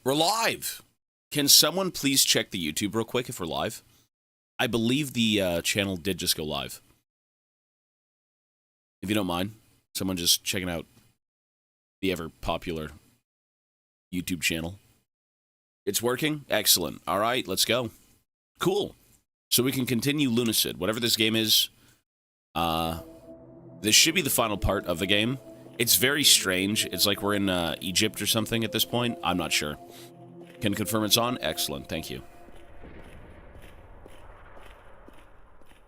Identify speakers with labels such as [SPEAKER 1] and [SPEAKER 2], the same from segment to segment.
[SPEAKER 1] We're live. Can someone please check the YouTube real quick if we're live? I believe the channel did just go live. If you don't mind, someone just checking out the ever-popular YouTube channel. It's working? Excellent. All right, let's go. Cool. So we can continue Lunacid. Whatever this game is, this should be the final part of the game. It's very strange. It's like we're in Egypt or something at this point. I'm not sure. Can confirm it's on? Excellent. Thank you.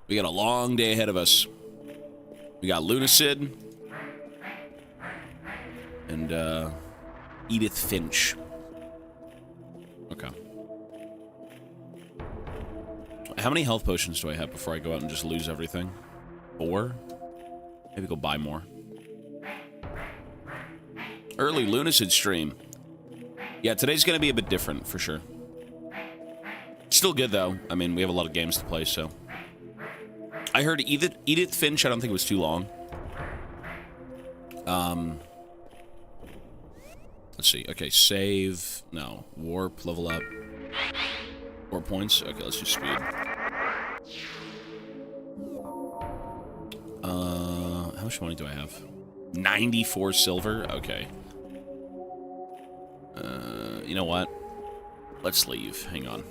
[SPEAKER 1] We got a long day ahead of us. We got Lunacid. And, Edith Finch. Okay. How many health potions do I have before I go out and just lose everything? 4? Maybe go buy more. Early Lunacid stream. Yeah, today's going to be a bit different, for sure. Still good, though. I mean, we have a lot of games to play, so... I heard Edith Finch, I don't think it was too long. Let's see. Okay, save. No. Warp, level up. 4 points. Okay, let's do speed. How much money do I have? 94 silver? Okay. You know what? Let's leave. Hang on.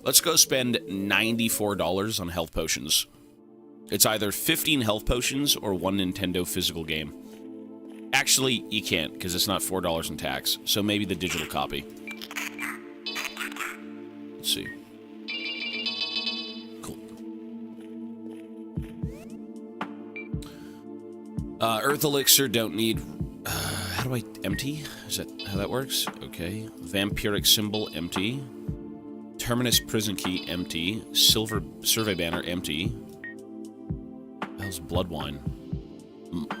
[SPEAKER 1] Let's go spend $94 on health potions. It's either 15 health potions or one Nintendo physical game. Actually, you can't, because it's not $4 in tax. So maybe the digital copy. Let's see. Cool. Earth Elixir, don't need... how do I... empty? Is that how that works? Okay. Vampiric Symbol, empty. Terminus Prison Key, empty. Silver Survey Banner, empty. How's blood wine?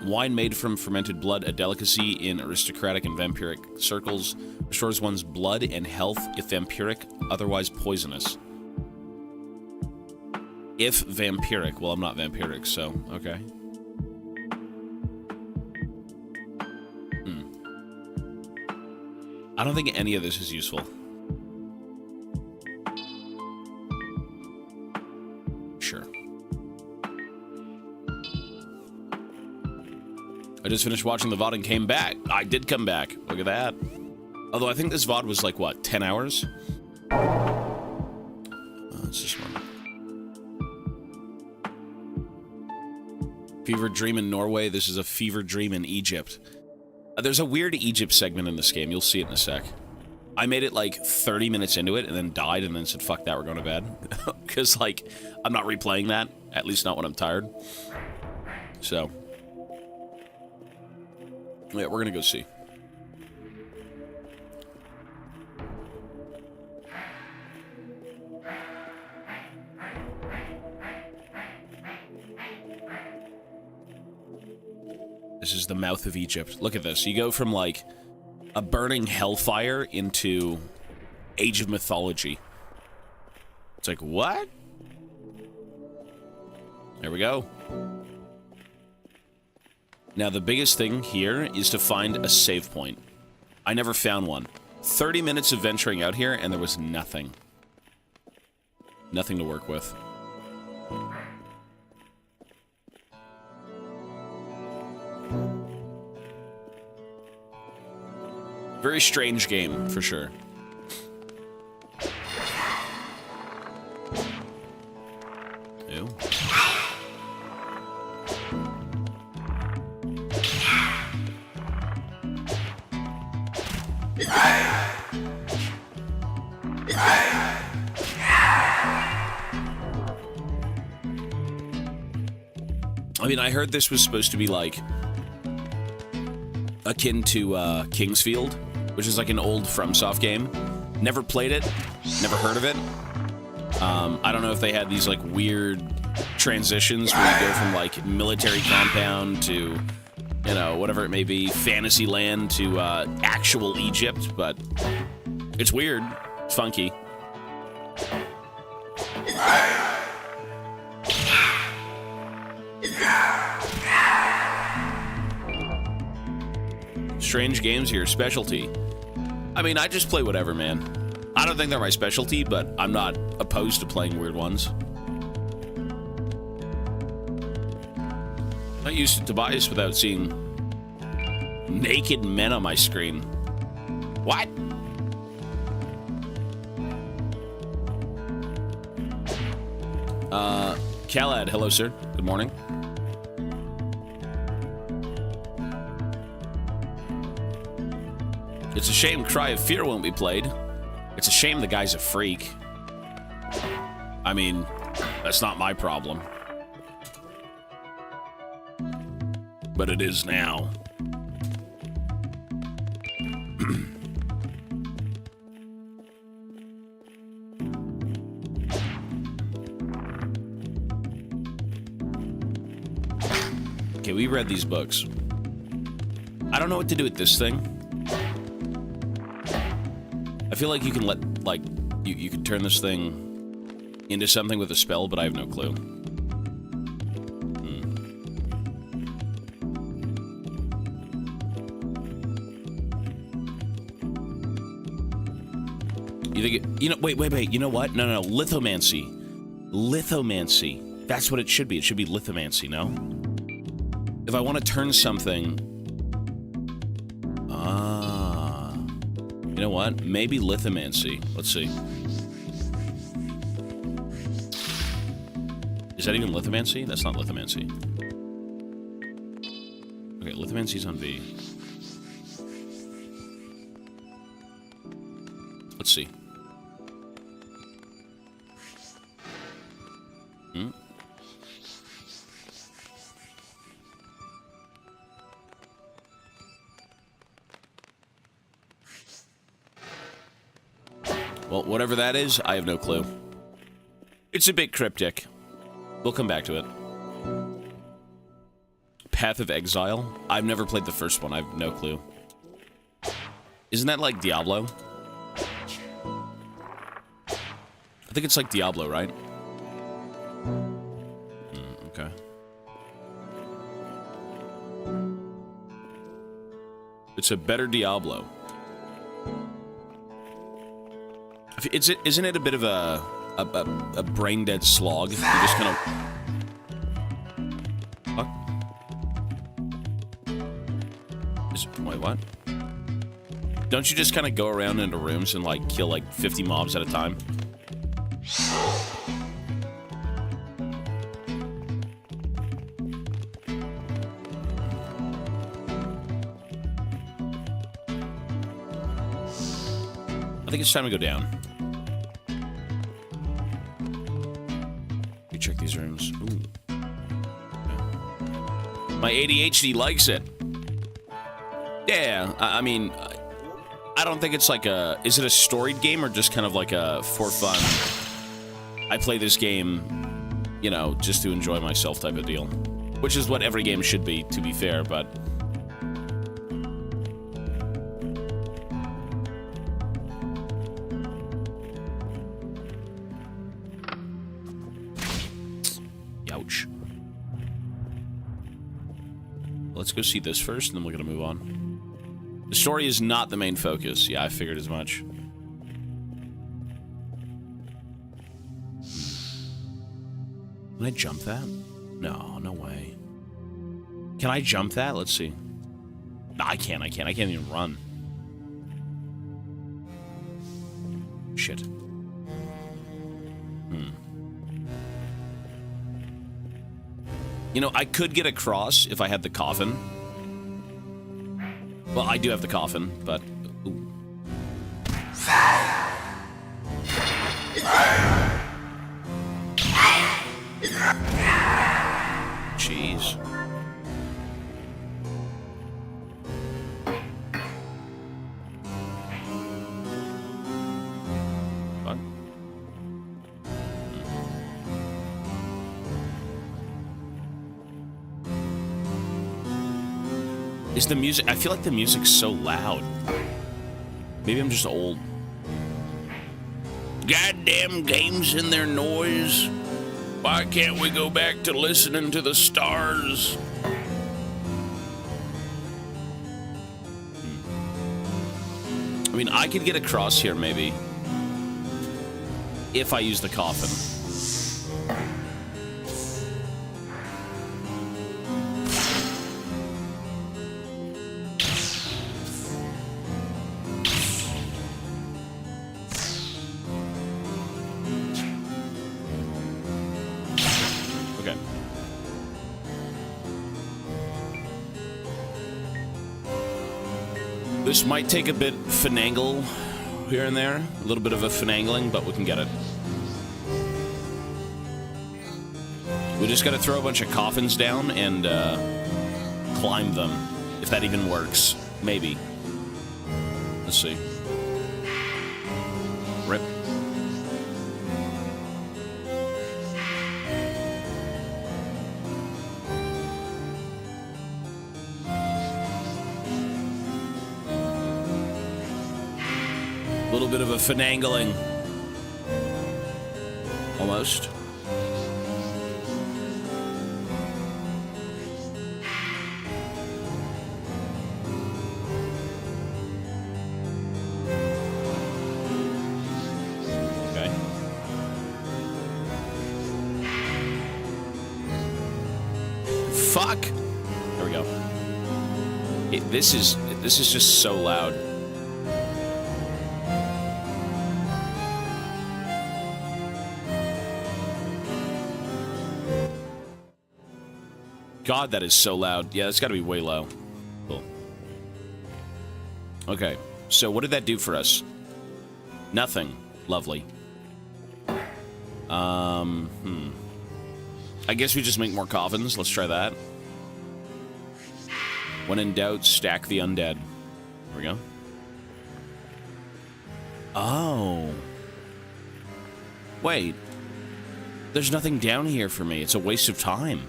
[SPEAKER 1] Wine made from fermented blood, a delicacy in aristocratic and vampiric circles. Restores one's blood and health if vampiric, otherwise poisonous. If vampiric. Well, I'm not vampiric, so, okay. I don't think any of this is useful. Sure. I just finished watching the VOD and came back. I did come back. Look at that. Although I think this VOD was like, what, 10 hours? It's this one. Fever Dream in Norway. This is a fever dream in Egypt. There's a weird Egypt segment in this game. You'll see it in a sec. I made it like 30 minutes into it and then died and then said, fuck that, we're going to bed. Because, like, I'm not replaying that. At least not when I'm tired. So. Yeah, we're going to go see. This is the mouth of Egypt. Look at this. You go from, like, a burning hellfire into Age of Mythology. It's like, what? There we go. Now, the biggest thing here is to find a save point. I never found one. 30 minutes of venturing out here, and there was nothing. Nothing to work with. Very strange game, for sure. Ew. I mean, I heard this was supposed to be, like, akin to, Kingsfield, which is like an old FromSoft game. Never played it, never heard of it. I don't know if they had these, like, weird transitions where you go from, like, military compound to, you know, whatever it may be, fantasy land to, actual Egypt, but it's weird. It's funky. Strange games are your specialty. I mean, I just play whatever, man. I don't think they're my specialty, but I'm not opposed to playing weird ones. I'm not used to Tobias without seeing naked men on my screen. What? Khaled, hello, sir. Good morning. It's a shame Cry of Fear won't be played. It's a shame the guy's a freak. I mean, that's not my problem. But it is now. Okay, we read these books. I don't know what to do with this thing. I feel like you can let, like, you could turn this thing into something with a spell, but I have no clue. You think it, you know, wait, you know what? No, lithomancy. Lithomancy. That's what it should be. It should be lithomancy, no? If I want to turn something... You know what? Maybe lithomancy. Let's see. Is that even lithomancy? That's not lithomancy. Okay, lithomancy's on V. Let's see. Well, whatever that is, I have no clue. It's a bit cryptic. We'll come back to it. Path of Exile? I've never played the first one. I have no clue. Isn't that like Diablo? I think it's like Diablo, right? Okay. It's a better Diablo. Isn't it a bit of a brain dead slog? You just kind of. What? Wait, what? Don't you just kind of go around into rooms and like kill like 50 mobs at a time? I think it's time to go down. Let me check these rooms. Ooh. My ADHD likes it. Yeah, I mean, I don't think it's like a... Is it a storied game or just kind of like a for fun? I play this game, you know, just to enjoy myself type of deal. Which is what every game should be, to be fair, but... Ouch. Let's go see this first, and then we're gonna move on. The story is not the main focus. Yeah, I figured as much. Can I jump that? No, no way. Can I jump that? Let's see. No, I can't even run. Shit. You know, I could get across if I had the coffin. Well, I do have the coffin, but... Ooh. Jeez. What? Is the music... I feel like the music's so loud. Maybe I'm just old. Goddamn games and their noise. Why can't we go back to listening to the stars? mean, I could get across here, maybe. If I use the coffin. Okay. This might take a bit finagle here and there. A little bit of a finagling, but we can get it. We just gotta throw a bunch of coffins down and climb them. If that even works. Maybe. Let's see. Rip. A little bit of a finagling. Almost. Okay. Fuck! There we go. This is just so loud. God, that is so loud. Yeah, that's got to be way low. Cool. Okay, so what did that do for us? Nothing. Lovely. I guess we just make more coffins. Let's try that. When in doubt, stack the undead. There we go. Oh. Wait. There's nothing down here for me. It's a waste of time.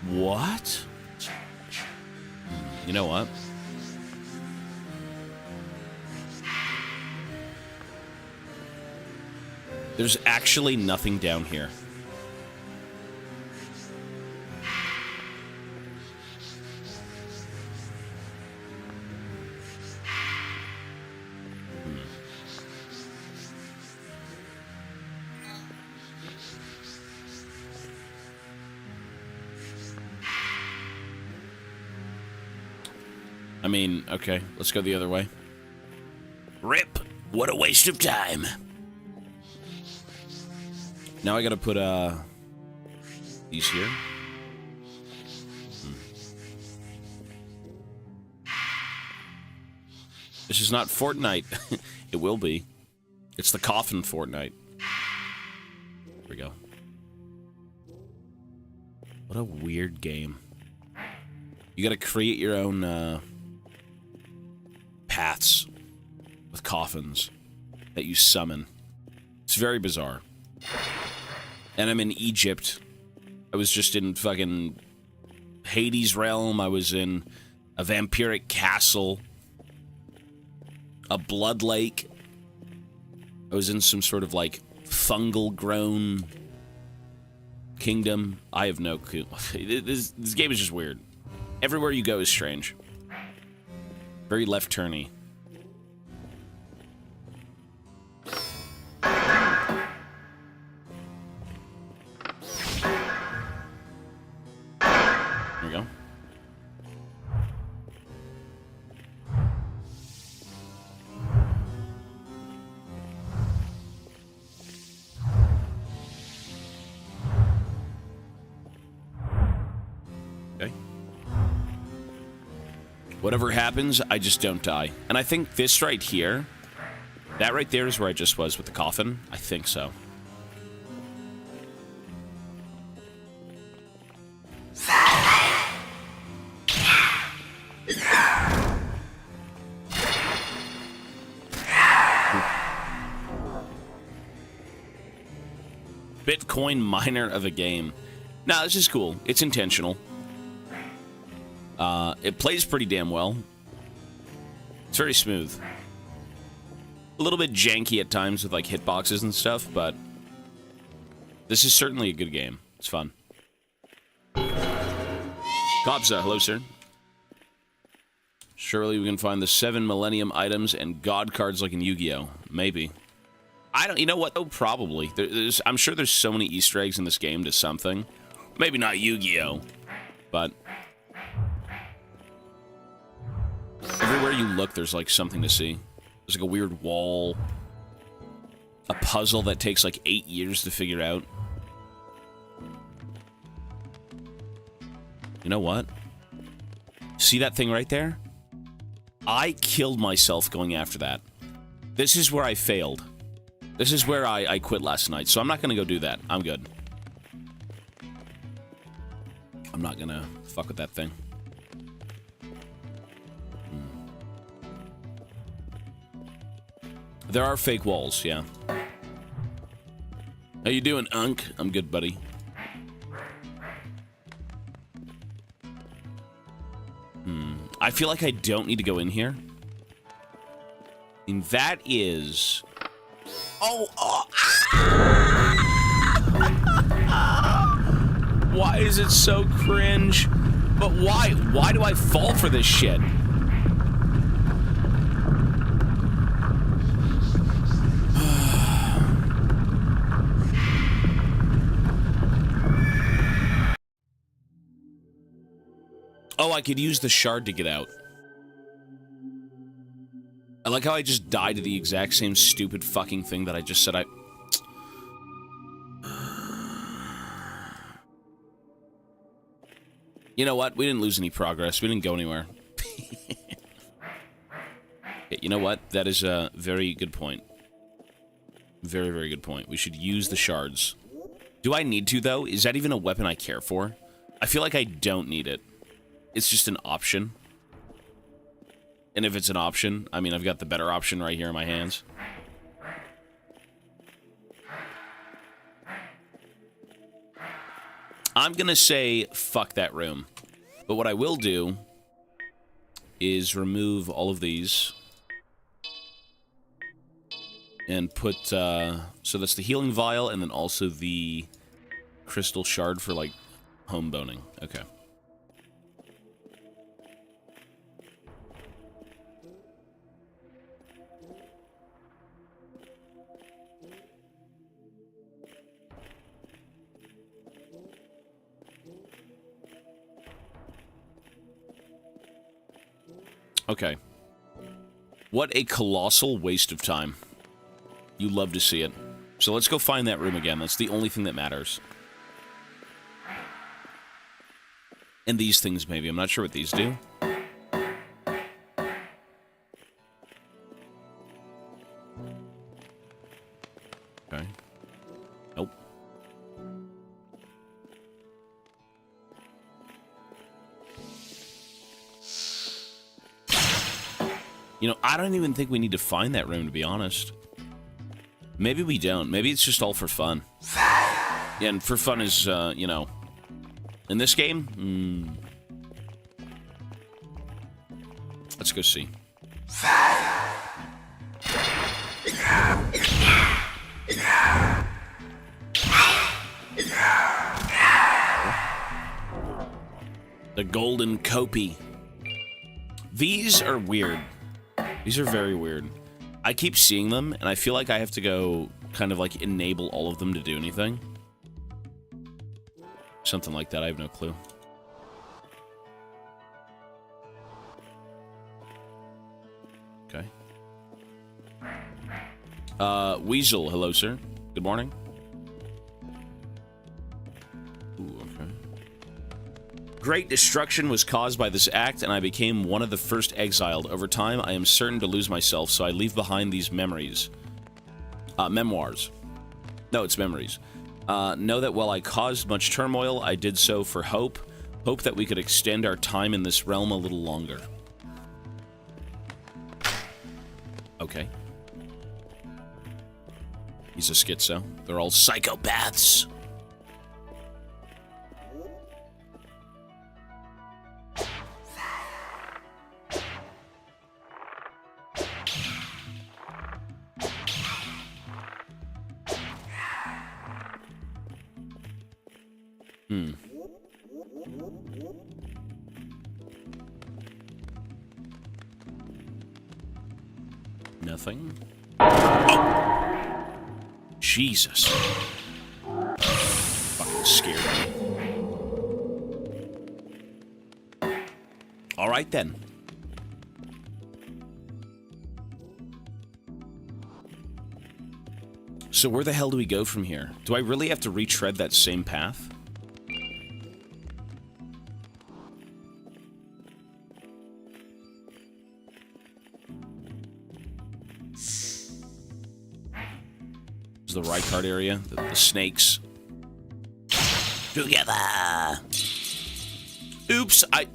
[SPEAKER 1] What? You know what? There's actually nothing down here. I mean, okay, let's go the other way. Rip! What a waste of time. Now I gotta put, these here. This is not Fortnite. It will be. It's the coffin Fortnite. There we go. What a weird game. You gotta create your own, paths with coffins that you summon. It's very bizarre. And I'm in Egypt. I was just in fucking Hades realm. I was in a vampiric castle. A blood lake. I was in some sort of like fungal grown kingdom. I have no clue. This game is just weird. Everywhere you go is strange. Very left-turny. There we go. Okay. Whatever happens, I just don't die. And I think this right here, that right there is where I just was with the coffin. I think so. Bitcoin miner of a game. Nah, this is cool. It's intentional. It plays pretty damn well. It's very smooth. A little bit janky at times with like hitboxes and stuff, but this is certainly a good game. It's fun. Kobza, hello, sir. Surely we can find the 7 Millennium items and God cards like in Yu-Gi-Oh! Maybe. I don't... You know what, though? Probably. I'm sure there's so many Easter eggs in this game to something. Maybe not Yu-Gi-Oh! But... everywhere you look, there's, like, something to see. There's, like, a weird wall. A puzzle that takes, like, 8 years to figure out. You know what? See that thing right there? I killed myself going after that. This is where I failed. This is where I quit last night, so I'm not gonna go do that. I'm good. I'm not gonna fuck with that thing. There are fake walls, yeah. How you doing, Unk? I'm good, buddy. I feel like I don't need to go in here. And that is... Oh! Why is it so cringe? But why? Why do I fall for this shit? Oh, I could use the shard to get out. I like how I just died to the exact same stupid fucking thing that I just said I... You know what? We didn't lose any progress. We didn't go anywhere. You know what? That is a very good point. Very, very good point. We should use the shards. Do I need to, though? Is that even a weapon I care for? I feel like I don't need it. It's just an option. And if it's an option, I mean, I've got the better option right here in my hands. I'm gonna say, fuck that room. But what I will do is remove all of these. And put, so that's the healing vial, and then also the crystal shard for, like, home boning. Okay. Okay. What a colossal waste of time. You love to see it. So let's go find that room again. That's the only thing that matters. And these things, maybe. I'm not sure what these do. Okay. Nope. You know, I don't even think we need to find that room, to be honest. Maybe we don't. Maybe it's just all for fun. Yeah, and for fun is, you know... In this game? Let's go see. The golden kopie. These are weird. These are very weird. I keep seeing them, and I feel like I have to go kind of like enable all of them to do anything. Something like that, I have no clue. Okay. Weasel, hello, sir. Good morning. Ooh, okay. Great destruction was caused by this act, and I became one of the first exiled. Over time, I am certain to lose myself, so I leave behind these memories. Memoirs. No, it's memories. Know that while I caused much turmoil, I did so for hope. Hope that we could extend our time in this realm a little longer. Okay. He's a schizo. They're all psychopaths. Nothing. Oh! Jesus. Fucking scared me. Alright then. So where the hell do we go from here? Do I really have to retread that same path? This is the Rykard area, the snakes. Together! Oops, I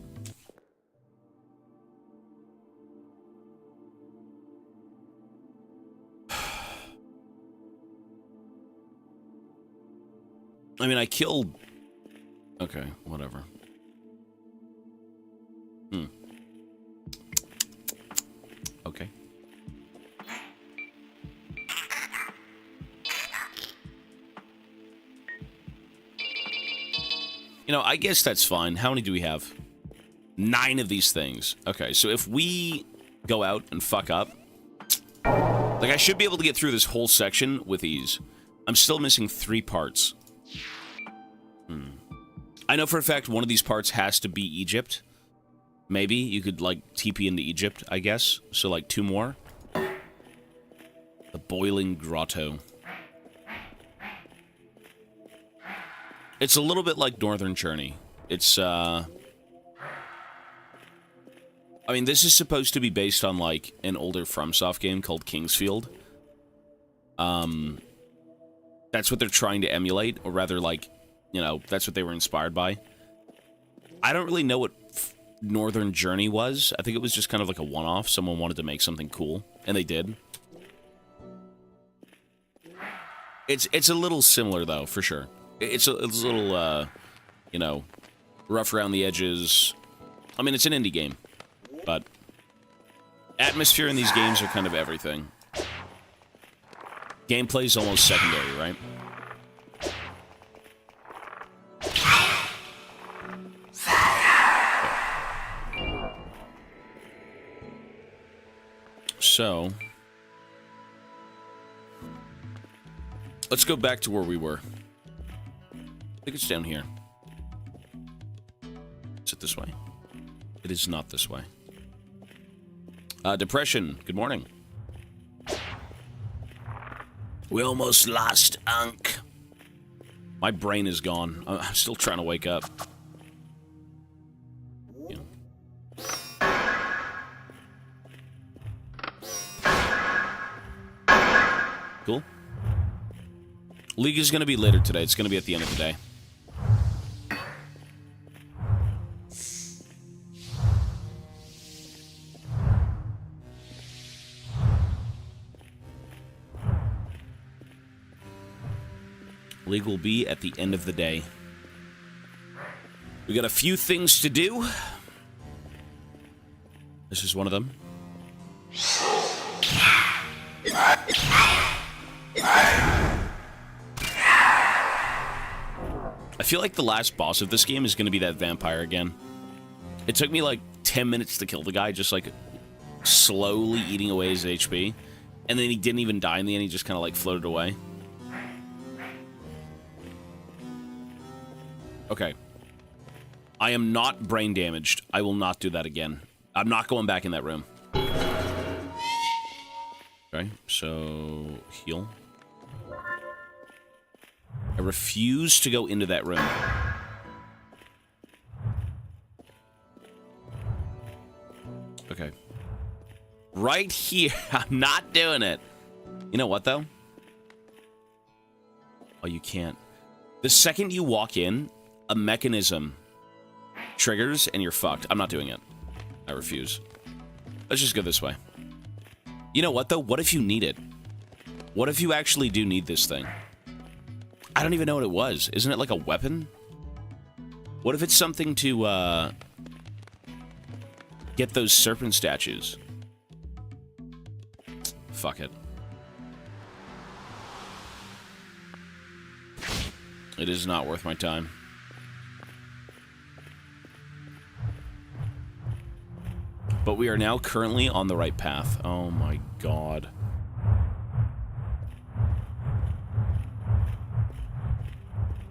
[SPEAKER 1] mean, I killed... Okay, whatever. Okay. You know, I guess that's fine. How many do we have? 9 of these things. Okay, so if we go out and fuck up... Like, I should be able to get through this whole section with ease. I'm still missing 3 parts. I know for a fact one of these parts has to be Egypt. Maybe you could, like, TP into Egypt, I guess. So, like, 2 more. The Boiling Grotto. It's a little bit like Northern Journey. It's, I mean, this is supposed to be based on, like, an older FromSoft game called Kingsfield. That's what they're trying to emulate, or rather, like, you know, that's what they were inspired by. I don't really know what Northern Journey was. I think it was just kind of like a one-off. Someone wanted to make something cool, and they did. It's a little similar, though, for sure. It's a little, you know, rough around the edges. I mean, it's an indie game, but atmosphere in these games are kind of everything. Gameplay is almost secondary, right? So, let's go back to where we were. I think it's down here. Is it this way? It is not this way. Depression, good morning. We almost lost Unk. My brain is gone. I'm still trying to wake up. You know. Cool. League is going to be later today. It's going to be at the end of the day. League will be at the end of the day. We got a few things to do. This is one of them. I feel like the last boss of this game is going to be that vampire again. It took me like 10 minutes to kill the guy, just like slowly eating away his HP. And then he didn't even die in the end, he just kind of like floated away. Okay. I am not brain damaged. I will not do that again. I'm not going back in that room. Okay, so heal. I refuse to go into that room. Okay. Right here. I'm not doing it. You know what, though? Oh, you can't. The second you walk in, a mechanism triggers and you're fucked. I'm not doing it. I refuse. Let's just go this way. You know what, though? What if you need it? What if you actually do need this thing? I don't even know what it was. Isn't it like a weapon? What if it's something to, get those serpent statues? Fuck it. It is not worth my time. But we are now currently on the right path. Oh my god.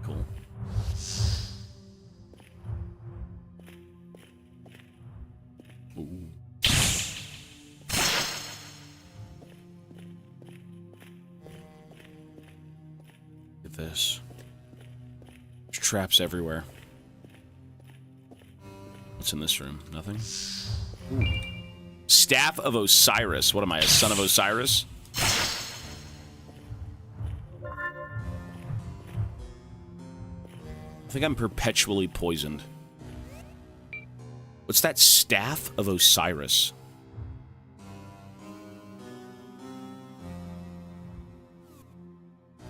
[SPEAKER 1] Cool. Ooh. Look at this. There's traps everywhere. What's in this room? Nothing? Ooh. Staff of Osiris. What am I, a son of Osiris? I think I'm perpetually poisoned. What's that? Staff of Osiris.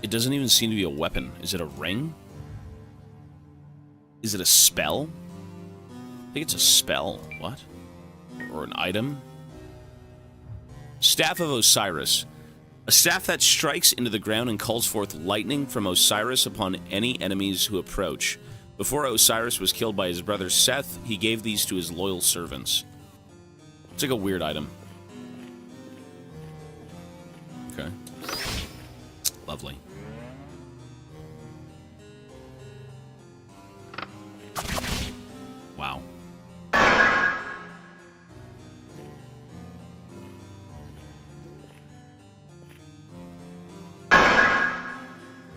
[SPEAKER 1] It doesn't even seem to be a weapon. Is it a ring? Is it a spell? I think it's a spell. What? Or an item? Staff of Osiris. A staff that strikes into the ground and calls forth lightning from Osiris upon any enemies who approach. Before Osiris was killed by his brother Seth, he gave these to his loyal servants. It's like a weird item. Okay. Lovely. Wow.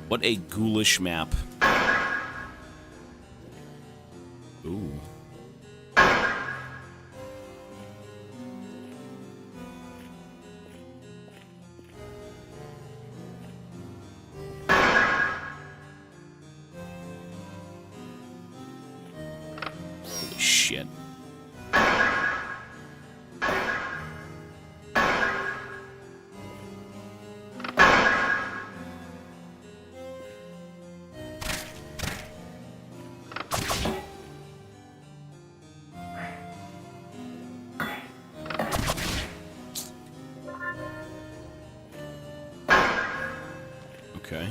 [SPEAKER 1] What a ghoulish map. Ooh. Holy shit. Okay.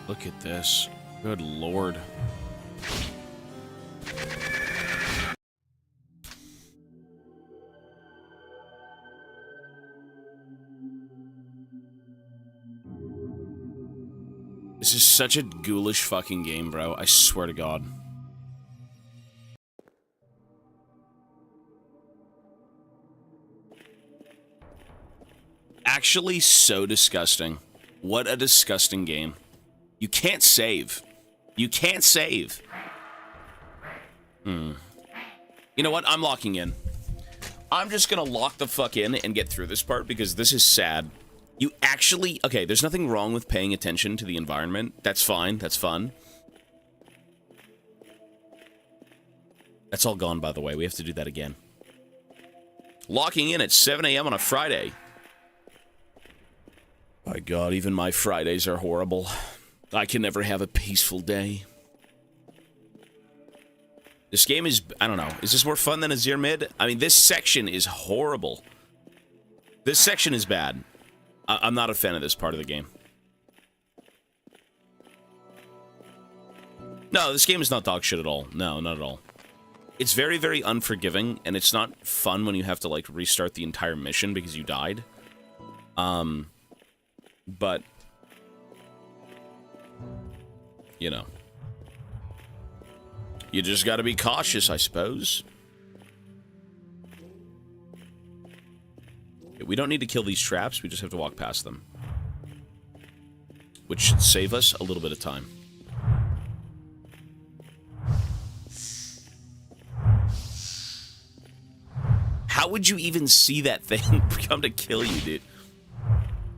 [SPEAKER 1] Look at this. Good lord. This is such a ghoulish fucking game, bro. I swear to God. Actually, so disgusting. What a disgusting game. You can't save. You can't save. You know what? I'm locking in. I'm just gonna lock the fuck in and get through this part because this is sad. You actually... Okay, there's nothing wrong with paying attention to the environment. That's fine. That's fun. That's all gone, by the way. We have to do that again. Locking in at 7 a.m. on a Friday. My God, even my Fridays are horrible. I can never have a peaceful day. This game is... I don't know. Is this more fun than Azir Mid? I mean, this section is horrible. This section is bad. I'm not a fan of this part of the game. No, this game is not dog shit at all. No, not at all. It's very, very unforgiving, and it's not fun when you have to, like, restart the entire mission because you died. But... you know. You just gotta be cautious, I suppose. We don't need to kill these traps, we just have to walk past them. Which should save us a little bit of time. How would you even see that thing come to kill you, dude?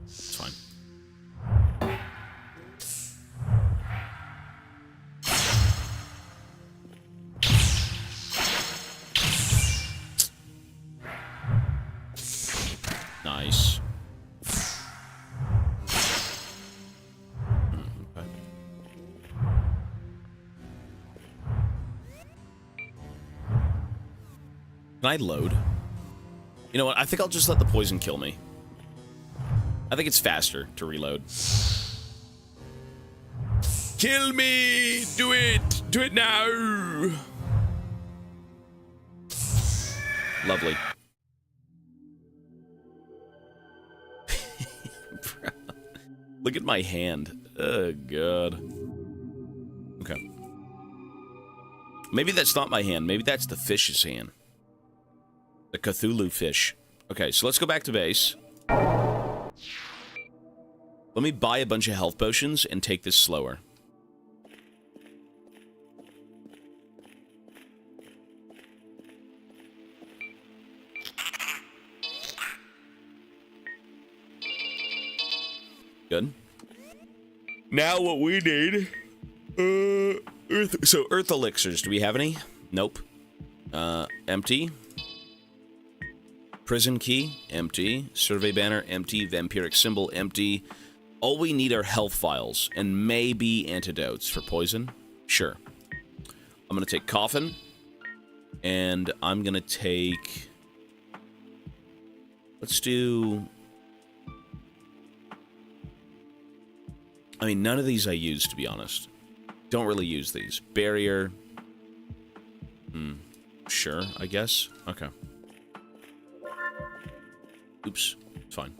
[SPEAKER 1] It's fine. Nice. Can I load? You know what? I think I'll just let the poison kill me. I think it's faster to reload. Kill me! Do it! Do it now! Lovely. Look at my hand. Oh, God. Okay. Maybe that's not my hand. Maybe that's the fish's hand. The Cthulhu fish. Okay, so let's go back to base. Let me buy a bunch of health potions and take this slower. Good. Now what we need... Earth elixirs. Do we have any? Nope. Empty. Prison key. Empty. Survey banner. Empty. Vampiric symbol. Empty. All we need are health vials. And maybe antidotes for poison. Sure. I'm going to take coffin. And I'm going to take... Let's do... I mean, none of these I use, to be honest. Don't really use these. Barrier. Sure, I guess. Okay. Oops. It's fine.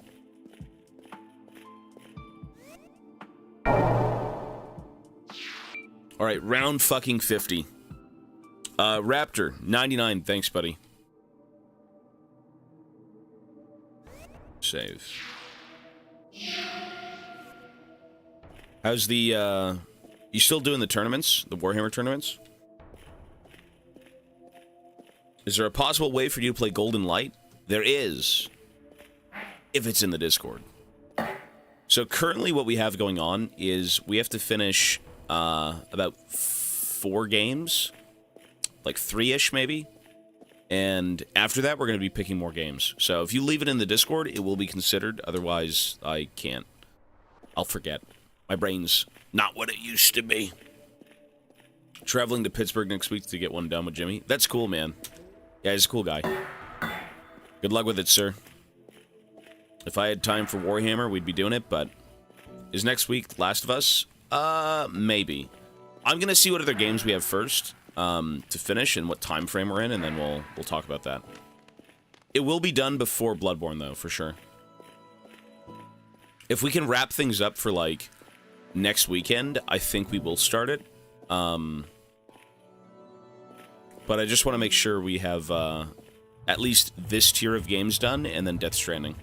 [SPEAKER 1] Alright, round fucking 50. Raptor, 99. Thanks, buddy. Save. How's the, you still doing the tournaments? The Warhammer tournaments? Is there a possible way for you to play Golden Light? There is. If it's in the Discord. So currently what we have going on is we have to finish about 4 games. Like 3-ish maybe. And after that we're going to be picking more games. So if you leave it in the Discord, it will be considered. Otherwise, I can't. I'll forget. My brain's not what it used to be. Traveling to Pittsburgh next week to get one done with Jimmy. That's cool, man. Yeah, he's a cool guy. Good luck with it, sir. If I had time for Warhammer, we'd be doing it, but... Is next week Last of Us? Maybe. I'm gonna see what other games we have first, to finish, and what time frame we're in, and then we'll talk about that. It will be done before Bloodborne, though, for sure. If we can wrap things up for, like, next weekend, I think we will start it. But I just want to make sure we have, at least this tier of games done, and then Death Stranding.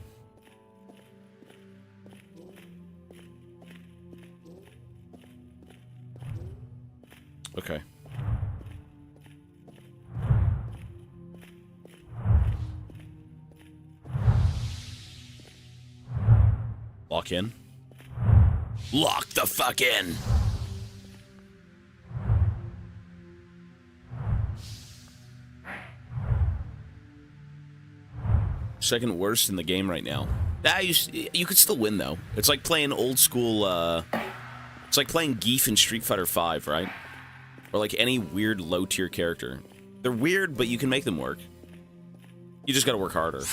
[SPEAKER 1] Okay. Lock in. Lock the fuck in! Second worst in the game right now. You could still win, though. It's like playing old school, it's like playing Geef in Street Fighter V, right? Or like any weird low-tier character. They're weird, but you can make them work. You just gotta work harder.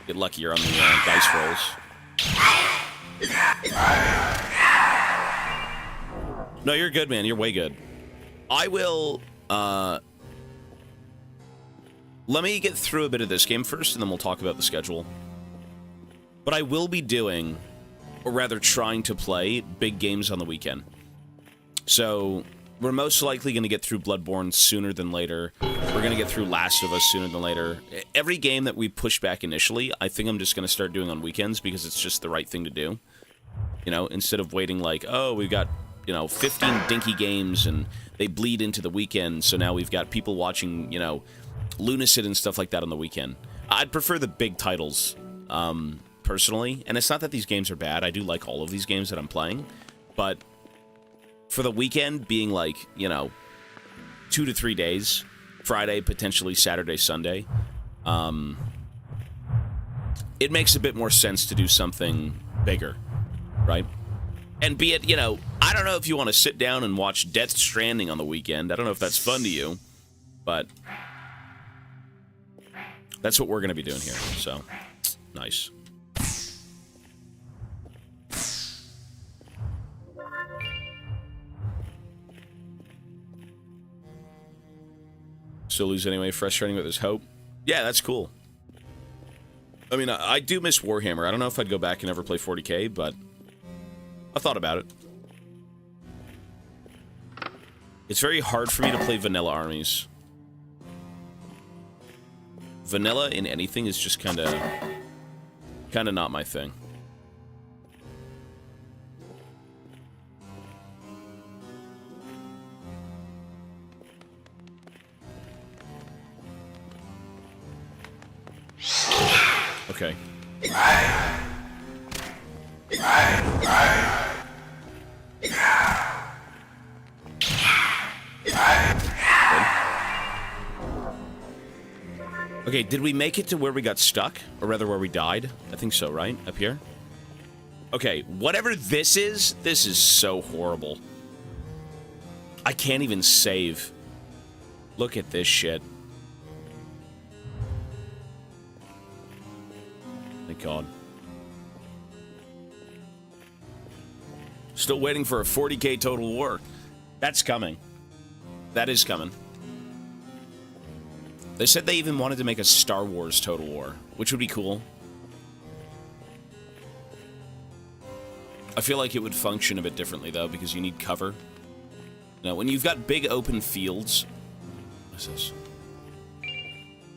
[SPEAKER 1] Get luckier on the dice rolls. No, you're good, man. You're way good. I will, let me get through a bit of this game first, and then we'll talk about the schedule. But I will be doing, or rather trying to play, big games on the weekend. So, we're most likely going to get through Bloodborne sooner than later. We're going to get through Last of Us sooner than later. Every game that we pushed back initially, I think I'm just going to start doing on weekends, because it's just the right thing to do. You know, instead of waiting like, oh, we've got, you know, 15 dinky games, and they bleed into the weekend, so now we've got people watching, you know, Lunacid and stuff like that on the weekend. I'd prefer the big titles, personally. And it's not that these games are bad. I do like all of these games that I'm playing. But for the weekend being like, you know, 2 to 3 days, Friday, potentially Saturday, Sunday, it makes a bit more sense to do something bigger, right? And be it, you know, I don't know if you want to sit down and watch Death Stranding on the weekend. I don't know if that's fun to you, but That's what we're going to be doing here, so nice. Still lose anyway, frustrating, but there's hope. Yeah, that's cool. I mean, I do miss Warhammer. I don't know if I'd go back and ever play 40k, but I thought about it. It's very hard for me to play vanilla armies. Vanilla in anything is just kind of not my thing. Okay. Okay, did we make it to where we got stuck? Or rather, where we died? I think so, right? Up here? Okay, whatever this is so horrible. I can't even save. Look at this shit. Thank God. Still waiting for a 40k Total War. That's coming. That is coming. They said they even wanted to make a Star Wars Total War, which would be cool. I feel like it would function a bit differently, though, because you need cover. Now, when you've got big open fields... What is this?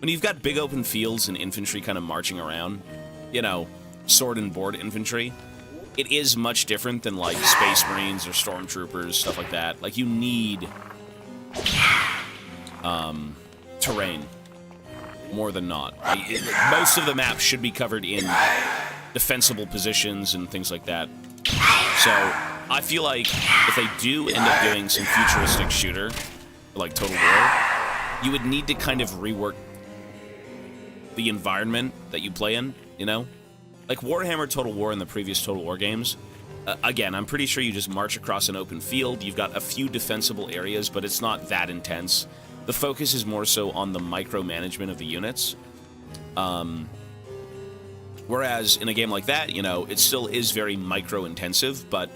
[SPEAKER 1] When you've got big open fields and infantry kind of marching around, you know, sword and board infantry, it is much different than, like, Space Marines or Stormtroopers, stuff like that. Like, you need... terrain, more than not. Most of the map should be covered in defensible positions and things like that. So, I feel like if they do end up doing some futuristic shooter, like Total War, you would need to kind of rework the environment that you play in, you know? Like Warhammer Total War in the previous Total War games, again, I'm pretty sure you just march across an open field, you've got a few defensible areas, but it's not that intense. The focus is more so on the micromanagement of the units. Whereas in a game like that, you know, it still is very micro-intensive, but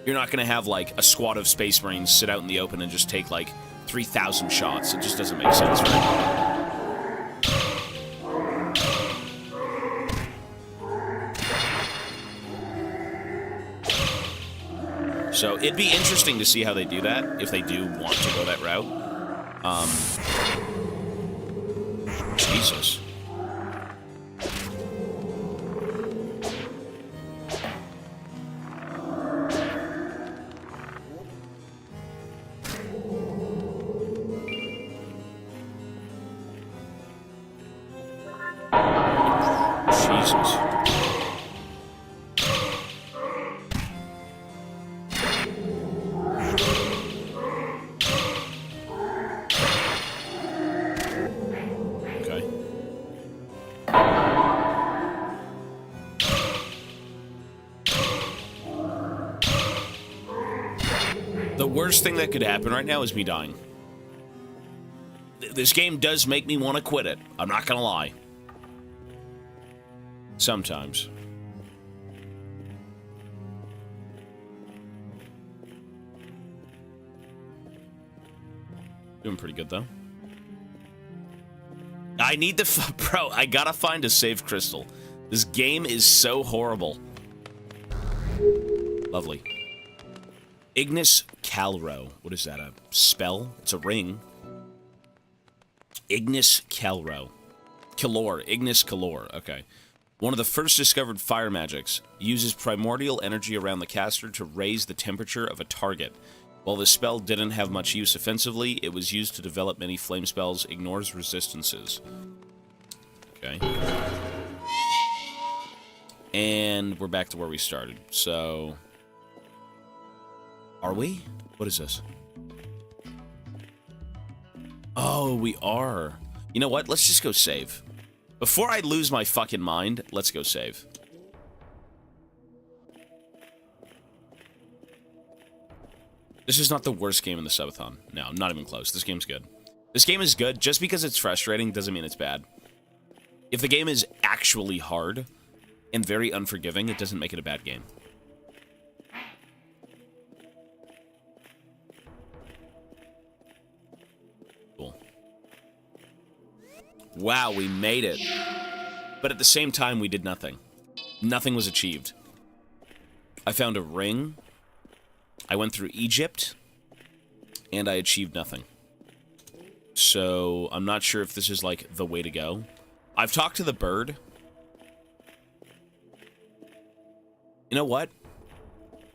[SPEAKER 1] you're not going to have, like, a squad of Space Marines sit out in the open and just take, like, 3,000 shots. It just doesn't make sense, right? So it'd be interesting to see how they do that, if they do want to go that route. Jesus. Jesus. The worst thing that could happen right now is me dying. This game does make me want to quit it. I'm not gonna lie. Sometimes. Doing pretty good, though. I need to... Bro, I gotta find a save crystal. This game is so horrible. Lovely. Ignis Calro. What is that, a spell? It's a ring. Ignis Calro. Calor. Ignis Calor. Okay. One of the first discovered fire magics. Uses primordial energy around the caster to raise the temperature of a target. While the spell didn't have much use offensively, it was used to develop many flame spells. Ignores resistances. Okay. And we're back to where we started. So... Are we? What is this? Oh, we are. You know what? Let's just go save. Before I lose my fucking mind, let's go save. This is not the worst game in the subathon. No, not even close. This game's good. This game is good. Just because it's frustrating doesn't mean it's bad. If the game is actually hard and very unforgiving, it doesn't make it a bad game. Cool. Wow, we made it. But at the same time, we did nothing. Nothing was achieved. I found a ring. I went through Egypt. And I achieved nothing. So, I'm not sure if this is, like, the way to go. I've talked to the bird. You know what?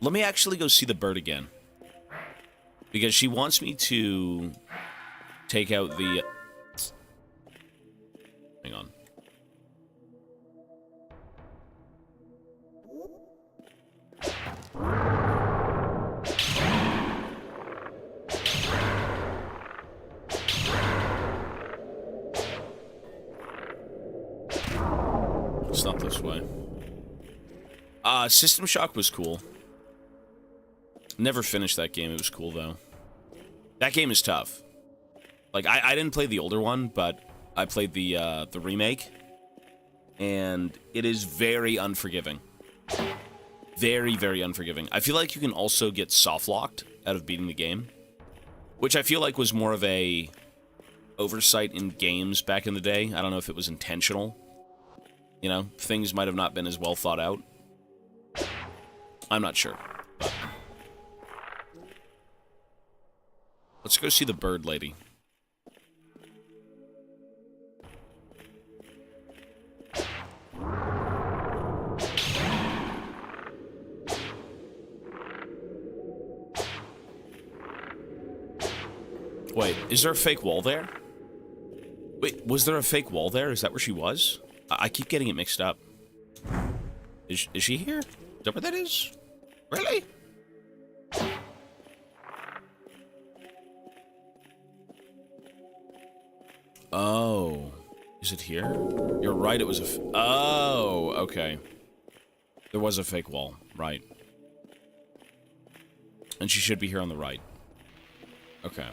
[SPEAKER 1] Let me actually go see the bird again. Because she wants me to take out the... Hang on. It's not this way. System Shock was cool. Never finished that game. It was cool, though. That game is tough. Like, I didn't play the older one, but I played the remake. And it is very unforgiving. Very, very unforgiving. I feel like you can also get soft-locked out of beating the game. Which I feel like was more of a oversight in games back in the day. I don't know if it was intentional. You know, things might have not been as well thought out. I'm not sure. But let's go see the bird lady. Wait, is there a fake wall there? Wait, was there a fake wall there? Is that where she was? I keep getting it mixed up. Is she here? Is that where that is? Really? Oh. Is it here? You're right, it was a... Oh, okay. There was a fake wall. Right. And she should be here on the right. Okay.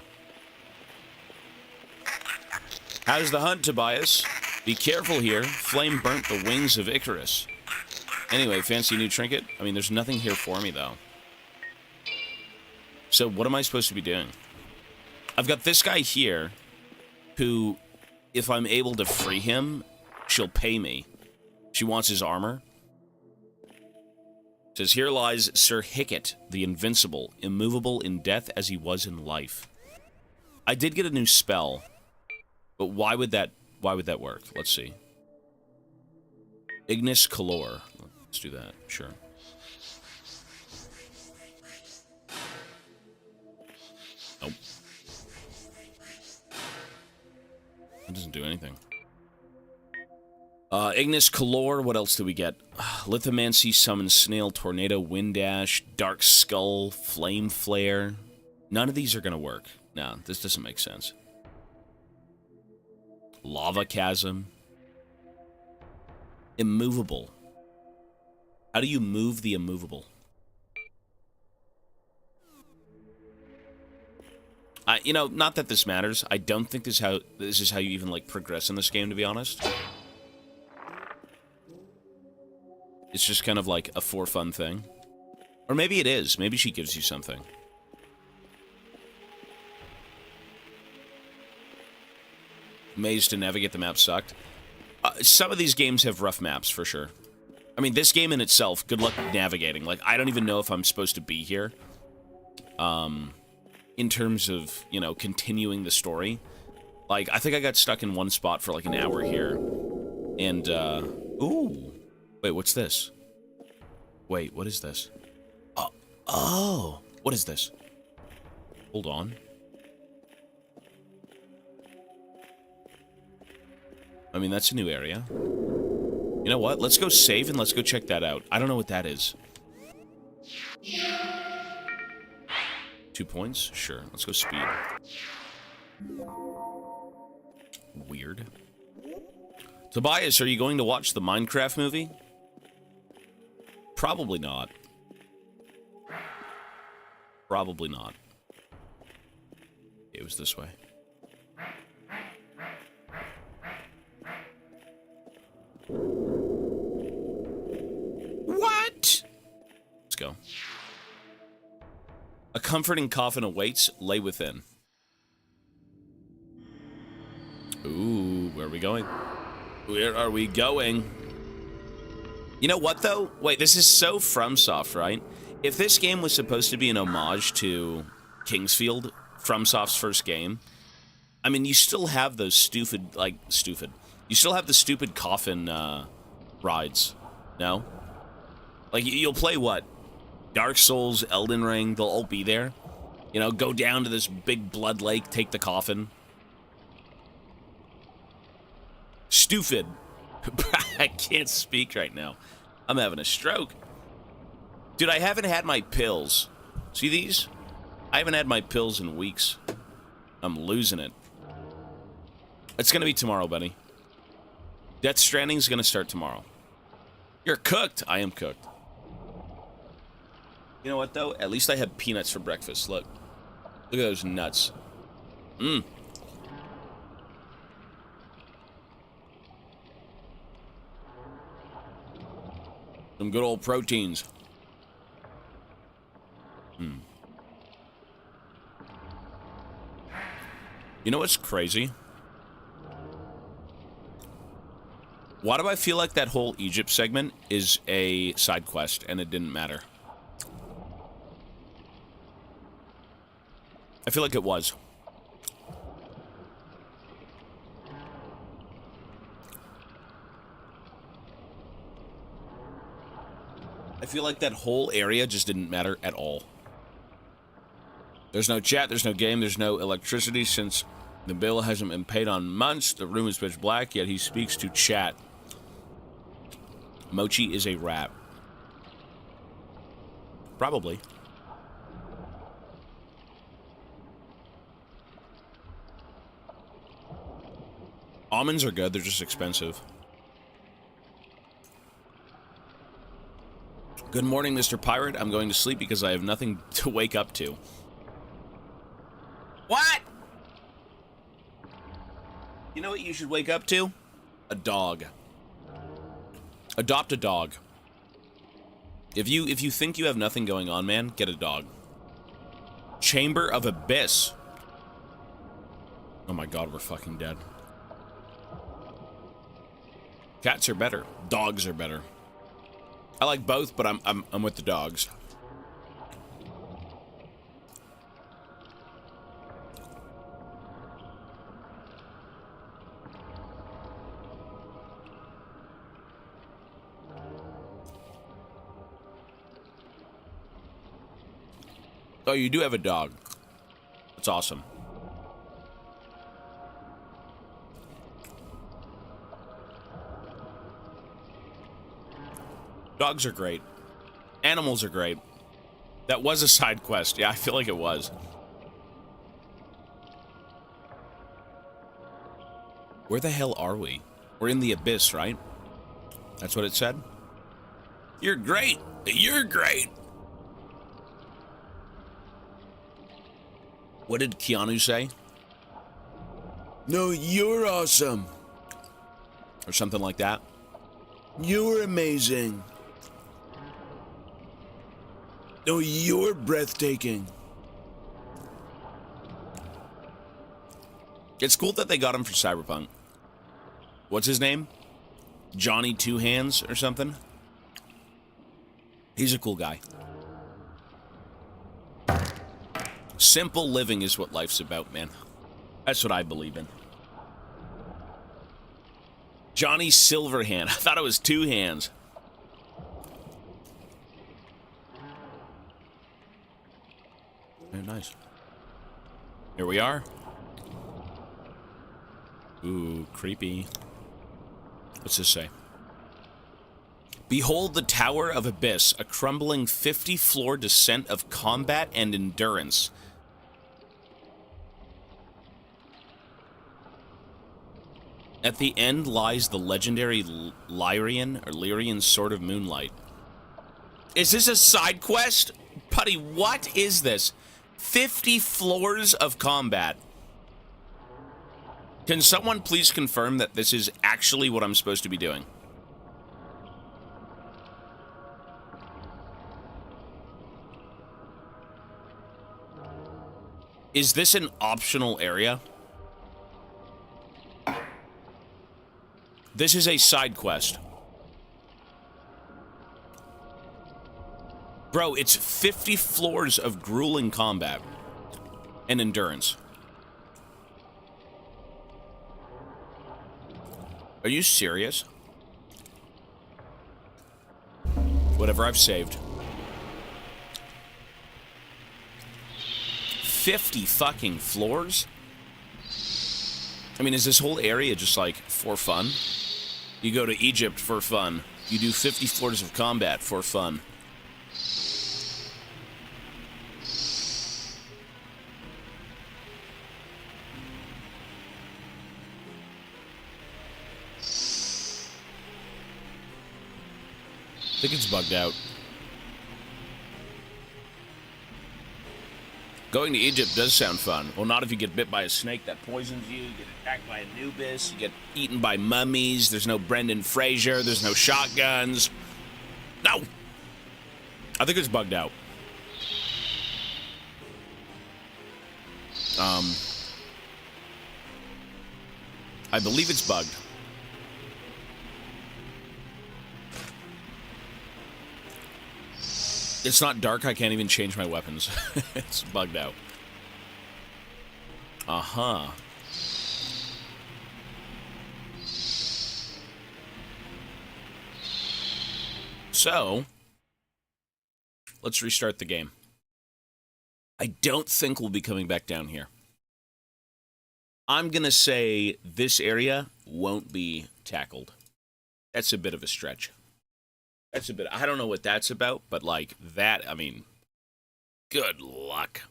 [SPEAKER 1] How's the hunt, Tobias? Be careful here. Flame burnt the wings of Icarus. Anyway, fancy new trinket? I mean, there's nothing here for me, though. So, what am I supposed to be doing? I've got this guy here, who, if I'm able to free him, she'll pay me. She wants his armor. It says, here lies Sir Hicket, the invincible, immovable in death as he was in life. I did get a new spell, but why would that work? Let's see. Ignis Calor. Let's do that, sure. Nope. That doesn't do anything. Ignis Calor, what else do we get? Lithomancy, Summon Snail, Tornado, Wind Dash, Dark Skull, Flame Flare. None of these are gonna work. No, this doesn't make sense. Lava Chasm. Immovable. How do you move the immovable? You know, not that this matters. I don't think this is how you even, like, progress in this game, to be honest. It's just kind of like a for fun thing. Or maybe it is. Maybe she gives you something. Maze to navigate the map sucked. Some of these games have rough maps, for sure. I mean, this game in itself, good luck navigating. Like, I don't even know if I'm supposed to be here. In terms of, you know, continuing the story. Like, I think I got stuck in one spot for like an hour here. And, ooh. Wait, what's this? Wait, what is this? Oh, what is this? Hold on. I mean, that's a new area. You know what? Let's go save and let's go check that out. I don't know what that is. 2 points? Sure. Let's go speed. Weird. Tobias, are you going to watch the Minecraft movie? Probably not. Probably not. It was this way. What? Let's go. A comforting coffin awaits. Lay within. Ooh, where are we going? Where are we going? You know what, though? Wait, this is so FromSoft, right? If this game was supposed to be an homage to Kingsfield, FromSoft's first game, I mean, you still have those stupid. You still have the stupid coffin rides, no? Like, you'll play what? Dark Souls, Elden Ring, they'll all be there. You know, go down to this big blood lake, take the coffin. Stupid. I can't speak right now. I'm having a stroke. Dude, I haven't had my pills. See these? I haven't had my pills in weeks. I'm losing it. It's gonna be tomorrow, buddy. Death Stranding's gonna start tomorrow. You're cooked. I am cooked. You know what, though? At least I had peanuts for breakfast. Look. Look at those nuts. Mmm. Some good old proteins. You know what's crazy? Why do I feel like that whole Egypt segment is a side quest and it didn't matter? I feel like it was. I feel like that whole area just didn't matter at all. There's no chat, there's no game, there's no electricity since the bill hasn't been paid on months. The room is pitch black, yet he speaks to chat. Mochi is a rat. Probably. Almonds are good, they're just expensive. Good morning, Mr. Pirate. I'm going to sleep because I have nothing to wake up to. What? You know what you should wake up to? A dog. Adopt a dog. If you think you have nothing going on, man, get a dog. Chamber of Abyss. Oh my god, we're fucking dead. Cats are better. Dogs are better. I like both, but I'm with the dogs. Oh, you do have a dog. That's awesome. Dogs are great. Animals are great. That was a side quest. Yeah, I feel like it was. Where the hell are we? We're in the abyss, right? That's what it said? You're great. You're great. What did Keanu say? No, you're awesome. Or something like that. You're amazing. No, you're breathtaking. It's cool that they got him for Cyberpunk. What's his name? Johnny Two Hands or something? He's a cool guy. Simple living is what life's about, man. That's what I believe in. Johnny Silverhand. I thought it was Two Hands. Very nice. Here we are. Ooh, creepy. What's this say? Behold the Tower of Abyss, a crumbling 50-floor descent of combat and endurance. At the end lies the legendary Lyrian Sword of Moonlight. Is this a side quest? Putty, what is this? 50 floors of combat. Can someone please confirm that this is actually what I'm supposed to be doing? Is this an optional area? This is a side quest. Bro, it's 50 floors of grueling combat and endurance. Are you serious? Whatever, I've saved. 50 fucking floors? I mean, is this whole area just like for fun? You go to Egypt for fun. You do 50 floors of combat for fun. I think it's bugged out. Going to Egypt does sound fun. Well, not if you get bit by a snake that poisons you, get attacked by Anubis, you get eaten by mummies, there's no Brendan Fraser, there's no shotguns. No! I think it's bugged out. I believe it's bugged. It's not dark, I can't even change my weapons. It's bugged out. Uh-huh. So, let's restart the game. I don't think we'll be coming back down here. I'm gonna say this area won't be tackled. That's a bit of a stretch. That's a bit... I don't know what that's about, but, like, that, I mean... Good luck.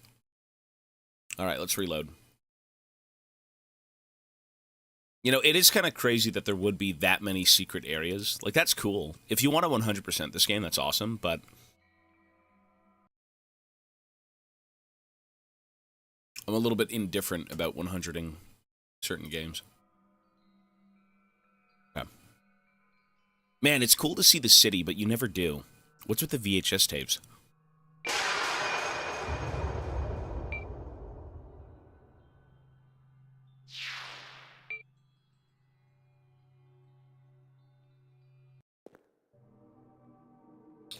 [SPEAKER 1] Alright, let's reload. You know, it is kind of crazy that there would be that many secret areas. Like, that's cool. If you want to 100% this game, that's awesome, but... I'm a little bit indifferent about 100ing certain games. Man, it's cool to see the city, but you never do. What's with the VHS tapes?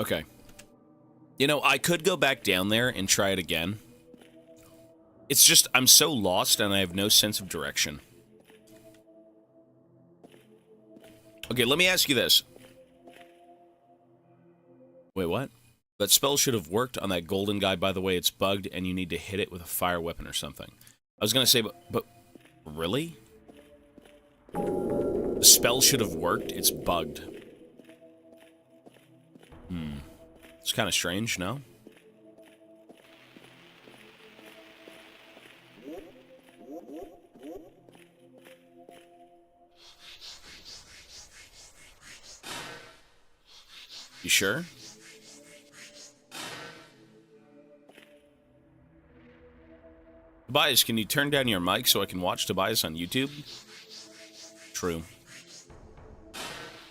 [SPEAKER 1] Okay. You know, I could go back down there and try it again. It's just, I'm so lost and I have no sense of direction. Okay, let me ask you this. Wait, what? That spell should have worked on that golden guy, by the way. It's bugged, and you need to hit it with a fire weapon or something. I was gonna say, but really? The spell should have worked? It's bugged. It's kind of strange, no? You sure? Tobias, can you turn down your mic so I can watch Tobias on YouTube? True.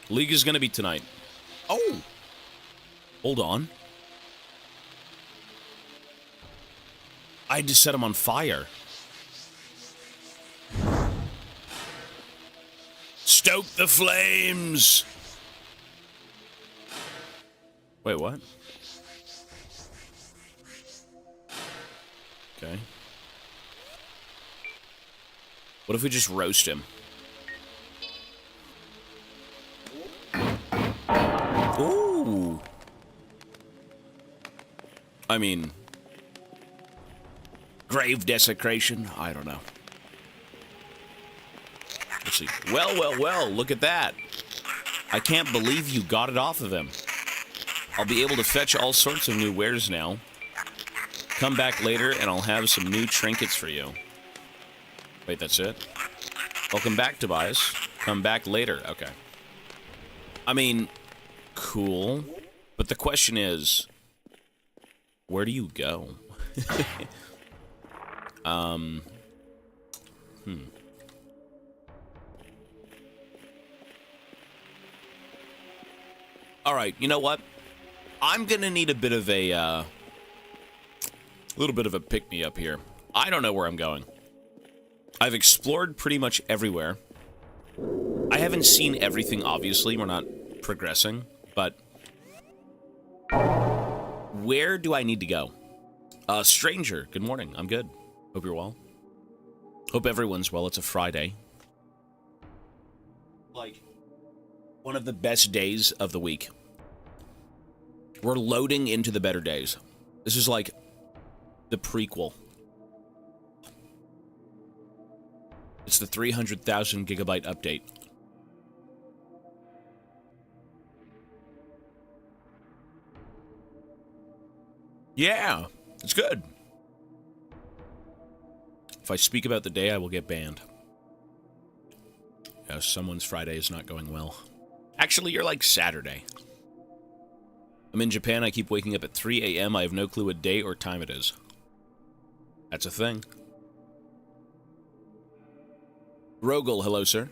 [SPEAKER 1] League is gonna be tonight. Oh! Hold on. I had to set him on fire. Stoke the flames! Wait, what? Okay. What if we just roast him? Ooh. I mean... grave desecration? I don't know. Let's see. Well, look at that. I can't believe you got it off of him. I'll be able to fetch all sorts of new wares now. Come back later and I'll have some new trinkets for you. Wait, that's it? Welcome back, Tobias. Come back later. Okay. I mean, cool. But the question is, where do you go? Alright, you know what? I'm gonna need a bit of a, little bit of a pick-me-up here. I don't know where I'm going. I've explored pretty much everywhere. I haven't seen everything, obviously. We're not progressing, but where do I need to go? Stranger, good morning. I'm good. Hope you're well. Hope everyone's well. It's a Friday. Like, one of the best days of the week. We're loading into the better days. This is like the prequel. It's the 300,000 gigabyte update. Yeah, it's good. If I speak about the day, I will get banned. Yeah, someone's Friday is not going well. Actually, you're like Saturday. I'm in Japan. I keep waking up at 3 a.m. I have no clue what day or time it is. That's a thing. Rogel, hello, sir.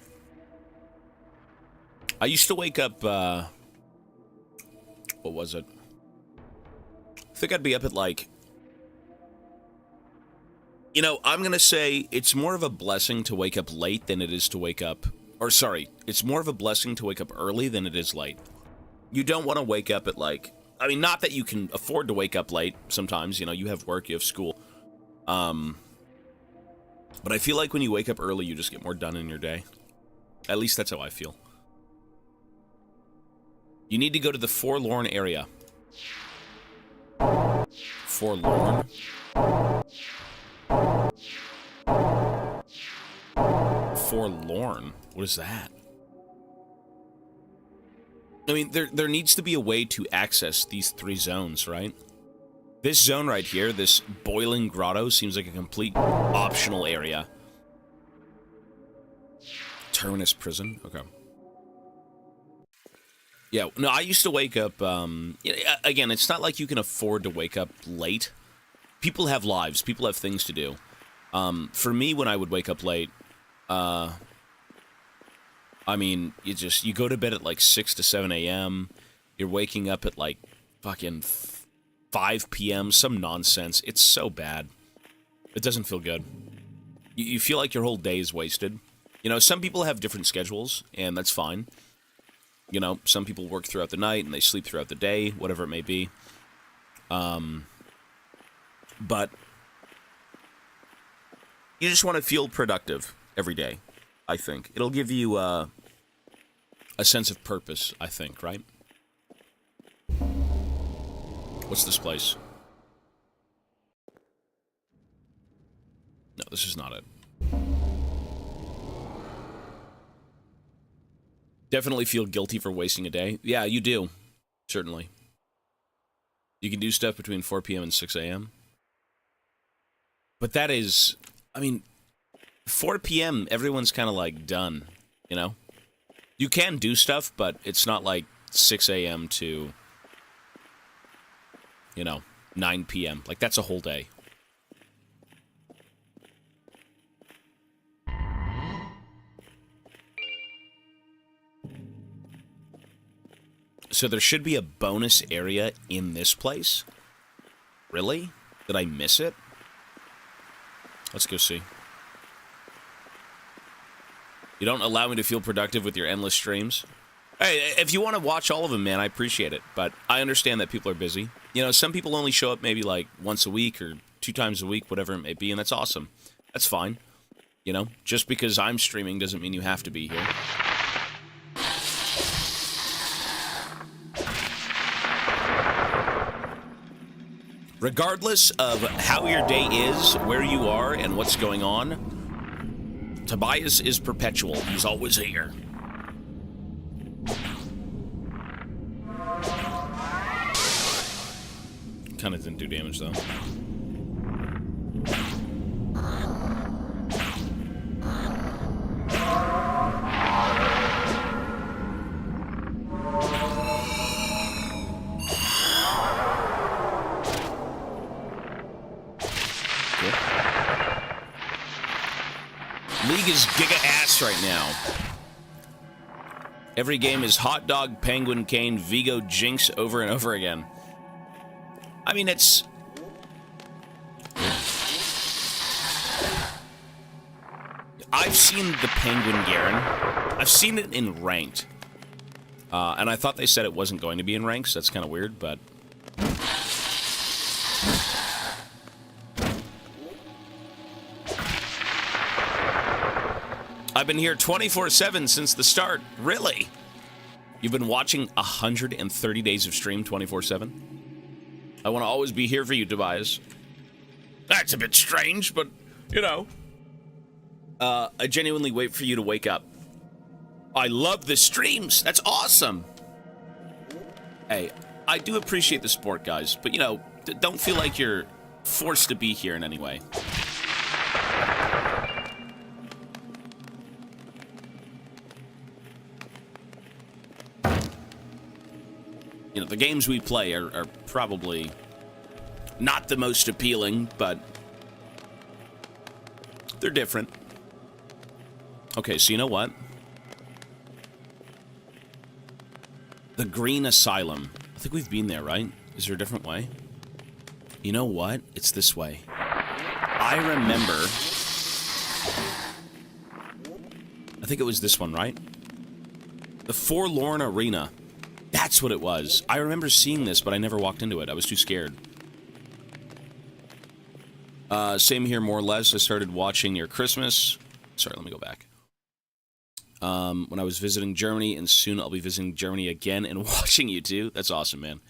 [SPEAKER 1] I used to wake up, what was it? I think I'd be up at, like... You know, I'm gonna say it's more of a blessing to wake up late than it is to wake up... Or, sorry, it's more of a blessing to wake up early than it is late. You don't want to wake up at, like... I mean, not that you can afford to wake up late sometimes. You know, you have work, you have school. But I feel like when you wake up early, you just get more done in your day. At least that's how I feel. You need to go to the Forlorn area. Forlorn? Forlorn? What is that? I mean, there needs to be a way to access these three zones, right? This zone right here, this boiling grotto, seems like a complete optional area. Terminus prison? Okay. Yeah, no, I used to wake up, again, it's not like you can afford to wake up late. People have lives. People have things to do. For me, when I would wake up late, I mean, you go to bed at like 6 to 7 a.m. You're waking up at like fucking 5 p.m., some nonsense. It's so bad. It doesn't feel good. You feel like your whole day is wasted. You know, some people have different schedules, and that's fine. You know, some people work throughout the night, and they sleep throughout the day, whatever it may be. But you just want to feel productive every day, I think. It'll give you a sense of purpose, I think, right? What's this place? No, this is not it. Definitely feel guilty for wasting a day. Yeah, you do. Certainly. You can do stuff between 4 p.m. and 6 a.m. But that is... I mean, 4 p.m., everyone's kind of like done, you know? You can do stuff, but it's not like 6 a.m. to... you know, 9 p.m. Like, that's a whole day. So there should be a bonus area in this place? Really? Did I miss it? Let's go see. You don't allow me to feel productive with your endless streams? Hey, if you want to watch all of them, man, I appreciate it. But I understand that people are busy. You know, some people only show up maybe like once a week or 2 times a week, whatever it may be, and that's awesome. That's fine. You know, just because I'm streaming doesn't mean you have to be here. Regardless of how your day is, where you are, and what's going on, Tobias is perpetual. He's always here. Kind of didn't do damage, though. League is giga-ass right now. Every game is Hot Dog, Penguin, Kane, Vigo, Jinx over and over again. I mean, it's... I've seen the Penguin Garen. I've seen it in ranked. And I thought they said it wasn't going to be in ranks. So that's kind of weird, but... I've been here 24/7 since the start. Really? You've been watching 130 days of stream 24/7? I want to always be here for you, Tobias. That's a bit strange, but, you know. I genuinely wait for you to wake up. I love the streams. That's awesome. Hey, I do appreciate the support, guys, but, you know, don't feel like you're forced to be here in any way. You know, the games we play are probably not the most appealing, but they're different. Okay, so you know what? The Green Asylum. I think we've been there, right? Is there a different way? You know what? It's this way. I remember... I think it was this one, right? The Forlorn Arena. That's what it was. I remember seeing this, but I never walked into it. I was too scared. Same here, more or less. I started watching near Christmas. Sorry, let me go back. When I was visiting Germany, and soon I'll be visiting Germany again and watching you too. That's awesome, man.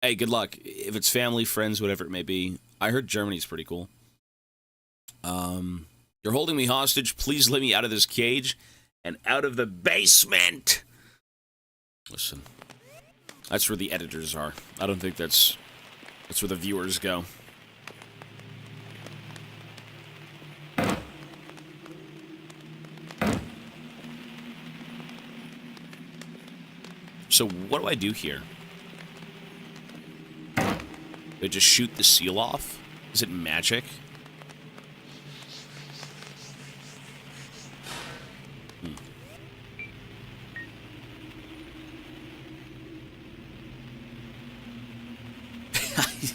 [SPEAKER 1] Hey, good luck. If it's family, friends, whatever it may be. I heard Germany's pretty cool. You're holding me hostage. Please let me out of this cage and out of the basement. Listen, that's where the editors are. I don't think that's where the viewers go. So what do I do here? Do I just shoot the seal off? Is it magic?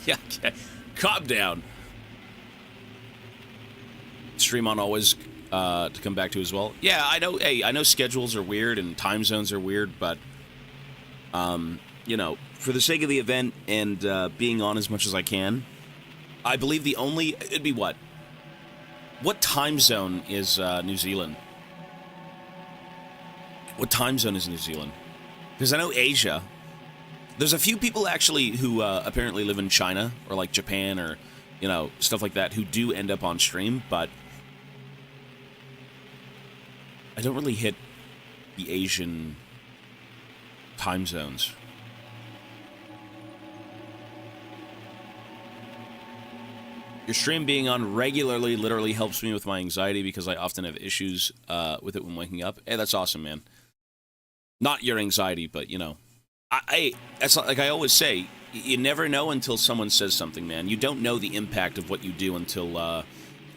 [SPEAKER 1] Yeah, okay. Calm down. Stream on always to come back to as well. Yeah, I know. Hey, I know schedules are weird and time zones are weird, but you know, for the sake of the event and being on as much as I can, I believe the only... It'd be what? What time zone is New Zealand? What time zone is New Zealand? Because I know Asia. There's a few people actually who apparently live in China or like Japan or, you know, stuff like that who do end up on stream, but I don't really hit the Asian time zones. Your stream being on regularly literally helps me with my anxiety because I often have issues with it when waking up. Hey, that's awesome, man. Not your anxiety, but, you know. That's like I always say, you never know until someone says something, man. You don't know the impact of what you do until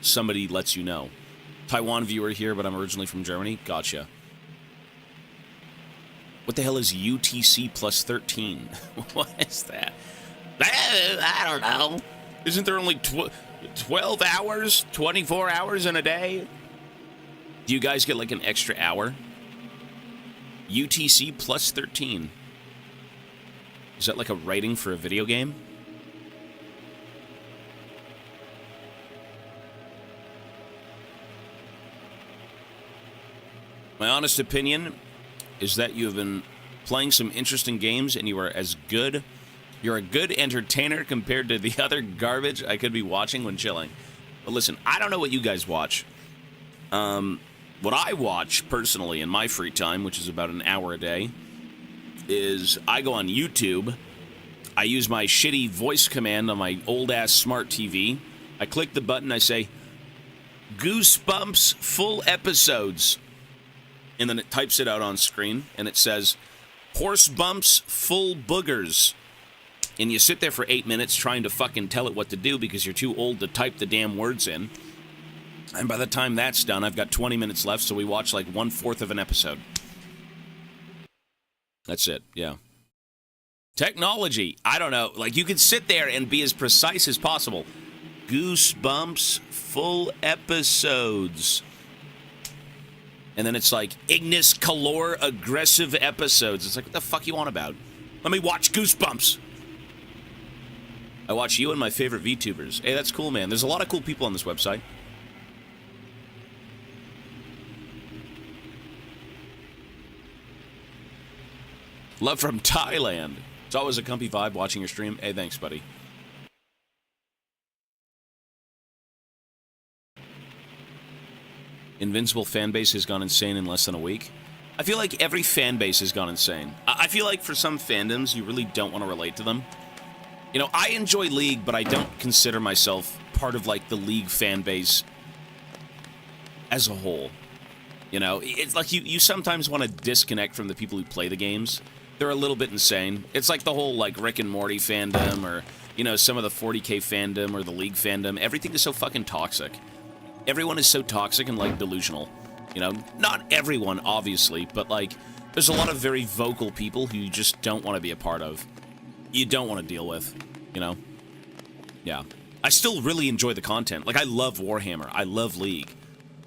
[SPEAKER 1] somebody lets you know. Taiwan viewer here, but I'm originally from Germany. Gotcha. What the hell is UTC plus 13? What is that? I don't know. Isn't there only 12 hours, 24 hours in a day? Do you guys get like an extra hour? UTC plus 13. Is that like a rating for a video game? My honest opinion is that you have been playing some interesting games and you are as good. You're a good entertainer compared to the other garbage I could be watching when chilling. But listen, I don't know what you guys watch. What I watch personally in my free time, which is about an hour a day, is I go on YouTube. I use my shitty voice command on my old-ass smart TV. I click the button, I say, Goosebumps full episodes. And then it types it out on screen, and it says, Horse bumps full boogers. And you sit there for 8 minutes trying to fucking tell it what to do because you're too old to type the damn words in. And by the time that's done, I've got 20 minutes left, so we watch like 1/4 of an episode. That's it, yeah. Technology, I don't know. Like, you could sit there and be as precise as possible. Goosebumps full episodes. And then it's like, Ignis Calor aggressive episodes. It's like, what the fuck you on about? Let me watch Goosebumps. I watch you and my favorite VTubers. Hey, that's cool, man. There's a lot of cool people on this website. Love from Thailand. It's always a comfy vibe watching your stream. Hey, thanks, buddy. Invincible fanbase has gone insane in less than a week. I feel like every fanbase has gone insane. I feel like for some fandoms, you really don't want to relate to them. You know, I enjoy League, but I don't consider myself part of, like, the League fanbase as a whole. You know, it's like you sometimes want to disconnect from the people who play the games. They're a little bit insane. It's like the whole, like, Rick and Morty fandom, or, you know, some of the 40k fandom, or the League fandom. Everything is so fucking toxic. Everyone is so toxic and, like, delusional. You know, not everyone, obviously, but, like, there's a lot of very vocal people who you just don't want to be a part of. You don't want to deal with, you know? Yeah. I still really enjoy the content. Like, I love Warhammer. I love League.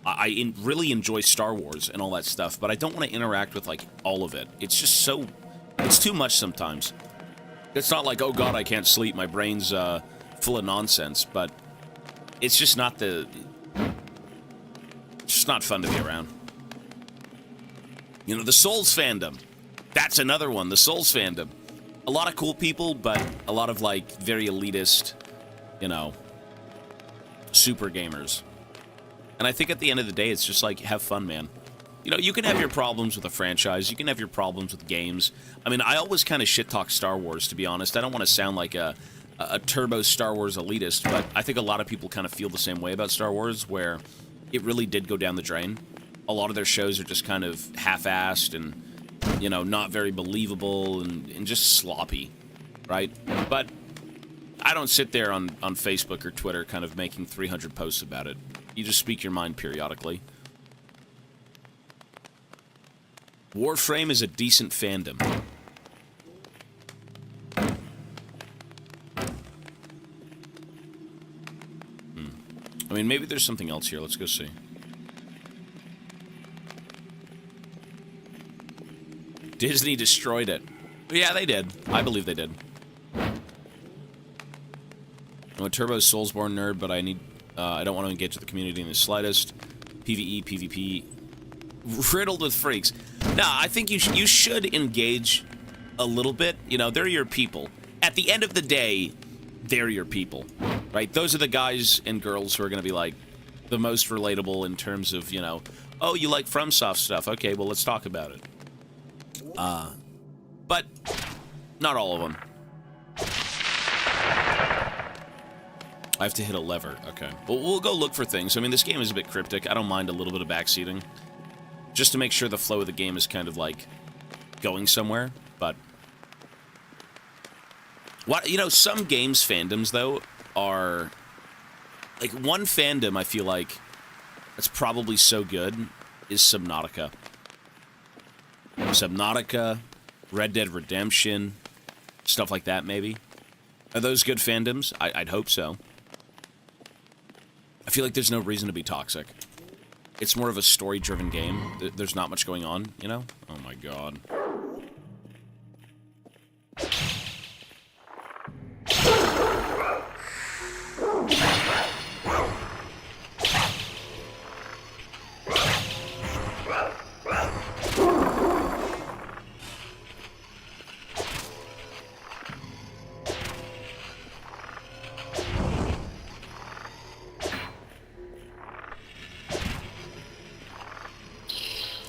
[SPEAKER 1] I really enjoy Star Wars and all that stuff, but I don't want to interact with, like, all of it. It's just so... It's too much sometimes. It's not like, oh god, I can't sleep, my brain's full of nonsense, but it's just not the... It's just not fun to be around. You know, the Souls fandom. That's another one, the Souls fandom. A lot of cool people, but a lot of, like, very elitist, you know, super gamers. And I think at the end of the day, it's just like, have fun, man. You know, you can have your problems with a franchise. You can have your problems with games. I mean, I always kind of shit-talk Star Wars, to be honest. I don't want to sound like a turbo Star Wars elitist, but I think a lot of people kind of feel the same way about Star Wars, where it really did go down the drain. A lot of their shows are just kind of half-assed and, you know, not very believable and just sloppy, right? But I don't sit there on Facebook or Twitter kind of making 300 posts about it. You just speak your mind periodically. Warframe is a decent fandom. I mean, maybe there's something else here. Let's go see. Disney destroyed it. Yeah, they did. I believe they did. I'm a Turbo Soulsborne nerd, but I don't want to engage with the community in the slightest. PvE, PvP, riddled with freaks. No, I think you should engage a little bit. You know, they're your people. At the end of the day, they're your people, right? Those are the guys and girls who are going to be, like, the most relatable in terms of, you know, oh, you like FromSoft stuff. Okay, well, let's talk about it. But not all of them. I have to hit a lever. Okay. Well, we'll go look for things. I mean, this game is a bit cryptic. I don't mind a little bit of backseating. Just to make sure the flow of the game is kind of, like, going somewhere. But... what, you know, some games fandoms, though, are... like, one fandom I feel like that's probably so good is Subnautica. Subnautica, Red Dead Redemption, stuff like that, maybe. Are those good fandoms? I'd hope so. I feel like there's no reason to be toxic. It's more of a story-driven game. There's not much going on, you know? Oh my god.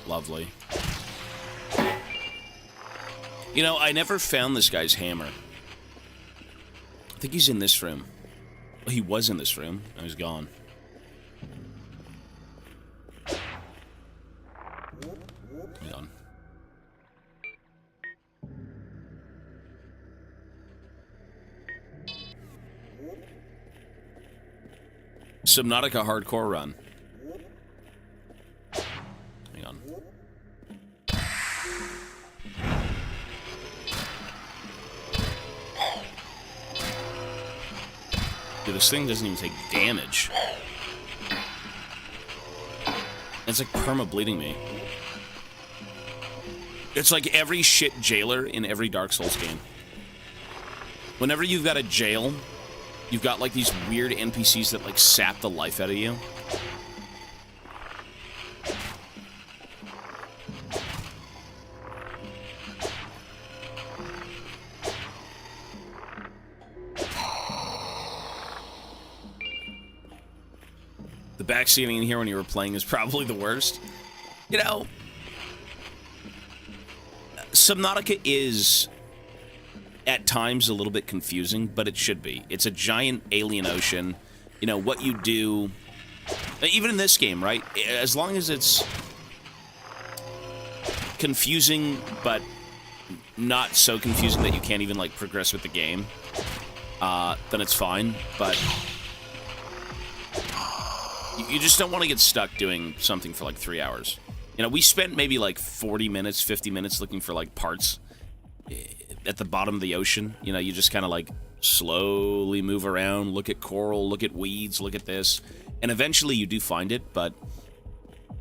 [SPEAKER 1] Lovely. You know, I never found this guy's hammer. I think he's in this room. Well, he was in this room. Now he's gone. Hang on. Subnautica hardcore run. Hang on. Dude, this thing doesn't even take damage. It's like perma-bleeding me. It's like every shit jailer in every Dark Souls game. Whenever you've got a jail, you've got like these weird NPCs that like sap the life out of you. The backseating in here when you were playing is probably the worst. You know, Subnautica is at times a little bit confusing, but it should be. It's a giant alien ocean. You know, what you do, even in this game, right? As long as it's confusing, but not so confusing that you can't even, like, progress with the game, then it's fine, but you just don't want to get stuck doing something for, like, 3 hours. You know, we spent maybe, like, 40 minutes, 50 minutes looking for, like, parts at the bottom of the ocean. You know, you just kind of, like, slowly move around, look at coral, look at weeds, look at this, and eventually you do find it, but,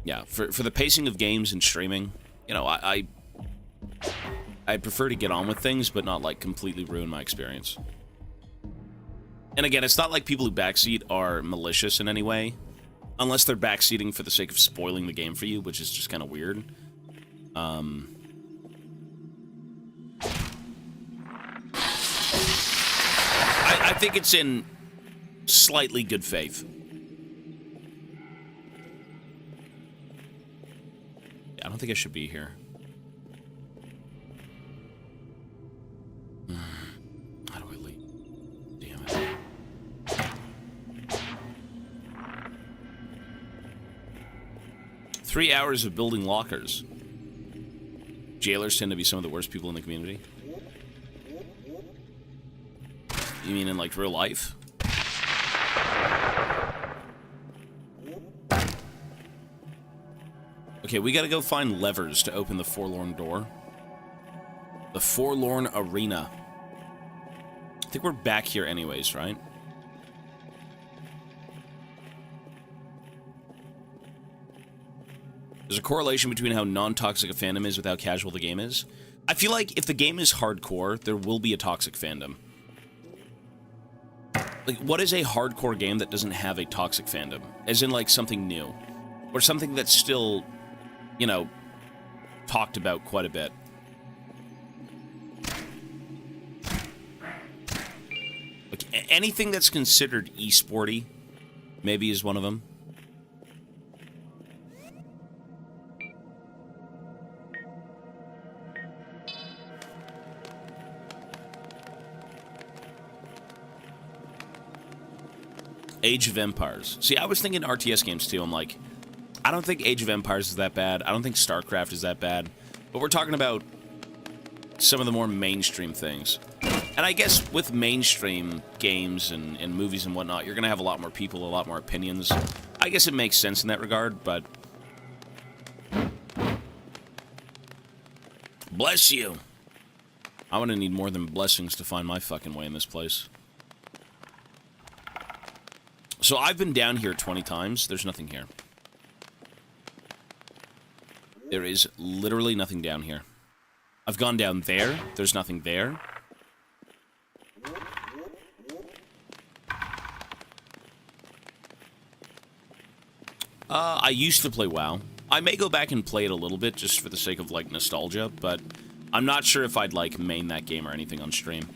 [SPEAKER 1] yeah, for the pacing of games and streaming, you know, I prefer to get on with things, but not, like, completely ruin my experience. And again, it's not like people who backseat are malicious in any way, unless they're backseating for the sake of spoiling the game for you, which is just kind of weird. I think it's in slightly good faith. Yeah, I don't think I should be here. How do I leave? Damn it. Three hours of building lockers. Jailers tend to be some of the worst people in the community. You mean in, like, real life? Okay, we gotta go find levers to open the forlorn door. The forlorn arena. I think we're back here anyways, right? There's a correlation between how non-toxic a fandom is with how casual the game is. I feel like if the game is hardcore, there will be a toxic fandom. Like, what is a hardcore game that doesn't have a toxic fandom? As in, like, something new. Or something that's still, you know, talked about quite a bit. Like, anything that's considered e-sporty, maybe is one of them. Age of Empires. See, I was thinking RTS games too. I'm like, I don't think Age of Empires is that bad. I don't think StarCraft is that bad. But we're talking about some of the more mainstream things. And I guess with mainstream games and movies and whatnot, you're going to have a lot more people, a lot more opinions. I guess it makes sense in that regard, but... Bless you! I'm going to need more than blessings to find my fucking way in this place. So I've been down here 20 times. There's nothing here. There is literally nothing down here. I've gone down there. There's nothing there. I used to play WoW. I may go back and play it a little bit just for the sake of, like, nostalgia, but I'm not sure if I'd, like, main that game or anything on stream.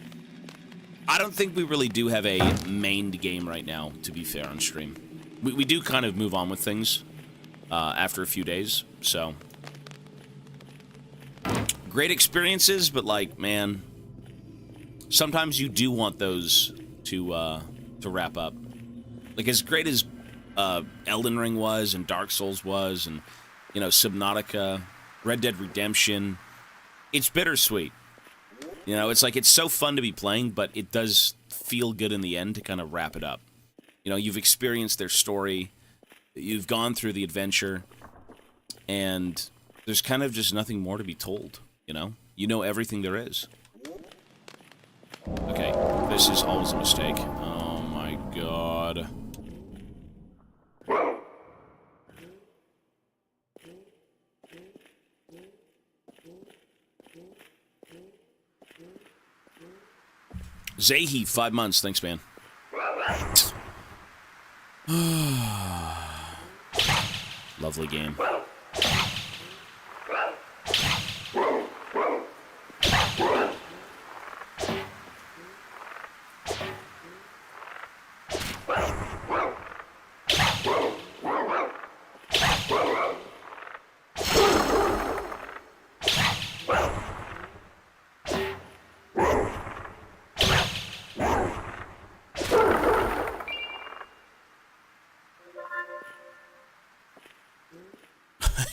[SPEAKER 1] I don't think we really do have a mained game right now, to be fair, on stream. We do kind of move on with things after a few days, so... Great experiences, but, like, man... Sometimes you do want those to wrap up. Like, as great as Elden Ring was, and Dark Souls was, and, you know, Subnautica, Red Dead Redemption, it's bittersweet. You know, it's like, it's so fun to be playing, but it does feel good in the end to kind of wrap it up. You know, you've experienced their story, you've gone through the adventure, and there's kind of just nothing more to be told, you know? You know everything there is. Okay, this is always a mistake. Oh my god. Zahi, 5 months. Thanks, man. Lovely game.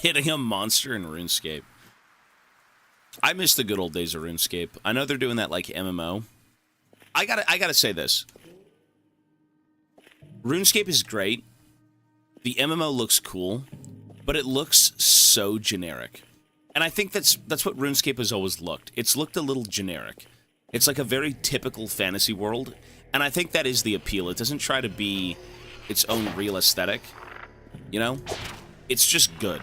[SPEAKER 1] Hitting a monster in RuneScape. I miss the good old days of RuneScape. I know they're doing that like MMO. I gotta say this. RuneScape is great. The MMO looks cool, but it looks so generic. And I think that's what RuneScape has always looked. It's looked a little generic. It's like a very typical fantasy world, and I think that is the appeal. It doesn't try to be its own real aesthetic, you know? It's just good.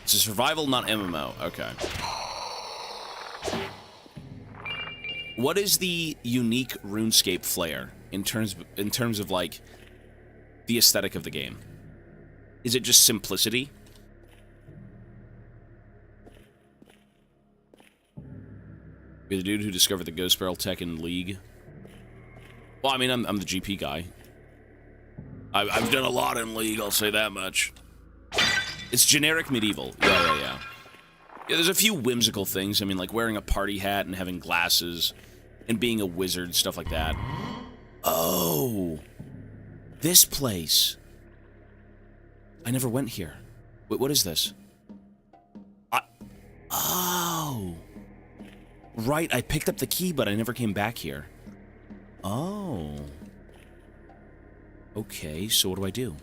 [SPEAKER 1] It's a survival, not MMO. Okay. What is the unique RuneScape flair in terms of like the aesthetic of the game? Is it just simplicity? You're the dude who discovered the Ghost Barrel tech in League. Well, I mean, I'm the GP guy. I've done a lot in League, I'll say that much. It's generic medieval. Yeah, there's a few whimsical things. I mean, like wearing a party hat and having glasses and being a wizard, stuff like that. Oh, this place. I never went here. Wait, what is this? Oh. Right, I picked up the key, but I never came back here. Oh. Okay, so what do I do?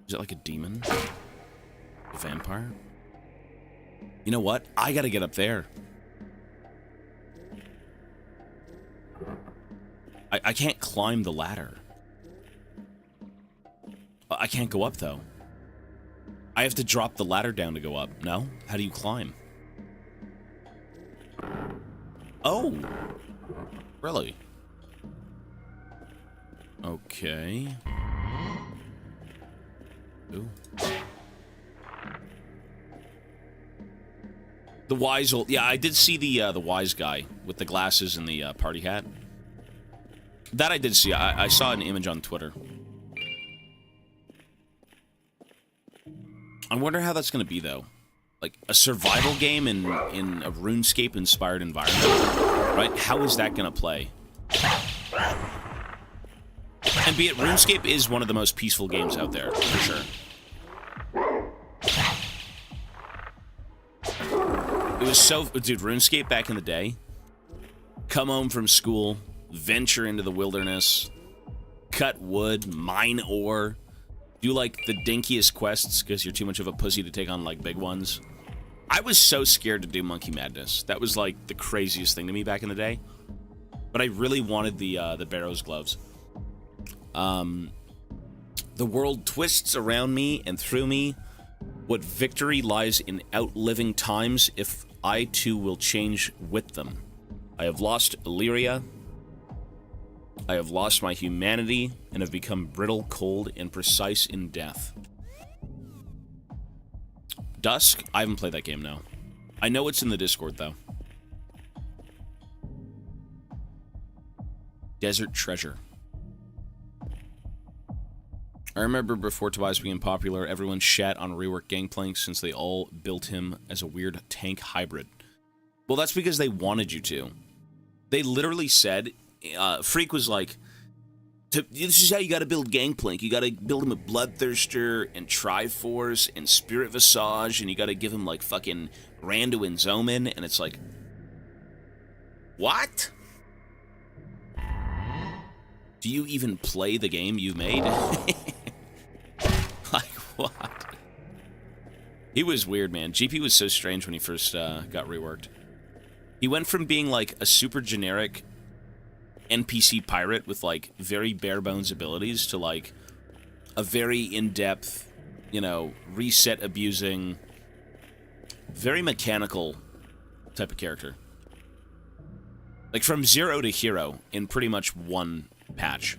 [SPEAKER 1] Is it like a demon? A vampire? You know what? I gotta get up there. I can't climb the ladder. I can't go up, though. I have to drop the ladder down to go up. No? How do you climb? Oh! Really? Okay. Ooh. The wise old... Yeah, I did see the wise guy with the glasses and the party hat. That I did see. I saw an image on Twitter. I wonder how that's going to be, though. Like, a survival game in a RuneScape-inspired environment, right? How is that going to play? And be it, RuneScape is one of the most peaceful games out there, for sure. It was so... Dude, RuneScape back in the day, come home from school, venture into the wilderness, cut wood, mine ore, do, like, the dinkiest quests because you're too much of a pussy to take on, like, big ones. I was so scared to do Monkey Madness. That was, like, the craziest thing to me back in the day. But I really wanted the Barrows gloves. The world twists around me and through me. What victory lies in outliving times if I too will change with them. I have lost Illyria. I have lost my humanity and have become brittle, cold, and precise in death. Dusk? I haven't played that game, no. I know it's in the Discord, though. Desert Treasure. I remember before Tobias became popular, everyone shat on reworked Gangplank since they all built him as a weird tank hybrid. Well, that's because they wanted you to. They literally said... Freak was like, this is how you gotta build Gangplank. You gotta build him with Bloodthirster and Triforce and Spirit Visage, and you gotta give him, like, fucking Randuin's Omen, and it's like... What? Do you even play the game you made? Like, what? He was weird, man. GP was so strange when he first got reworked. He went from being, like, a super generic... NPC pirate with, like, very bare-bones abilities to, like, a very in-depth, you know, reset-abusing, Very mechanical type of character. Like, from zero to hero in pretty much one patch.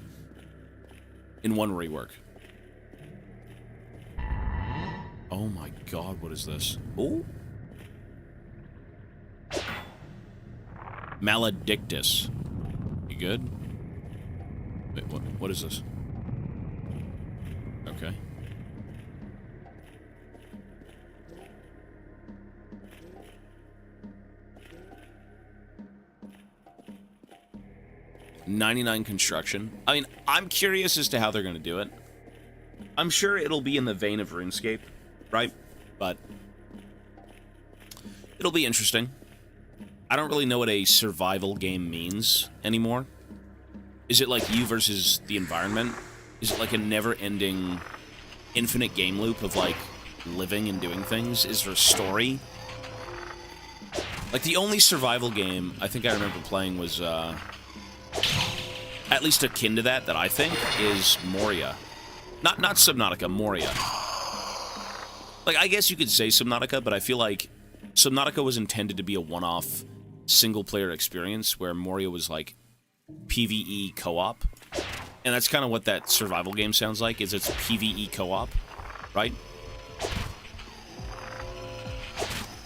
[SPEAKER 1] In one rework. Oh my god, what is this? Oh? Maledictus. You good? Wait, what is this? Okay. $99 construction. I mean, I'm curious as to how they're going to do it. I'm sure it'll be in the vein of RuneScape, right? But it'll be interesting. I don't really know what a survival game means anymore. Is it like you versus the environment? Is it like a never-ending, infinite game loop of, like, living and doing things? Is there a story? Like, the only survival game I think I remember playing was, at least akin to that I think, is Moria. Not Subnautica, Moria. Like, I guess you could say Subnautica, but I feel like Subnautica was intended to be a one-off single-player experience, where Moria was, like, PvE co-op. And that's kind of what that survival game sounds like, is it's PvE co-op, right?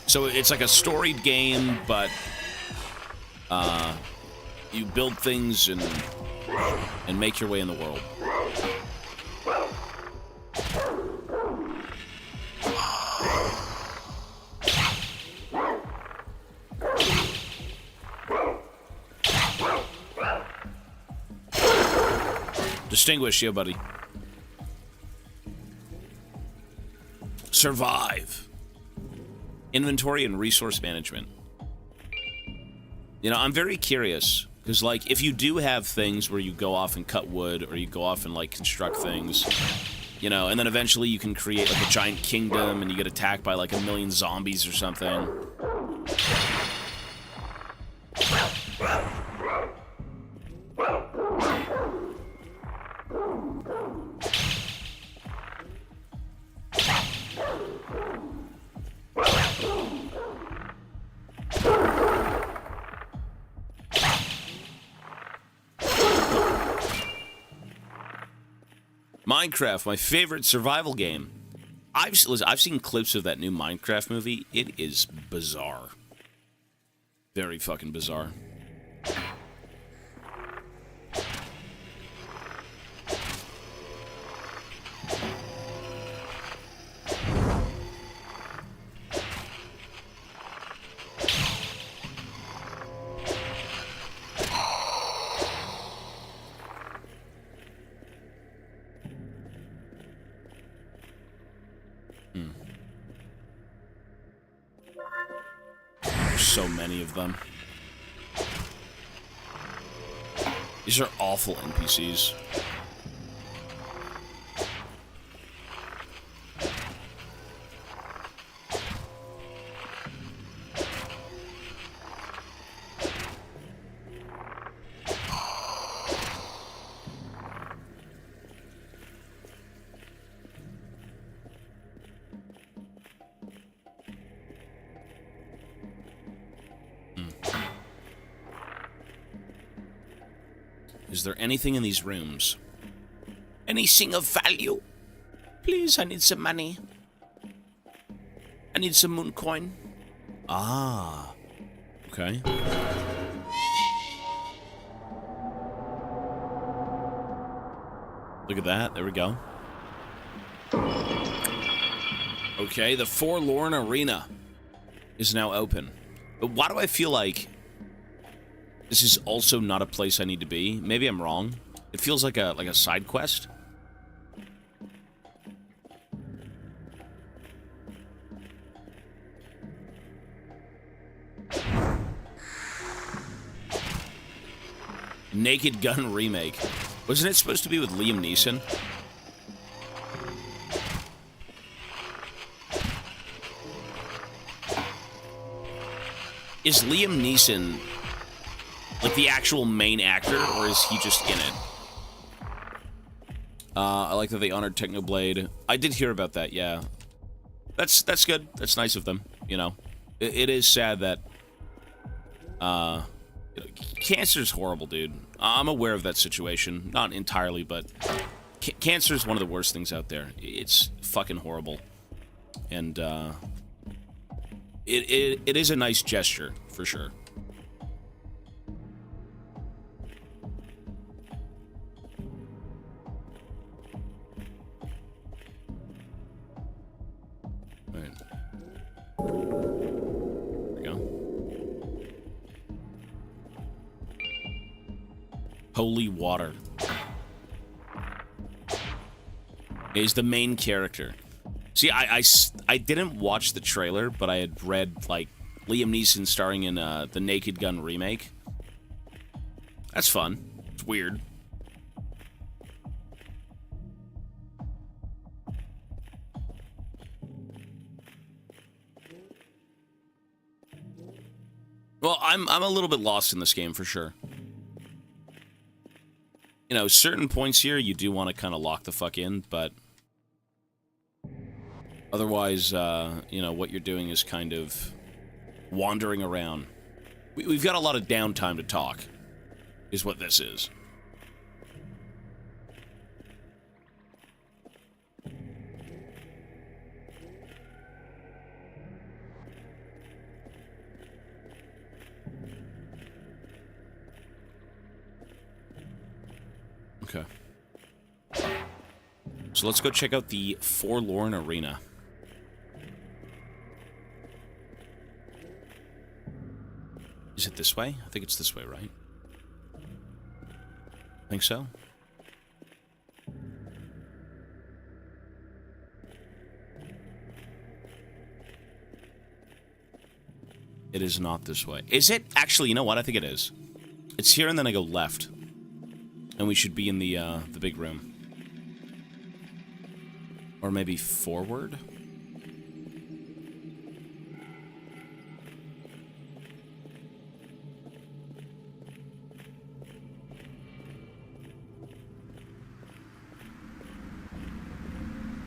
[SPEAKER 1] So it's like a storied game, but you build things and make your way in the world. Distinguish, yeah, buddy. Survive. Inventory and resource management. You know, I'm very curious, because, like, if you do have things where you go off and cut wood, or you go off and, like, construct things, you know, and then eventually you can create, like, a giant kingdom, and you get attacked by, like, 1,000,000 zombies or something. Minecraft, my favorite survival game. I've seen clips of that new Minecraft movie. It is bizarre. Very fucking bizarre. So many of them. These are awful NPCs. Is there anything in these rooms? Anything of value? Please, I need some money. I need some moon coin. Ah. Okay. Look at that. There we go. Okay, the Forlorn Arena is now open. But why do I feel like this is also not a place I need to be? Maybe I'm wrong. It feels like a side quest. Naked Gun remake. Wasn't it supposed to be with Liam Neeson? Is Liam Neeson like the actual main actor, or is he just in it? I like that they honored Technoblade. I did hear about that, yeah. That's good. That's nice of them. you know? It is sad that, cancer's horrible, dude. I'm aware of that situation. Not entirely, but cancer is one of the worst things out there. It's fucking horrible. And, it is a nice gesture, for sure. Alright. There we go. Holy water. Is the main character. See, I didn't watch the trailer, but I had read, like, Liam Neeson starring in the Naked Gun remake. That's fun. It's weird. Well, I'm a little bit lost in this game, for sure. You know, certain points here, you do want to kind of lock the fuck in, but... Otherwise, you know, what you're doing is kind of wandering around. We've got a lot of downtime to talk, is what this is. Okay. So let's go check out the Forlorn Arena. Is it this way? I think it's this way, right? Think so? It is not this way. Is it? Actually, you know what? I think it is. It's here and then I go left. And we should be in the big room. Or maybe forward?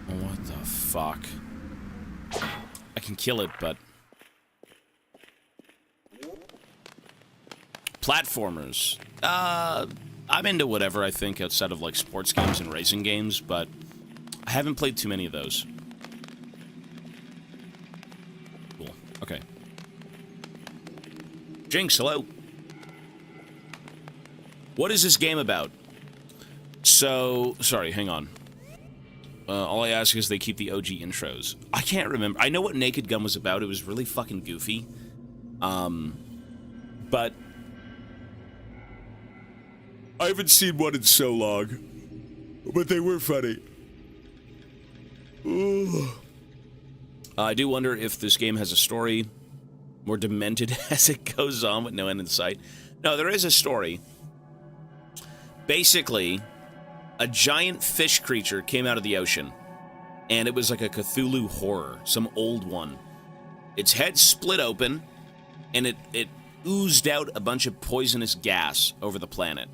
[SPEAKER 1] What the fuck? I can kill it, but... Platformers. I'm into whatever, I think, outside of, like, sports games and racing games, but I haven't played too many of those. Cool. Okay. Jinx, hello. What is this game about? So... Sorry, hang on. All I ask is they keep the OG intros. I can't remember. I know what Naked Gun was about. It was really fucking goofy. But... I haven't seen one in so long. But they were funny. I do wonder if this game has a story. More demented as it goes on with no end in sight. No, there is a story. Basically... a giant fish creature came out of the ocean, and it was like a Cthulhu horror, some old one. Its head split open, and it oozed out a bunch of poisonous gas over the planet.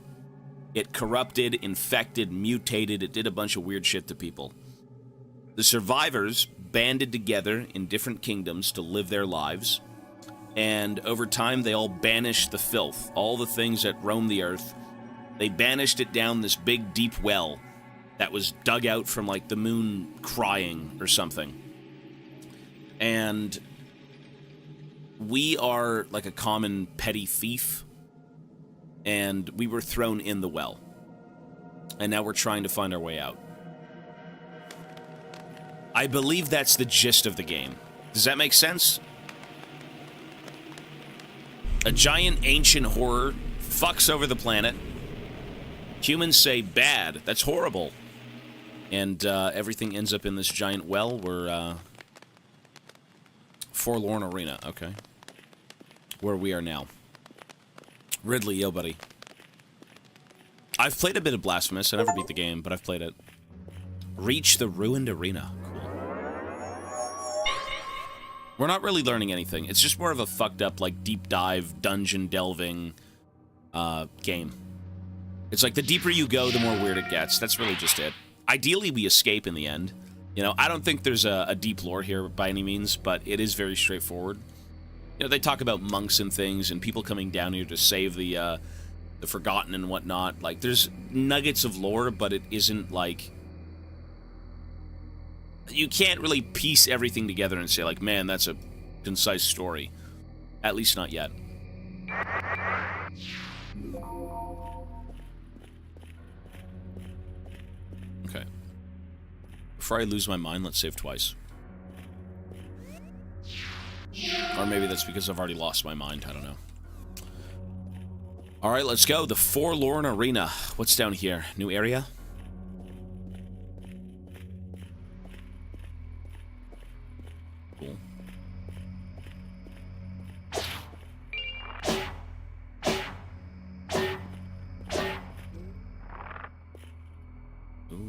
[SPEAKER 1] It corrupted, infected, mutated, it did a bunch of weird shit to people. The survivors banded together in different kingdoms to live their lives, and over time they all banished the filth, all the things that roam the earth. They banished it down this big, deep well that was dug out from, like, the moon crying or something. And we are, like, a common petty thief, and we were thrown in the well. And now we're trying to find our way out. I believe that's the gist of the game. Does that make sense? A giant ancient horror fucks over the planet. Humans say, bad, that's horrible. And everything ends up in this giant well. We're, Forlorn Arena, okay. Where we are now. Ridley, yo, buddy. I've played a bit of Blasphemous. I never beat the game, but I've played it. Reach the Ruined Arena. Cool. We're not really learning anything. It's just more of a fucked up, like, deep dive, dungeon delving, game. It's like the deeper you go, the more weird it gets. That's really just it. Ideally, we escape in the end. You know, I don't think there's a deep lore here by any means, but it is very straightforward. You know, they talk about monks and things, and people coming down here to save the Forgotten and whatnot. Like, there's nuggets of lore, but it isn't like... You can't really piece everything together and say, like, man, that's a concise story. At least not yet. Okay. Before I lose my mind, let's save twice. Or maybe that's because I've already lost my mind, I don't know. Alright, let's go. The Forlorn Arena. What's down here? New area? Cool. Ooh.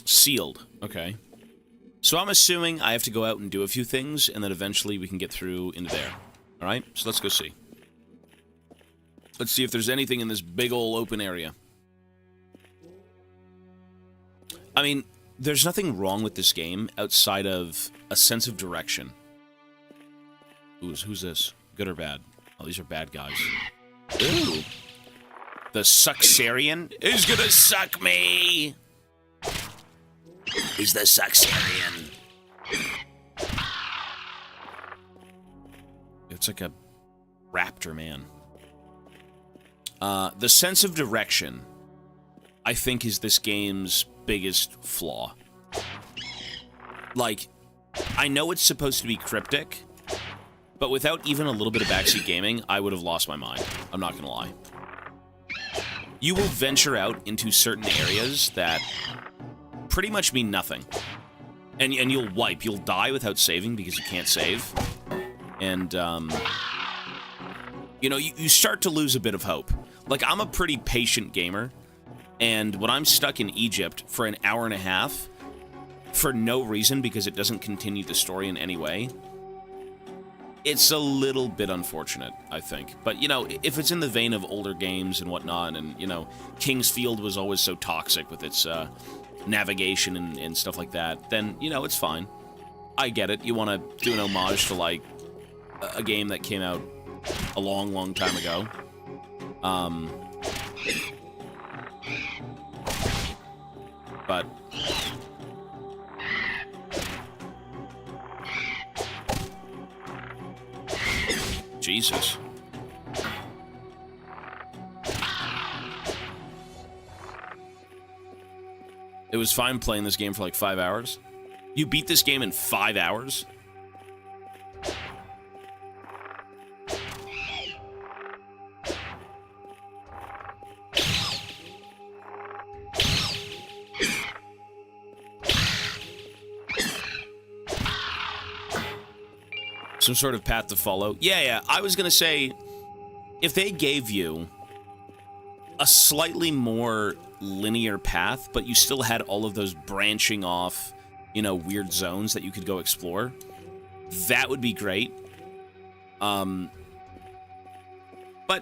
[SPEAKER 1] Sealed. Okay. So I'm assuming I have to go out and do a few things, and then eventually we can get through into there. Alright? So let's go see. Let's see if there's anything in this big ol' open area. I mean, there's nothing wrong with this game outside of a sense of direction. Who's this? Good or bad? Oh, these are bad guys. Ooh. The Suxarian is gonna suck me! He's the Suxarian. It's like a raptor, man. The sense of direction, I think, is this game's biggest flaw. Like, I know it's supposed to be cryptic, but without even a little bit of backseat gaming, I would have lost my mind. I'm not gonna lie. You will venture out into certain areas that pretty much mean nothing. And you'll wipe. You'll die without saving because you can't save. And, you know, you start to lose a bit of hope. Like, I'm a pretty patient gamer, and when I'm stuck in Egypt for an hour and a half, for no reason, because it doesn't continue the story in any way, it's a little bit unfortunate, I think. But, you know, if it's in the vein of older games and whatnot, and, you know, King's Field was always so toxic with its, navigation and stuff like that, then, you know, it's fine. I get it. You want to do an homage to, like, a game that came out a long, long time ago. But... Jesus. It was fine playing this game for like 5 hours. You beat this game in 5 hours? Some sort of path to follow. Yeah, I was gonna say, if they gave you a slightly more linear path, but you still had all of those branching off, you know, weird zones that you could go explore, that would be great. But,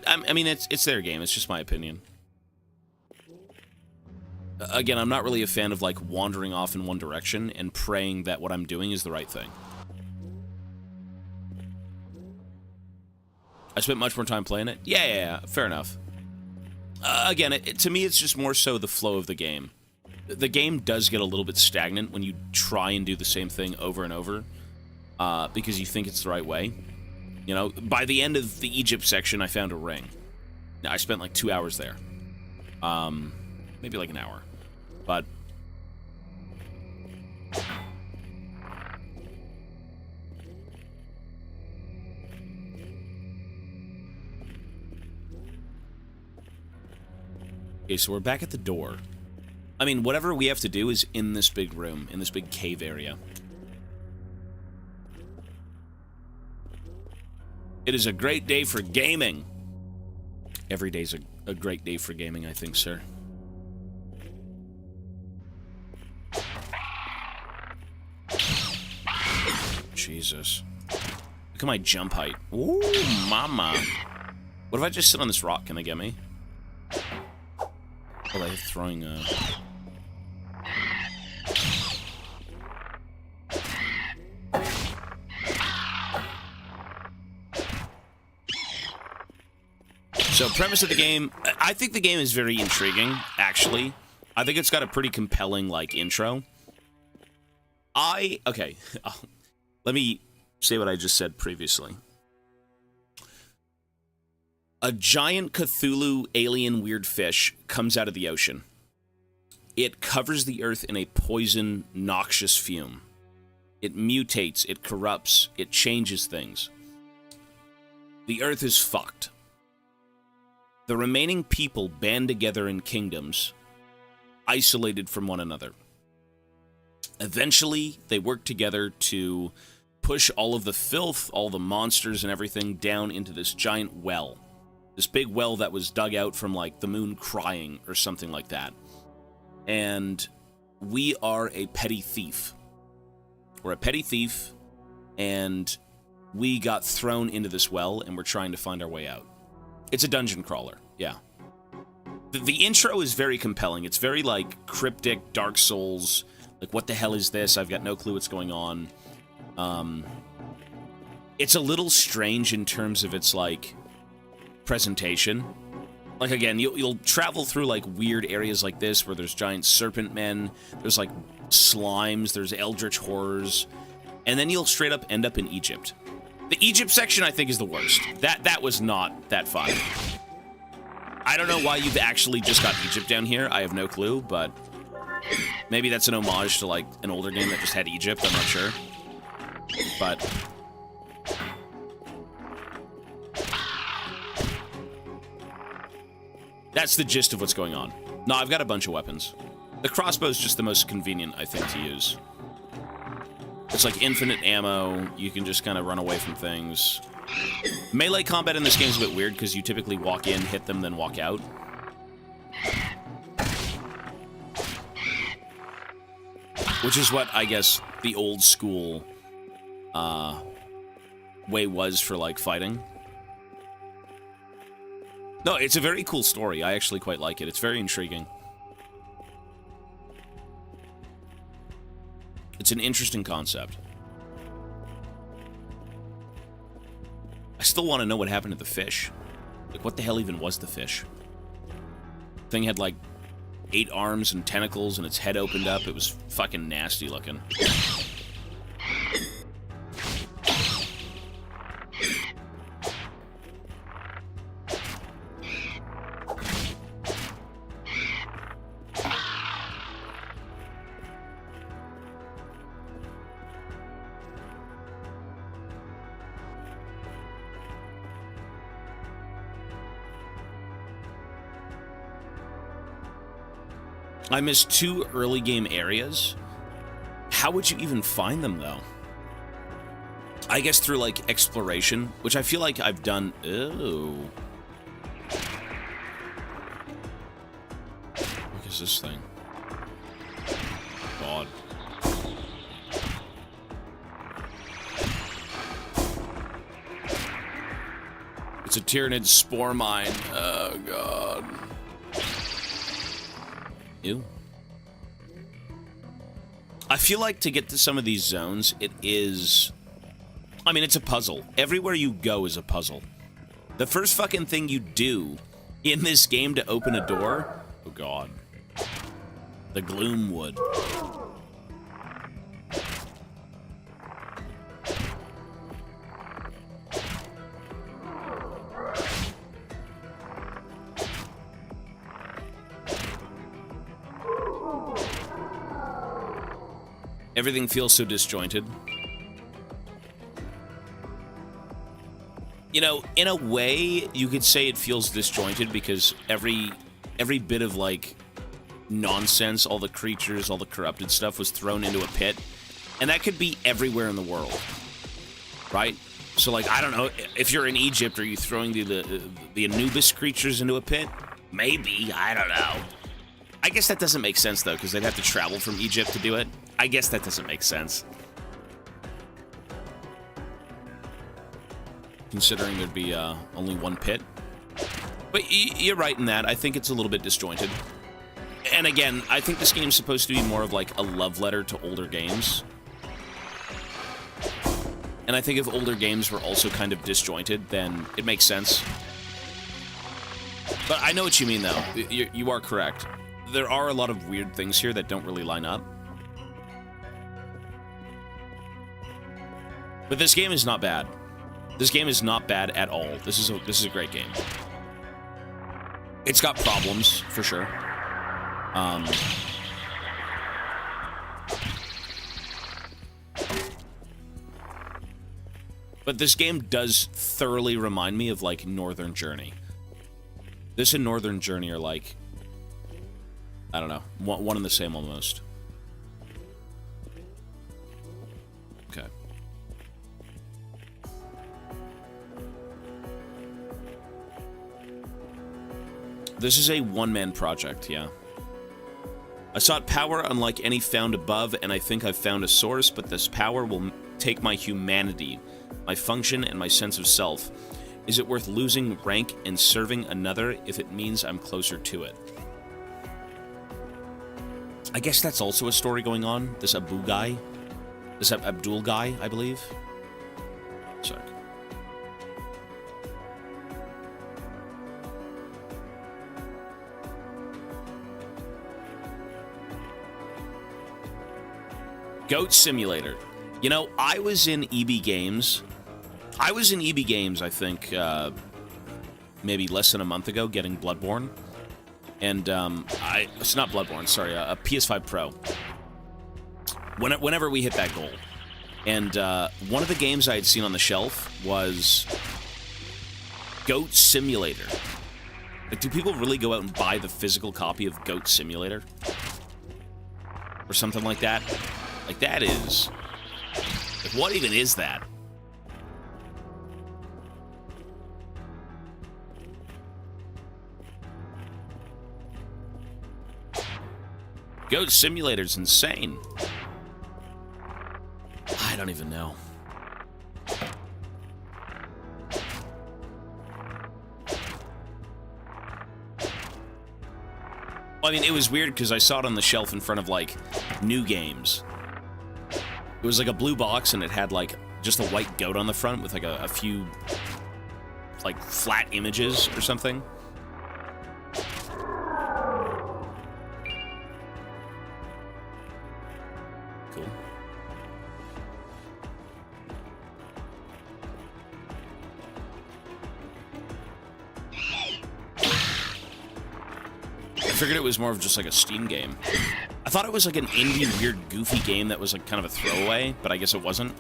[SPEAKER 1] I mean, it's their game. It's just my opinion. Again, I'm not really a fan of, like, wandering off in one direction and praying that what I'm doing is the right thing. I spent much more time playing it? Yeah, fair enough. Again, to me, it's just more so the flow of the game. The game does get a little bit stagnant when you try and do the same thing over and over, because you think it's the right way. You know, by the end of the Egypt section, I found a ring. Now, I spent like 2 hours there. Maybe like an hour. But... Okay, so we're back at the door. I mean, whatever we have to do is in this big room, in this big cave area. It is a great day for gaming. Every day's a great day for gaming, I think, sir. Jesus. Look at my jump height. Ooh, mama. What if I just sit on this rock? Can they get me? Oh, they're throwing So, premise of the game, I think the game is very intriguing, actually. I think it's got a pretty compelling, like, intro. Okay, let me say what I just said previously. A giant Cthulhu alien weird fish comes out of the ocean. It covers the earth in a poison, noxious fume. It mutates, it corrupts, it changes things. The earth is fucked. The remaining people band together in kingdoms, isolated from one another. Eventually, they work together to push all of the filth, all the monsters and everything down into this giant well. This big well that was dug out from, like, the moon crying or something like that. And we are a petty thief. We're a petty thief, and we got thrown into this well, and we're trying to find our way out. It's a dungeon crawler, yeah. The intro is very compelling. It's very, like, cryptic, Dark Souls. Like, what the hell is this? I've got no clue what's going on. It's a little strange in terms of its, like, presentation. Like, again, you'll travel through, like, weird areas like this where there's giant serpent men, there's, like, slimes, there's eldritch horrors, and then you'll straight up end up in Egypt. The Egypt section, I think, is the worst. That was not that fun. I don't know why you've actually just got Egypt down here. I have no clue, but maybe that's an homage to, like, an older game that just had Egypt. I'm not sure. But that's the gist of what's going on. No, I've got a bunch of weapons. The crossbow is just the most convenient, I think, to use. It's like infinite ammo. You can just kind of run away from things. Melee combat in this game is a bit weird because you typically walk in, hit them, then walk out. Which is what, I guess, the old school way was for, like, fighting. No, it's a very cool story. I actually quite like it. It's very intriguing. It's an interesting concept. I still want to know what happened to the fish. Like, what the hell even was the fish? Thing had, like, 8 arms and tentacles, and its head opened up. It was fucking nasty looking. I missed 2 early game areas. How would you even find them, though? I guess through, like, exploration, which I feel like I've done. Oh. What is this thing? God. It's a Tyranid spore mine. Oh, God. Ew. I feel like to get to some of these zones, it is... I mean, it's a puzzle. Everywhere you go is a puzzle. The first fucking thing you do in this game to open a door... Oh, God. The Gloomwood. Everything feels so disjointed. You know, in a way, you could say it feels disjointed because every bit of, like, nonsense, all the creatures, all the corrupted stuff was thrown into a pit. And that could be everywhere in the world, right? So, like, I don't know, if you're in Egypt, are you throwing the Anubis creatures into a pit? Maybe, I don't know. I guess that doesn't make sense, though, because they'd have to travel from Egypt to do it. I guess that doesn't make sense. considering there'd be only one pit. But you're right in that. I think it's a little bit disjointed. And again, I think this game's supposed to be more of like a love letter to older games. And I think if older games were also kind of disjointed, then it makes sense. But I know what you mean, though. You are correct. There are a lot of weird things here that don't really line up. But this game is not bad. This game is not bad at all. This is a great game. It's got problems, for sure. But this game does thoroughly remind me of, like, Northern Journey. This and Northern Journey are, like, I don't know, one and the same almost. Okay. This is a one-man project, yeah. I sought power unlike any found above, and I think I've found a source, but this power will take my humanity, my function, and my sense of self. Is it worth losing rank and serving another if it means I'm closer to it? I guess that's also a story going on. This Abu guy. This Abdul guy, I believe. Sorry. Goat Simulator. You know, I was in EB Games. I think, maybe less than a month ago, getting Bloodborne. And, it's not Bloodborne, sorry, a PS5 Pro. Whenever we hit that goal. And, one of the games I had seen on the shelf was Goat Simulator. Like, do people really go out and buy the physical copy of Goat Simulator? Or something like that? Like, that is... Like, what even is that? Goat Simulator's insane. I don't even know. Well, I mean, it was weird because I saw it on the shelf in front of, like, new games. It was like a blue box, and it had, like, just a white goat on the front with, like, a few, like, flat images or something. Cool. I figured it was more of just, like, a Steam game. I thought it was like an indie, weird, goofy game that was like kind of a throwaway, but I guess it wasn't.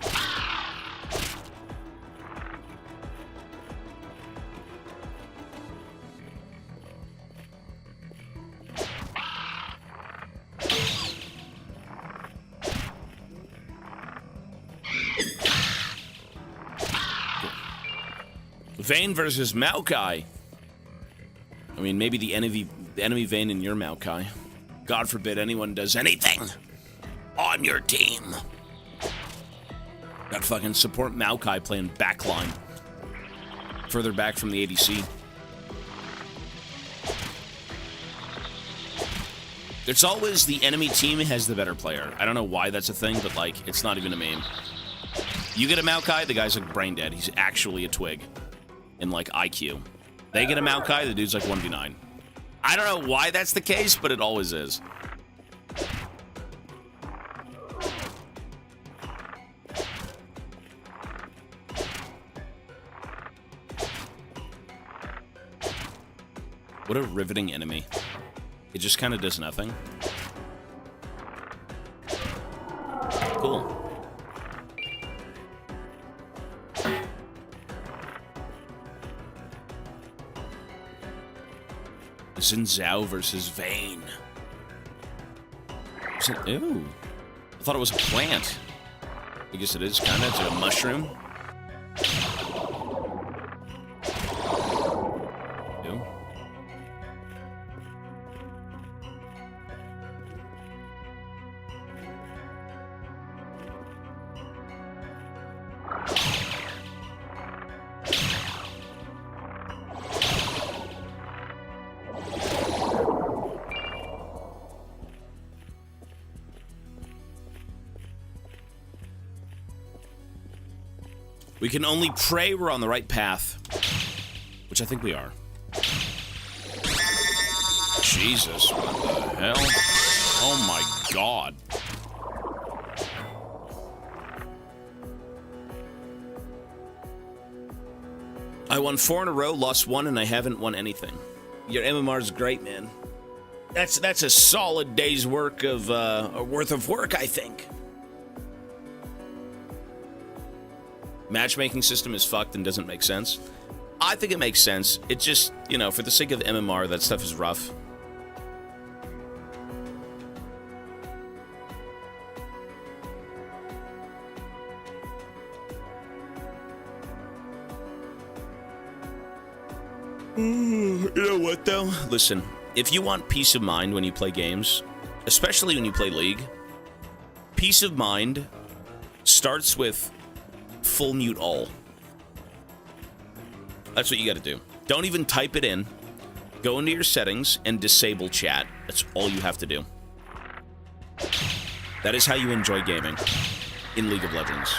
[SPEAKER 1] Vayne versus Maokai. I mean, maybe the enemy Vayne in your Maokai. God forbid anyone does anything on your team. Got fucking support Maokai playing backline. Further back from the ADC. It's always the enemy team has the better player. I don't know why that's a thing, but, like, it's not even a meme. You get a Maokai, the guy's, like, brain dead. He's actually a twig in, like, IQ. They get a Maokai, the dude's, like, 1v9. I don't know why that's the case, but it always is. What a riveting enemy. It just kind of does nothing. Cool. Xin Zhao versus Vayne. Ew. I thought it was a plant. I guess it is, kind of. It's like a mushroom. Ew. We can only pray we're on the right path. Which I think we are. Jesus, what the hell? Oh my god. I won 4 in a row, lost 1, and I haven't won anything. Your MMR's great, man. That's a solid day's work of worth of work, I think. Matchmaking system is fucked and doesn't make sense. I think it makes sense. It just, you know, for the sake of MMR, that stuff is rough. You know what, though? Listen, if you want peace of mind when you play games, especially when you play League, peace of mind starts with full mute all. That's what you gotta do. Don't even type it in. Go into your settings and disable chat. That's all you have to do. That is how you enjoy gaming in League of Legends.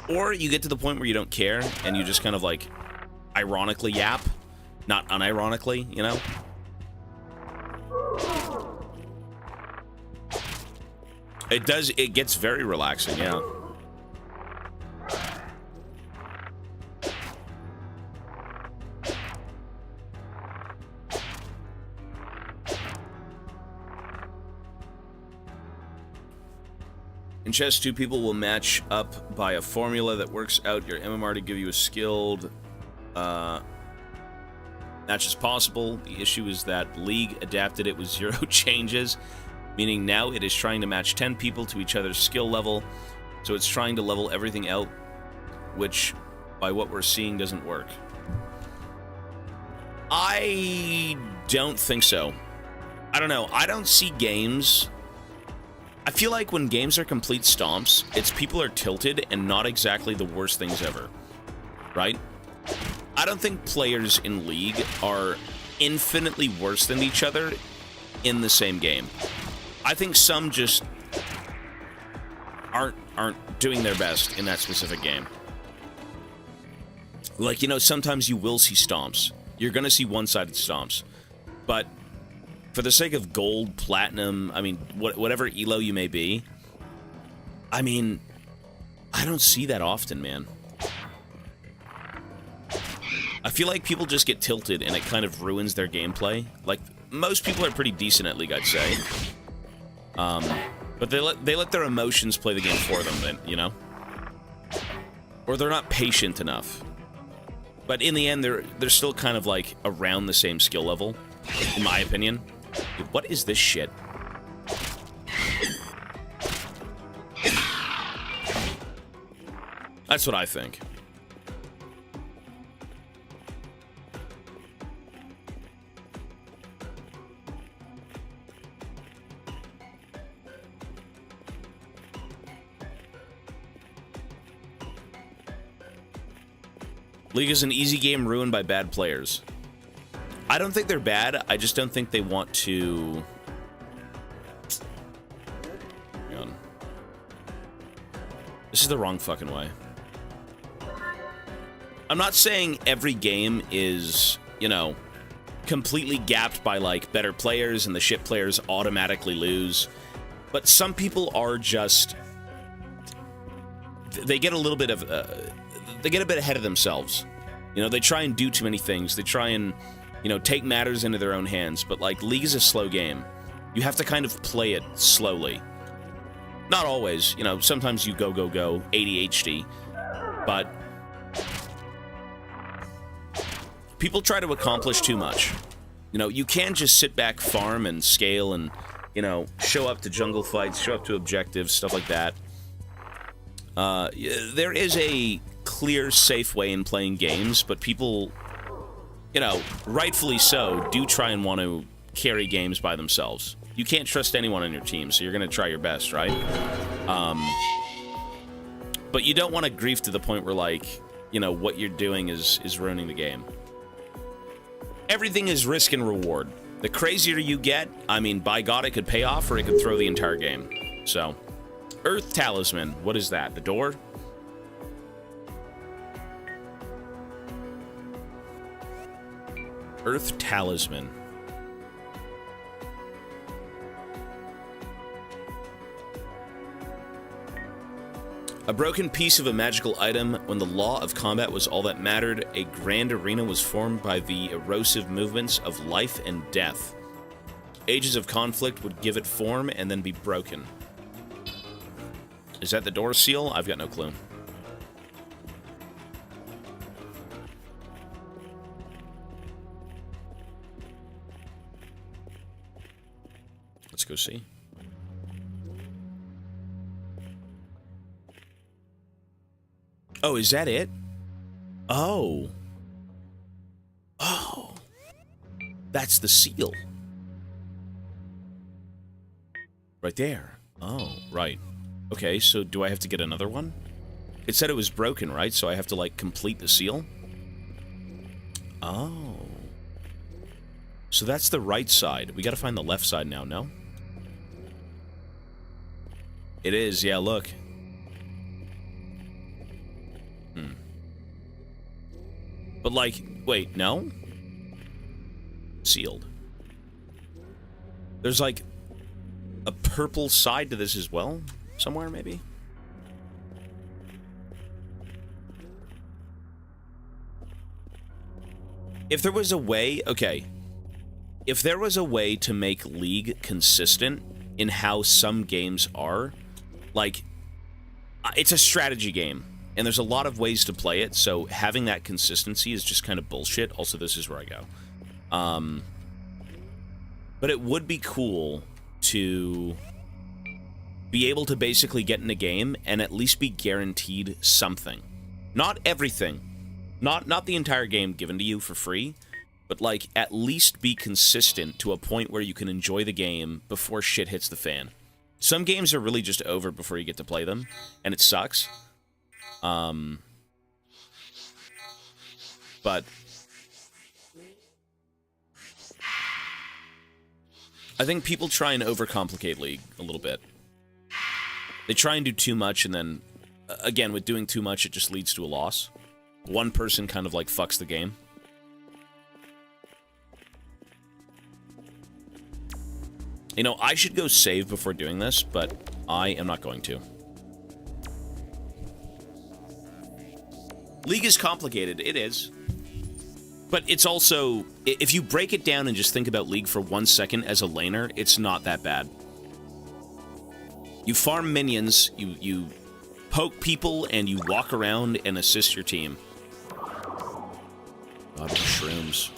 [SPEAKER 1] Or you get to the point where you don't care and you just kind of like ironically yap, not unironically, you know? It gets very relaxing, yeah. In chess, 2 people will match up by a formula that works out your MMR to give you a skilled match as possible. The issue is that League adapted it with 0 changes, meaning now it is trying to match 10 people to each other's skill level, so it's trying to level everything out, which, by what we're seeing, doesn't work. I don't think so. I don't know. I don't see games... I feel like when games are complete stomps, it's people are tilted and not exactly the worst things ever, right? I don't think players in League are infinitely worse than each other in the same game. I think some just aren't doing their best in that specific game. Like, you know, sometimes you will see stomps. You're gonna see one-sided stomps. But for the sake of gold, platinum, I mean, whatever elo you may be, I mean, I don't see that often, man. I feel like people just get tilted and it kind of ruins their gameplay. Like, most people are pretty decent at League, I'd say. But they let their emotions play the game for them, then, you know? Or they're not patient enough. But in the end, they're still kind of, like, around the same skill level, in my opinion. Dude, what is this shit? That's what I think. League is an easy game ruined by bad players. I don't think they're bad. I just don't think they want to... Hang on. This is the wrong fucking way. I'm not saying every game is, you know, completely gapped by, like, better players and the shit players automatically lose. But some people are just... They get a little bit of... they get a bit ahead of themselves. You know, they try and do too many things. They try and, you know, take matters into their own hands. But, like, League is a slow game. You have to kind of play it slowly. Not always. You know, sometimes you go, ADHD. But people try to accomplish too much. You know, you can't just sit back, farm, and scale, and, you know, show up to jungle fights, show up to objectives, stuff like that. There is a clear, safe way in playing games, but people, you know, rightfully so, do try and want to carry games by themselves. You can't trust anyone on your team, so you're going to try your best, right? But you don't want to grief to the point where, like, you know, what you're doing is ruining the game. Everything is risk and reward. The crazier you get, I mean, by God, it could pay off, or it could throw the entire game. So... Earth Talisman. What is that? The door? Earth Talisman. A broken piece of a magical item. When the law of combat was all that mattered, a grand arena was formed by the erosive movements of life and death. Ages of conflict would give it form and then be broken. Is that the door seal? I've got no clue. Let's go see. Oh, is that it? Oh. Oh. That's the seal. Right there. Oh, right. Okay, so do I have to get another one? It said it was broken, right? So I have to, like, complete the seal? Oh. So that's the right side. We gotta find the left side now, no? It is, yeah, look. But, like, wait, no? Sealed. There's, like, a purple side to this as well? Somewhere, maybe? If there was a way... Okay. If there was a way to make League consistent in how some games are, like, it's a strategy game. And there's a lot of ways to play it, so having that consistency is just kind of bullshit. Also, this is where I go. But it would be cool to be able to basically get in a game and at least be guaranteed something. Not everything. Not the entire game given to you for free, but, like, at least be consistent to a point where you can enjoy the game before shit hits the fan. Some games are really just over before you get to play them, and it sucks. But I think people try and overcomplicate League a little bit. They try and do too much, and then, again, with doing too much, it just leads to a loss. One person kind of, like, fucks the game. You know, I should go save before doing this, but I am not going to. League is complicated. It is. But it's also... If you break it down and just think about League for 1 second as a laner, it's not that bad. You farm minions, you poke people, and you walk around and assist your team. God, shrooms.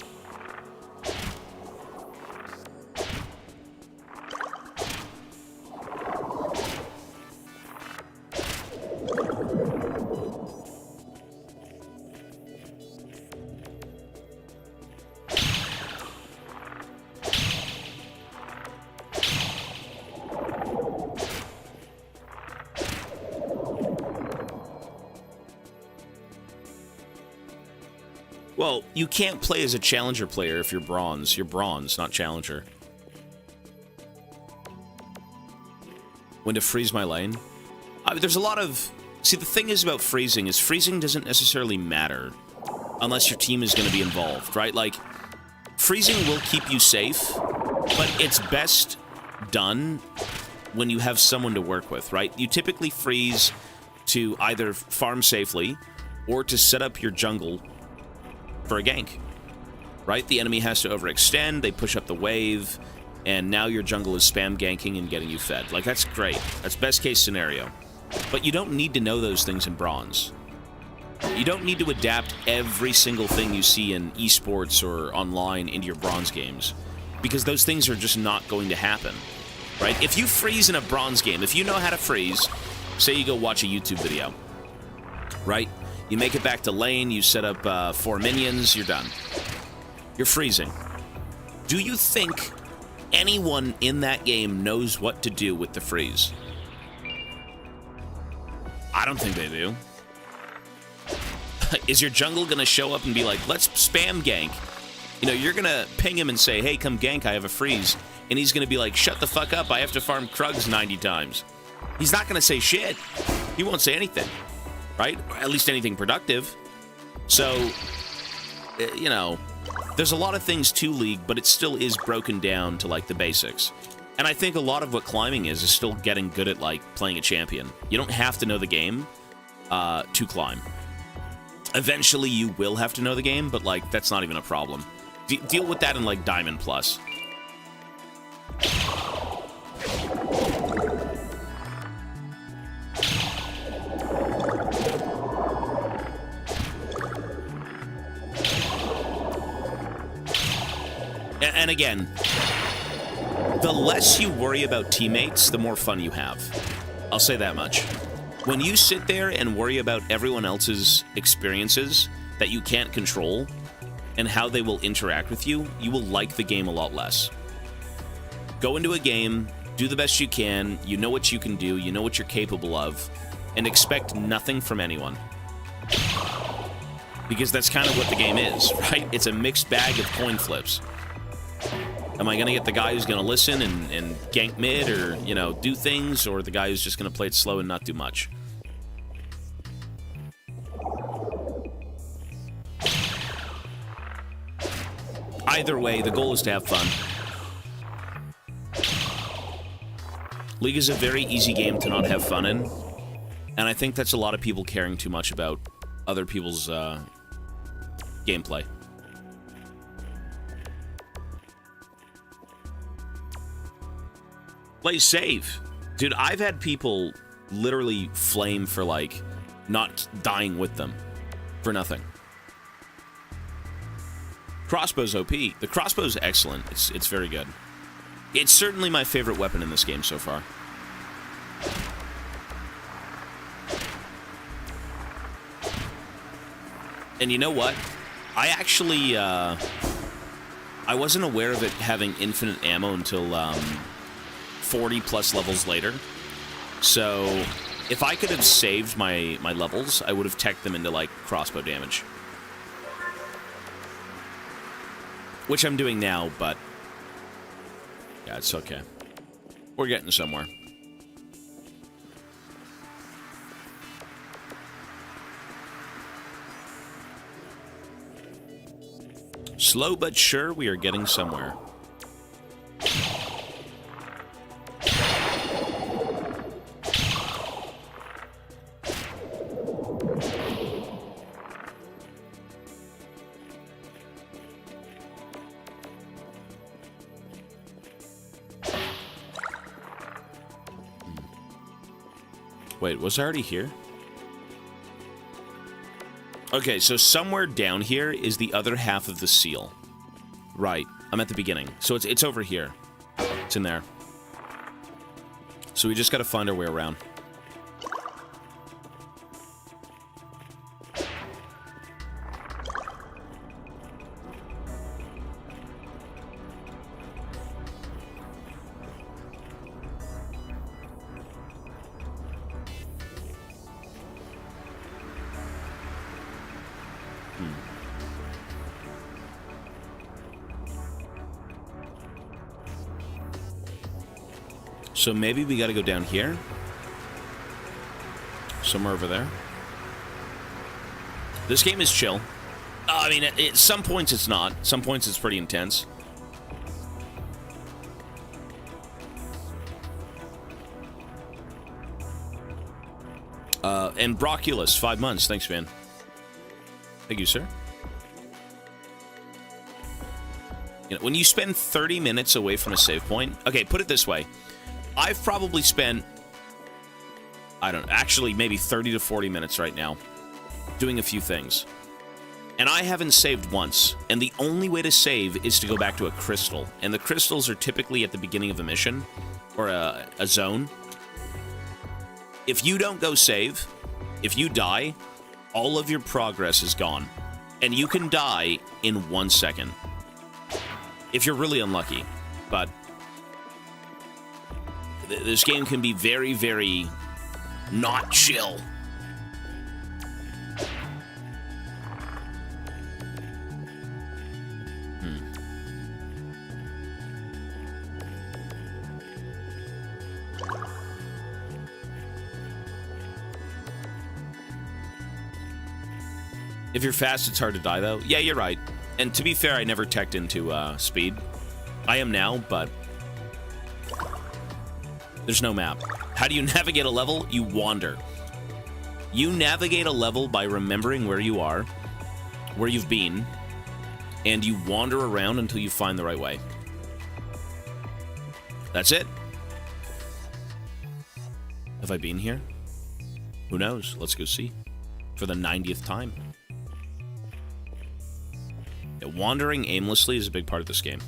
[SPEAKER 1] Well, you can't play as a challenger player if you're bronze. You're bronze, not challenger. When to freeze my lane? There's a lot of... See, the thing is about freezing is freezing doesn't necessarily matter unless your team is going to be involved, right? Like, freezing will keep you safe, but it's best done when you have someone to work with, right? You typically freeze to either farm safely or to set up your jungle for a gank, right? The enemy has to overextend, they push up the wave, and now your jungle is spam ganking and getting you fed. Like, that's great. That's best case scenario. But you don't need to know those things in bronze. You don't need to adapt every single thing you see in esports or online into your bronze games, because those things are just not going to happen, right? If you freeze in a bronze game, if you know how to freeze, say you go watch a YouTube video, right? You make it back to lane, you set up 4 minions, you're done. You're freezing. Do you think anyone in that game knows what to do with the freeze? I don't think they do. Is your jungle gonna show up and be like, let's spam gank? You know, you're gonna ping him and say, hey, come gank, I have a freeze. And he's gonna be like, shut the fuck up, I have to farm Krugs 90 times. He's not gonna say shit. He won't say anything. Right? Or at least anything productive. So, you know, There's a lot of things to League, but it still is broken down to, like, the basics. And I think a lot of what climbing is still getting good at, like, playing a champion. You don't have to know the game to climb. Eventually, you will have to know the game, but, like, that's not even a problem. Deal with that in, like, Diamond Plus. And again, the less you worry about teammates, the more fun you have. I'll say that much. When you sit there and worry about everyone else's experiences that you can't control and how they will interact with you, you will like the game a lot less. Go into a game, do the best you can, you know what you can do, you know what you're capable of, and expect nothing from anyone. Because that's kind of what the game is, right? It's a mixed bag of coin flips. Am I going to get the guy who's going to listen and gank mid or, you know, do things, or the guy who's just going to play it slow and not do much? Either way, the goal is to have fun. League is a very easy game to not have fun in, and I think that's a lot of people caring too much about other people's gameplay. Play safe. Dude, I've had people literally flame for, like, not dying with them for nothing. Crossbow's OP. The crossbow's excellent. It's very good. It's certainly my favorite weapon in this game so far. And you know what? I actually, I wasn't aware of it having infinite ammo until, 40 plus levels later. So if I could have saved my levels, I would have teched them into, like, crossbow damage. Which I'm doing now, but yeah, it's okay. We're getting somewhere. Slow but sure, we are getting somewhere. Wait, was I already here? Okay, so somewhere down here is the other half of the seal. Right, I'm at the beginning. So it's over here. It's in there. So we just gotta find our way around. So maybe we gotta go down here. Somewhere over there. This game is chill. I mean, at some points it's not. Some points it's pretty intense. And Broculus, 5 months. Thanks, man. Thank you, sir. You know, when you spend 30 minutes away from a save point... Okay, put it this way. I've probably spent, I don't know, actually maybe 30 to 40 minutes right now doing a few things. And I haven't saved once. And the only way to save is to go back to a crystal. And the crystals are typically at the beginning of a mission or a zone. If you don't go save, if you die, all of your progress is gone. And you can die in 1 second. If you're really unlucky. But this game can be very, very not chill. If you're fast, it's hard to die, though. Yeah, you're right. And to be fair, I never teched into speed. I am now, but there's no map. How do you navigate a level? You wander. You navigate a level by remembering where you are, where you've been, and you wander around until you find the right way. That's it. Have I been here? Who knows? Let's go see. For the 90th time. Yeah, wandering aimlessly is a big part of this game.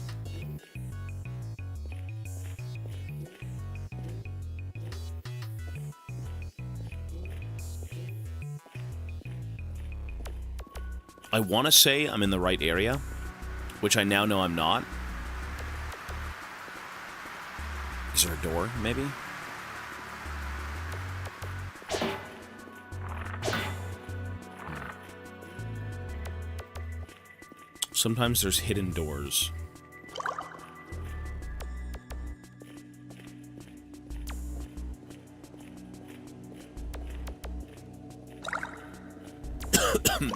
[SPEAKER 1] I want to say I'm in the right area, which I now know I'm not. Is there a door, maybe? Sometimes there's hidden doors.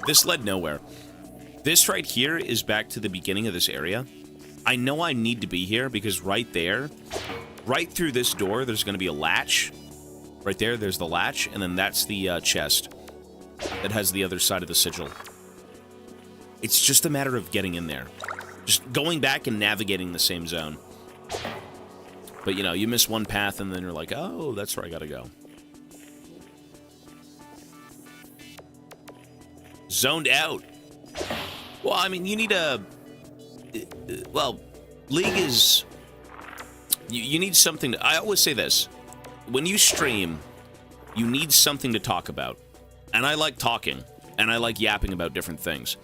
[SPEAKER 1] This led nowhere. This right here is back to the beginning of this area. I know I need to be here because right there, right through this door, there's going to be a latch. Right there, there's the latch, and then that's the chest that has the other side of the sigil. It's just a matter of getting in there. Just going back and navigating the same zone. But, you know, you miss one path, and then you're like, oh, that's where I gotta go. Zoned out. Well, I mean, you need a... Well, League is... You need something to... I always say this. When you stream, you need something to talk about. And I like talking. And I like yapping about different things.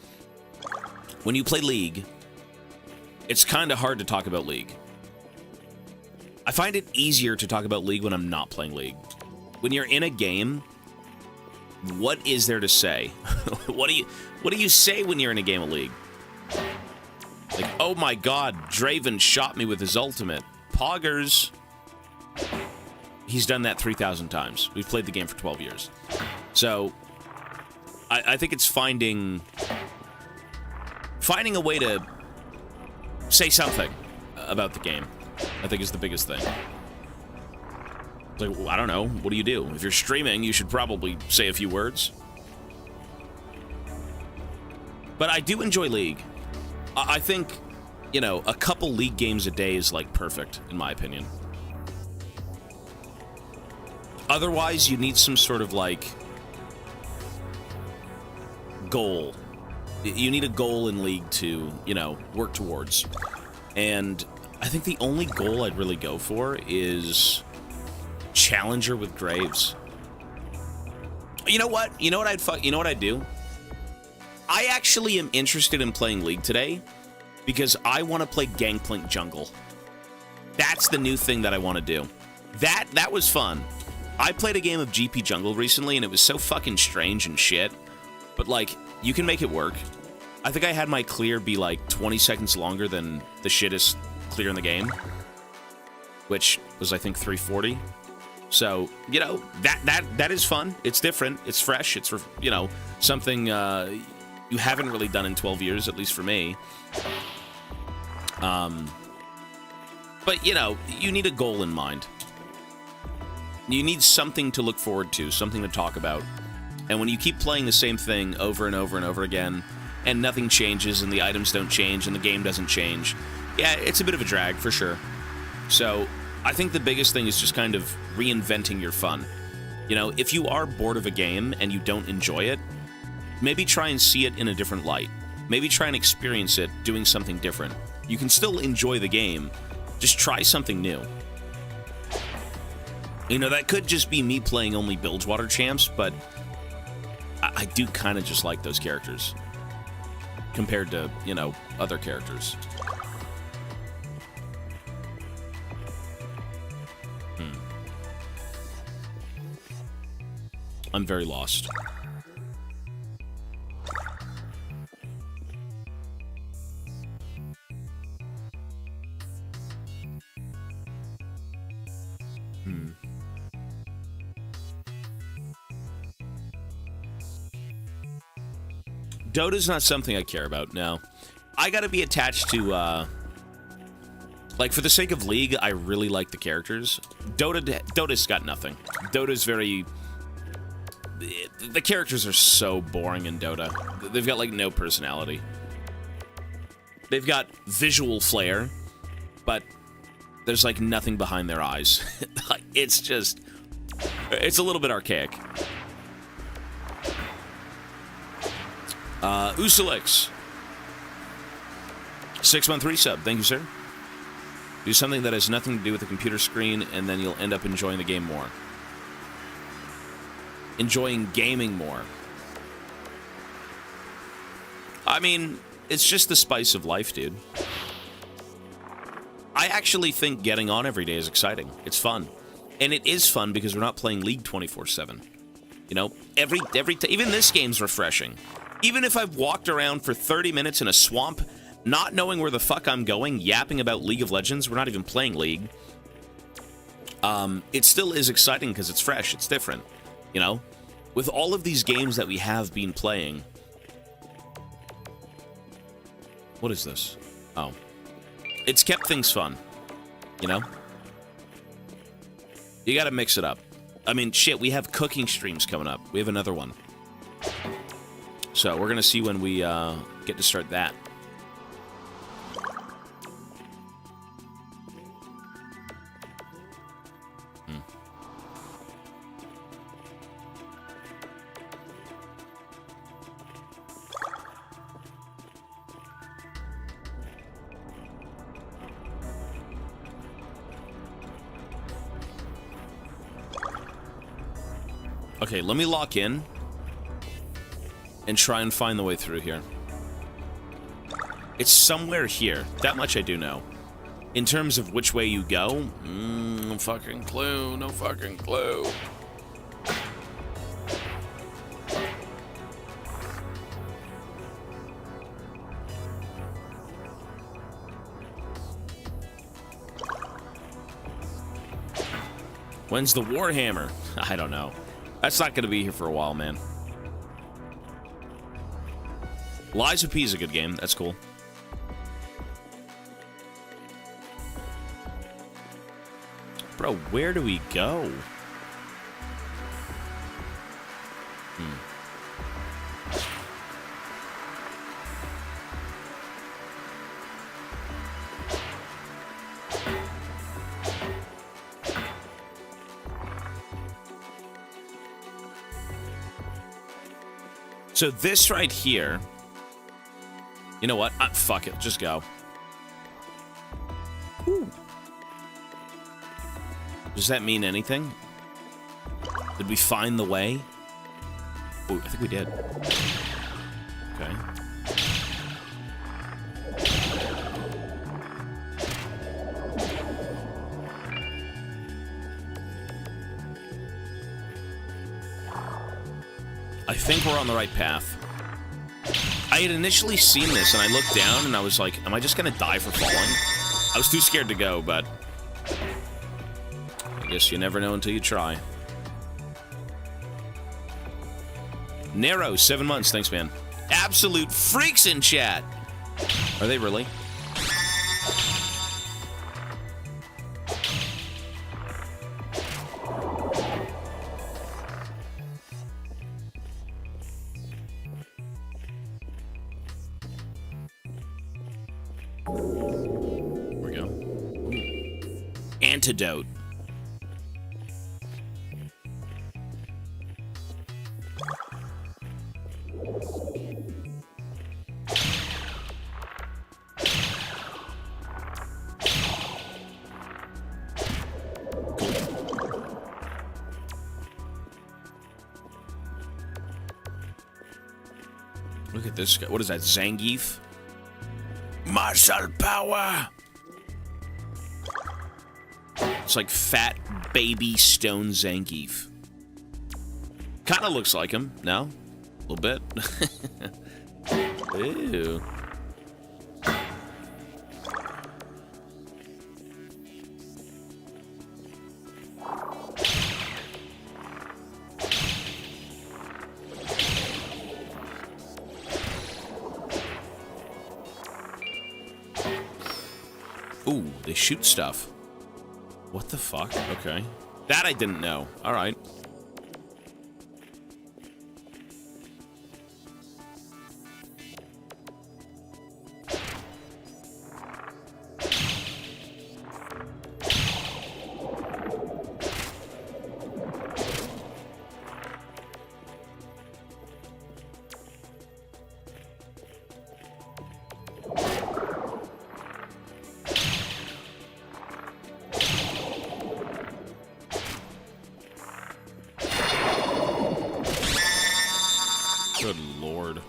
[SPEAKER 1] When you play League, it's kind of hard to talk about League. I find it easier to talk about League when I'm not playing League. When you're in a game, what is there to say? What do you say when you're in a game of League? Like, oh my god, Draven shot me with his ultimate. Poggers. He's done that 3,000 times. We've played the game for 12 years. So, I think it's finding a way to say something about the game, I think is the biggest thing. Like, I don't know, what do you do? If you're streaming, you should probably say a few words. But I do enjoy League. I think, you know, a couple League games a day is, like, perfect, in my opinion. Otherwise, you need some sort of, like, goal. You need a goal in League to, you know, work towards. And I think the only goal I'd really go for is Challenger with Graves. You know what? You know what I'd do? I actually am interested in playing League today because I want to play Gangplank Jungle. That's the new thing that I want to do. That was fun. I played a game of GP Jungle recently and it was so fucking strange and shit. But, like, you can make it work. I think I had my clear be, like, 20 seconds longer than the shittest clear in the game. Which was, I think, 340. So, you know, that is fun. It's different. It's fresh. It's, you know, something you haven't really done in 12 years, at least for me. But, you know, you need a goal in mind. You need something to look forward to, something to talk about. And when you keep playing the same thing over and over and over again, and nothing changes, and the items don't change, and the game doesn't change, yeah, it's a bit of a drag, for sure. So, I think the biggest thing is just kind of reinventing your fun. You know, if you are bored of a game and you don't enjoy it, maybe try and see it in a different light. Maybe try and experience it doing something different. You can still enjoy the game, just try something new. You know, that could just be me playing only Bilgewater champs, but I do kind of just like those characters compared to, you know, other characters. I'm very lost. Dota's not something I care about, no. I gotta be attached to, like, for the sake of League, I really like the characters. Dota's got nothing. Dota's very... The characters are so boring in Dota. They've got, like, no personality. They've got visual flair, but there's, like, nothing behind their eyes. It's just... It's a little bit archaic. Usalix. 6-month resub. Thank you, sir. Do something that has nothing to do with the computer screen, and then you'll end up enjoying the game more. Enjoying gaming more. I mean, it's just the spice of life, dude. I actually think getting on every day is exciting. It's fun. And it is fun because we're not playing League 24/7. You know, even this game's refreshing. Even if I've walked around for 30 minutes in a swamp, not knowing where the fuck I'm going, yapping about League of Legends, we're not even playing League. It still is exciting because it's fresh, it's different. You know? With all of these games that we have been playing... What is this? Oh. It's kept things fun. You know? You gotta mix it up. I mean, shit, we have cooking streams coming up. We have another one. So, we're gonna see when we, get to start that. Okay, let me lock in and try and find the way through here. It's somewhere here. That much I do know. In terms of which way you go, no fucking clue, no fucking clue. When's the Warhammer? I don't know. That's not going to be here for a while, man. Lies of P is a good game. That's cool. Bro, where do we go? So this right here... You know what? Fuck it. Just go. Ooh. Does that mean anything? Did we find the way? Oh, I think we did. Okay. I think we're on the right path. I had initially seen this, and I looked down, and I was like, am I just gonna die for falling? I was too scared to go, but... I guess you never know until you try. Nero, 7 months. Thanks, man. Absolute freaks in chat! Are they really? Antidote. Look at this guy. What is that? Zangief? Martial power! It's like fat baby stone Zangief. Kind of looks like him. No? A little bit. Ew. Ooh, they shoot stuff. What the fuck? Okay. That I didn't know. Alright. Good lord.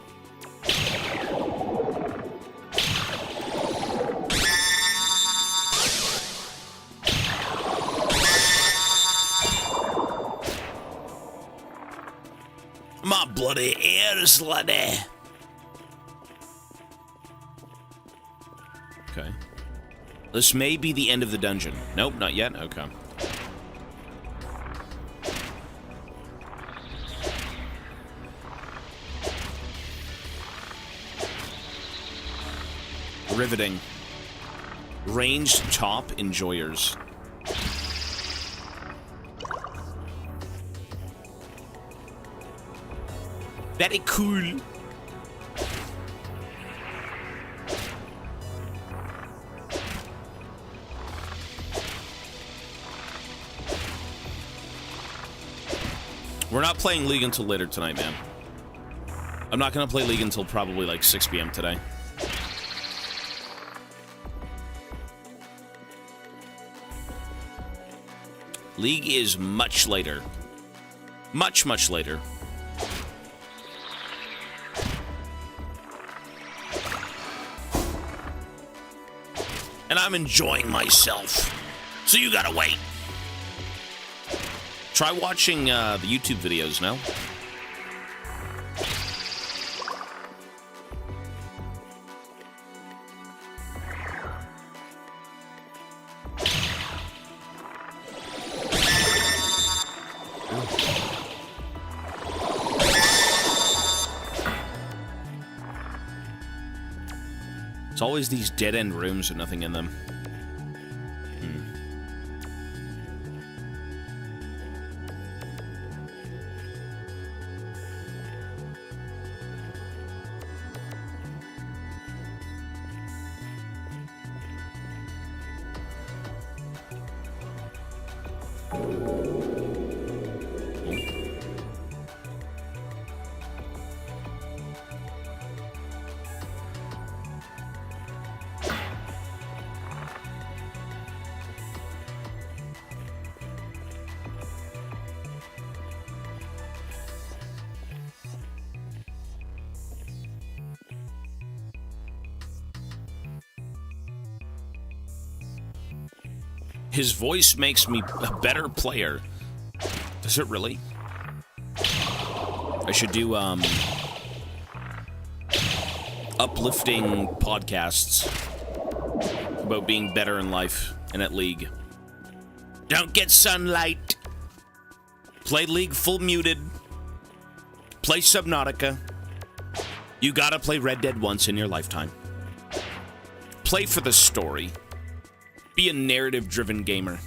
[SPEAKER 1] My bloody ears, laddie. Okay. This may be the end of the dungeon. Nope, not yet. Okay. Riveting. Ranged top enjoyers. Very cool. We're not playing League until later tonight, man. I'm not gonna play League until probably like 6 p.m. today. League is much later. Much, much later. And I'm enjoying myself. So you gotta wait. Try watching the YouTube videos now. It's always these dead-end rooms with nothing in them. His voice makes me a better player. Does it really? I should do, uplifting podcasts about being better in life and at League. Don't get sunlight. Play League full muted. Play Subnautica. You gotta play Red Dead once in your lifetime. Play for the story. Be a narrative-driven gamer.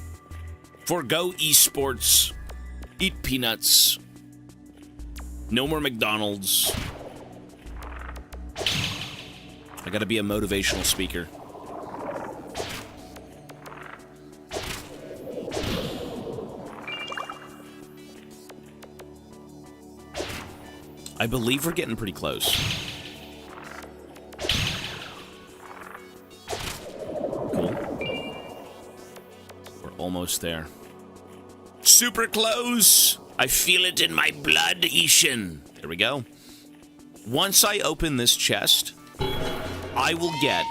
[SPEAKER 1] Forgo esports. Eat peanuts. No more McDonald's. I gotta be a motivational speaker. I believe we're getting pretty close. Almost there. Super close! I feel it in my blood, Ishin. There we go. Once I open this chest, I will get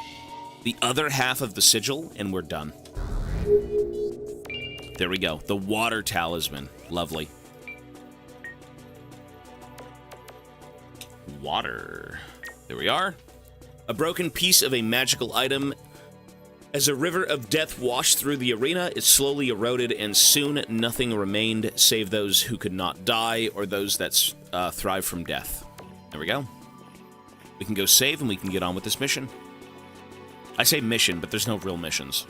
[SPEAKER 1] the other half of the sigil, and we're done. There we go. The water talisman. Lovely. Water. There we are. A broken piece of a magical item. As a river of death washed through the arena, it slowly eroded, and soon nothing remained save those who could not die or those that thrive from death. There we go. We can go save, and we can get on with this mission. I say mission, but there's no real missions.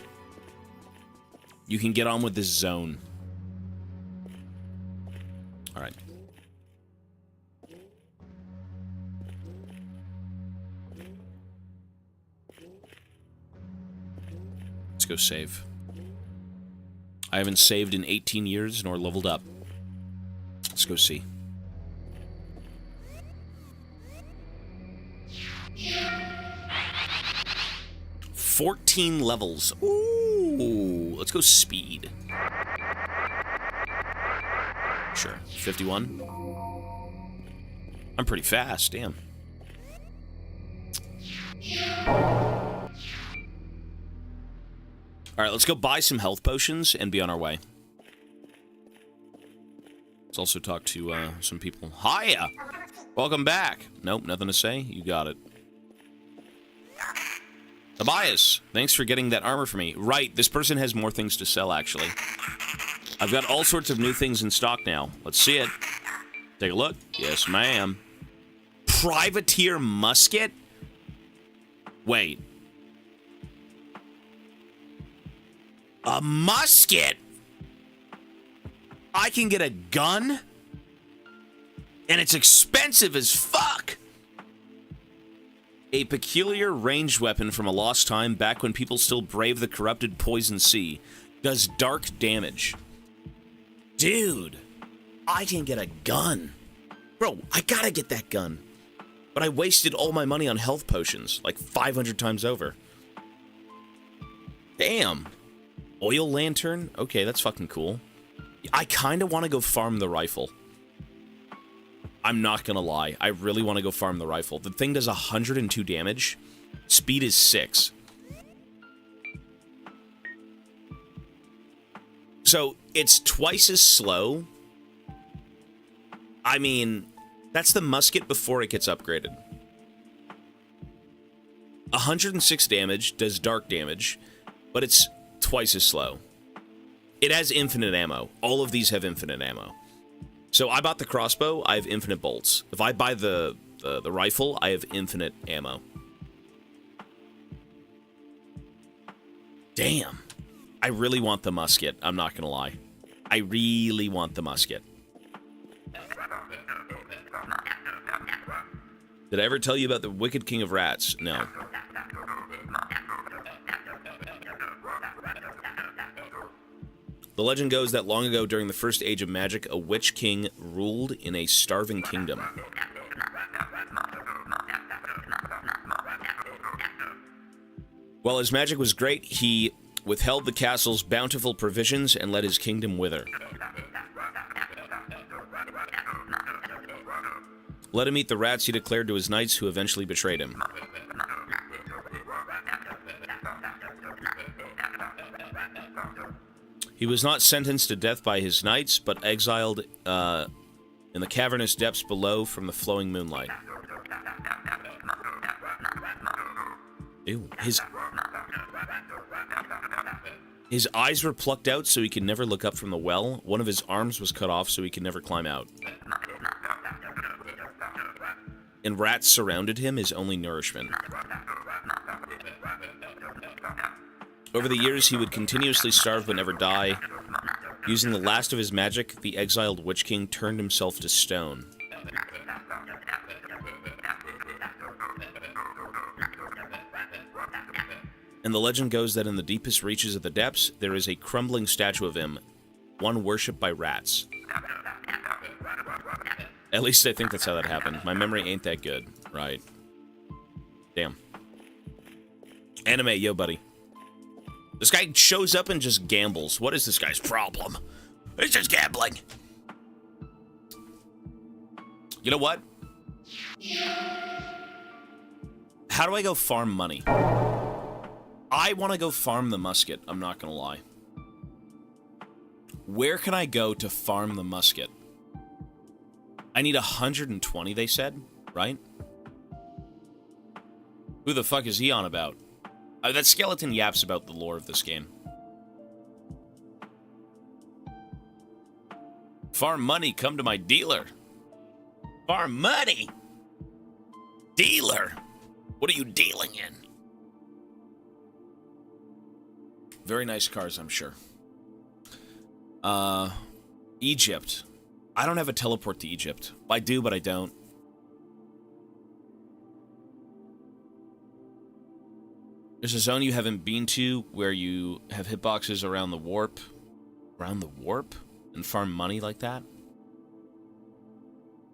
[SPEAKER 1] You can get on with this zone. Alright. Let's go save. I haven't saved in 18 years nor leveled up. Let's go see. $14 levels. Ooh, let's go speed. Sure, 51. I'm pretty fast, damn. Alright, let's go buy some health potions and be on our way. Let's also talk to some people. Hiya! Welcome back. Nope, nothing to say. You got it. Tobias, thanks for getting that armor for me. Right, this person has more things to sell, actually. I've got all sorts of new things in stock now. Let's see it. Take a look. Yes, ma'am. Privateer musket? Wait. A musket? I can get a gun? And it's expensive as fuck! A peculiar ranged weapon from a lost time back when people still brave the corrupted poison sea. Does dark damage. Dude, I can get a gun. Bro, I gotta get that gun. But I wasted all my money on health potions, like 500 times over. Damn. Oil lantern? Okay, that's fucking cool. I kinda wanna go farm the rifle. I'm not gonna lie. I really want to go farm the rifle. The thing does 102 damage. Speed is 6. So, it's twice as slow. I mean, that's the musket before it gets upgraded. 106 damage, does dark damage, but it's twice as slow. It has infinite ammo. All of these have infinite ammo. So I bought the crossbow, I have infinite bolts. If I buy the rifle, I have infinite ammo. Damn. I really want the musket, I'm not gonna lie. I really want the musket. Did I ever tell you about the Wicked King of Rats? No. The legend goes that long ago during the first age of magic, a witch king ruled in a starving kingdom. While his magic was great, he withheld the castle's bountiful provisions and let his kingdom wither. Let him eat the rats, he declared to his knights, who eventually betrayed him. He was not sentenced to death by his knights, but exiled in the cavernous depths below from the flowing moonlight. Ew. His eyes were plucked out so he could never look up from the well. One of his arms was cut off so he could never climb out. And rats surrounded him, his only nourishment. Over the years, he would continuously starve but never die. Using the last of his magic, the exiled Witch King turned himself to stone. And the legend goes that in the deepest reaches of the depths, there is a crumbling statue of him, one worshipped by rats. At least I think that's how that happened. My memory ain't that good. Right. Damn. Anime, yo, buddy. This guy shows up and just gambles. What is this guy's problem? He's just gambling. You know what? How do I go farm money? I want to go farm the musket, I'm not gonna lie. Where can I go to farm the musket? I need 120, they said, right? Who the fuck is he on about? That skeleton yaps about the lore of this game. Farm money, come to my dealer. Farm money? Dealer? What are you dealing in? Very nice cars, I'm sure. Egypt. I don't have a teleport to Egypt. I do, but I don't. There's a zone you haven't been to where you have hitboxes around the warp. Around the warp? And farm money like that?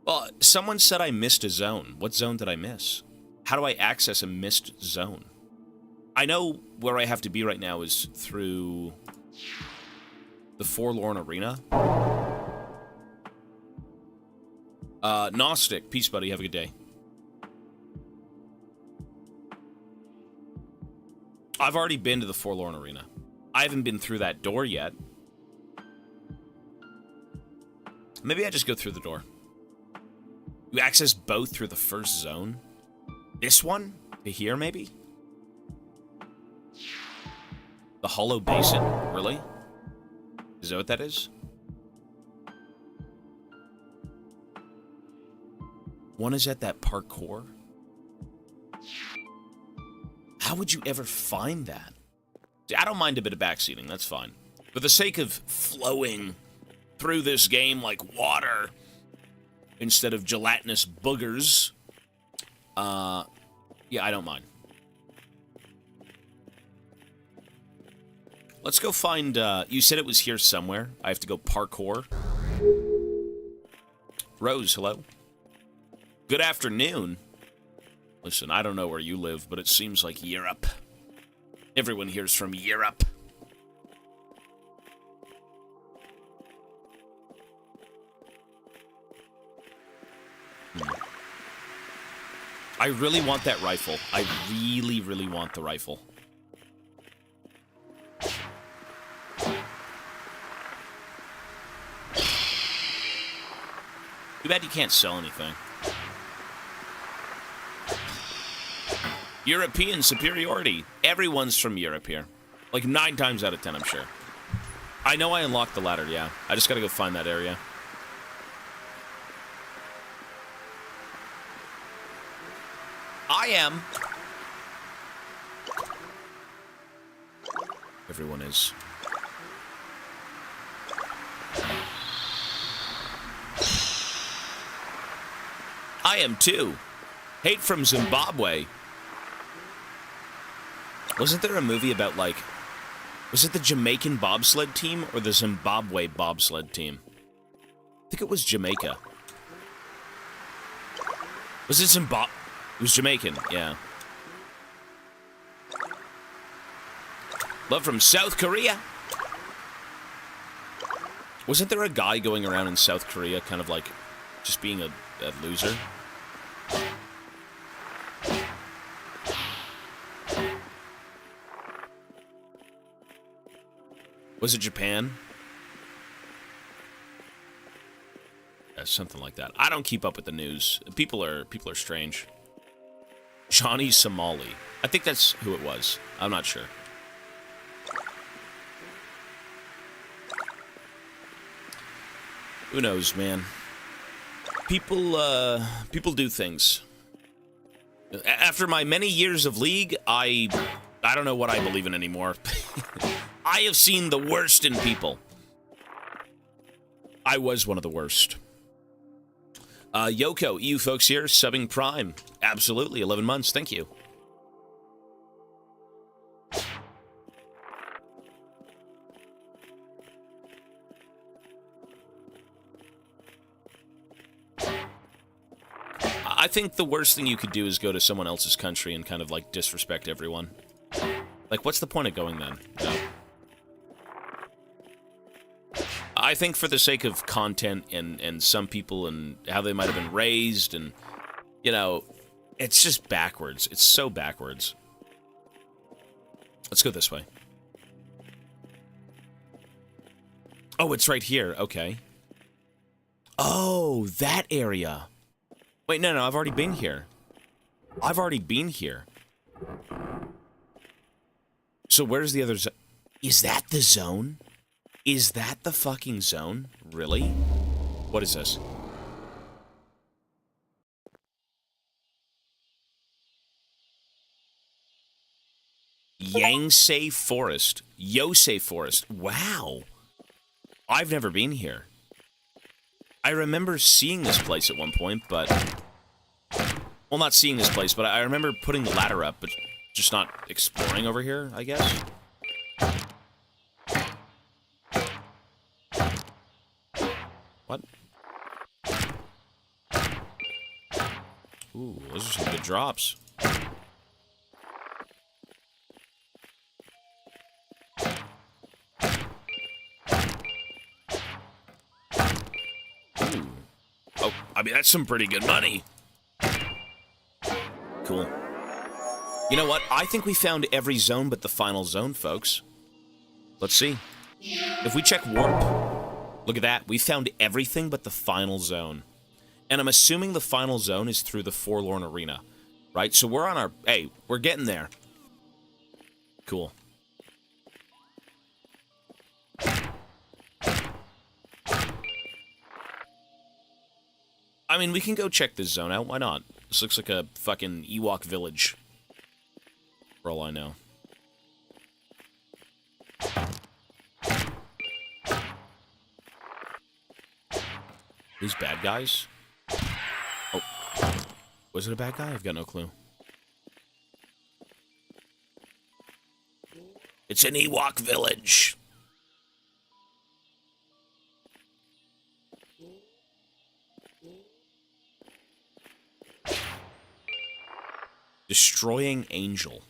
[SPEAKER 1] Well, someone said I missed a zone. What zone did I miss? How do I access a missed zone? I know where I have to be right now is through the Forlorn Arena. Gnostic. Peace, buddy. Have a good day. I've already been to the Forlorn Arena. I haven't been through that door yet. Maybe I just go through the door. You access both through the first zone? This one? To here, maybe? The Hollow Basin? Really? Is that what that is? One is at that parkour? How would you ever find that? See, I don't mind a bit of backseating, that's fine. For the sake of flowing through this game like water instead of gelatinous boogers, yeah, I don't mind. Let's go find, you said it was here somewhere. I have to go parkour. Rose, hello. Good afternoon. Listen, I don't know where you live, but it seems like Europe. Everyone here's from Europe. I really want that rifle. I really, really want the rifle. Too bad you can't sell anything. European superiority. Everyone's from Europe here. Like 9 times out of 10, I'm sure. I know I unlocked the ladder, yeah. I just gotta go find that area. I am. Everyone is. I am too. Hate from Zimbabwe. Wasn't there a movie about, like... Was it the Jamaican bobsled team or the Zimbabwe bobsled team? I think it was Jamaica. Was it Zimbabwe? It was Jamaican, yeah. Love from South Korea. Wasn't there a guy going around in South Korea kind of like just being a loser? Was it Japan? Yeah, something like that. I don't keep up with the news. People are strange. Johnny Somali. I think that's who it was. I'm not sure. Who knows, man? People do things. After my many years of League, I don't know what I believe in anymore. I have seen the worst in people. I was one of the worst. Yoko, EU folks here, subbing Prime. Absolutely, 11 months, thank you. I think the worst thing you could do is go to someone else's country and kind of, like, disrespect everyone. Like, what's the point of going then? No. I think for the sake of content and some people and how they might have been raised and, you know, it's just backwards. It's so backwards. Let's go this way. Oh, it's right here. Okay. Oh, that area. Wait, no, I've already been here. I've already been here. So where's the other zone? Is that the zone? Is that the fucking zone? Really? What is this? Yangtze Forest. Yosei Forest. Wow. I've never been here. I remember seeing this place at one point, but... Well, not seeing this place, but I remember putting the ladder up, but just not exploring over here, I guess. What? Ooh, those are some good drops. Ooh. Oh, I mean, that's some pretty good money. Cool. You know what? I think we found every zone but the final zone, folks. Let's see. If we check warp, look at that. We found everything but the final zone. And I'm assuming the final zone is through the Forlorn Arena, right? So we're on our... Hey, we're getting there. Cool. I mean, we can go check this zone out. Why not? This looks like a fucking Ewok village. For all I know. These bad guys? Oh. Was it a bad guy? I've got no clue. It's an Ewok village. Destroying Angel.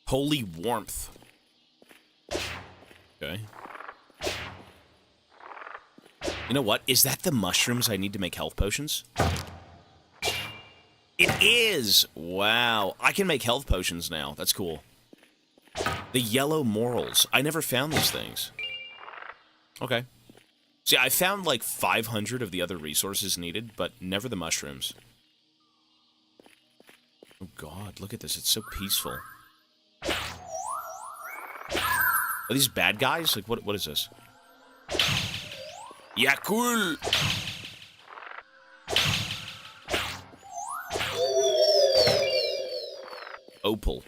[SPEAKER 1] Holy Warmth. Okay. You know what? Is that the mushrooms I need to make health potions? It is! Wow. I can make health potions now. That's cool. The yellow morals. I never found these things. Okay. See, I found like 500 of the other resources needed, but never the mushrooms. Oh god, look at this. It's so peaceful. Are these bad guys? Like, what is this? Yeah, cool! Opal.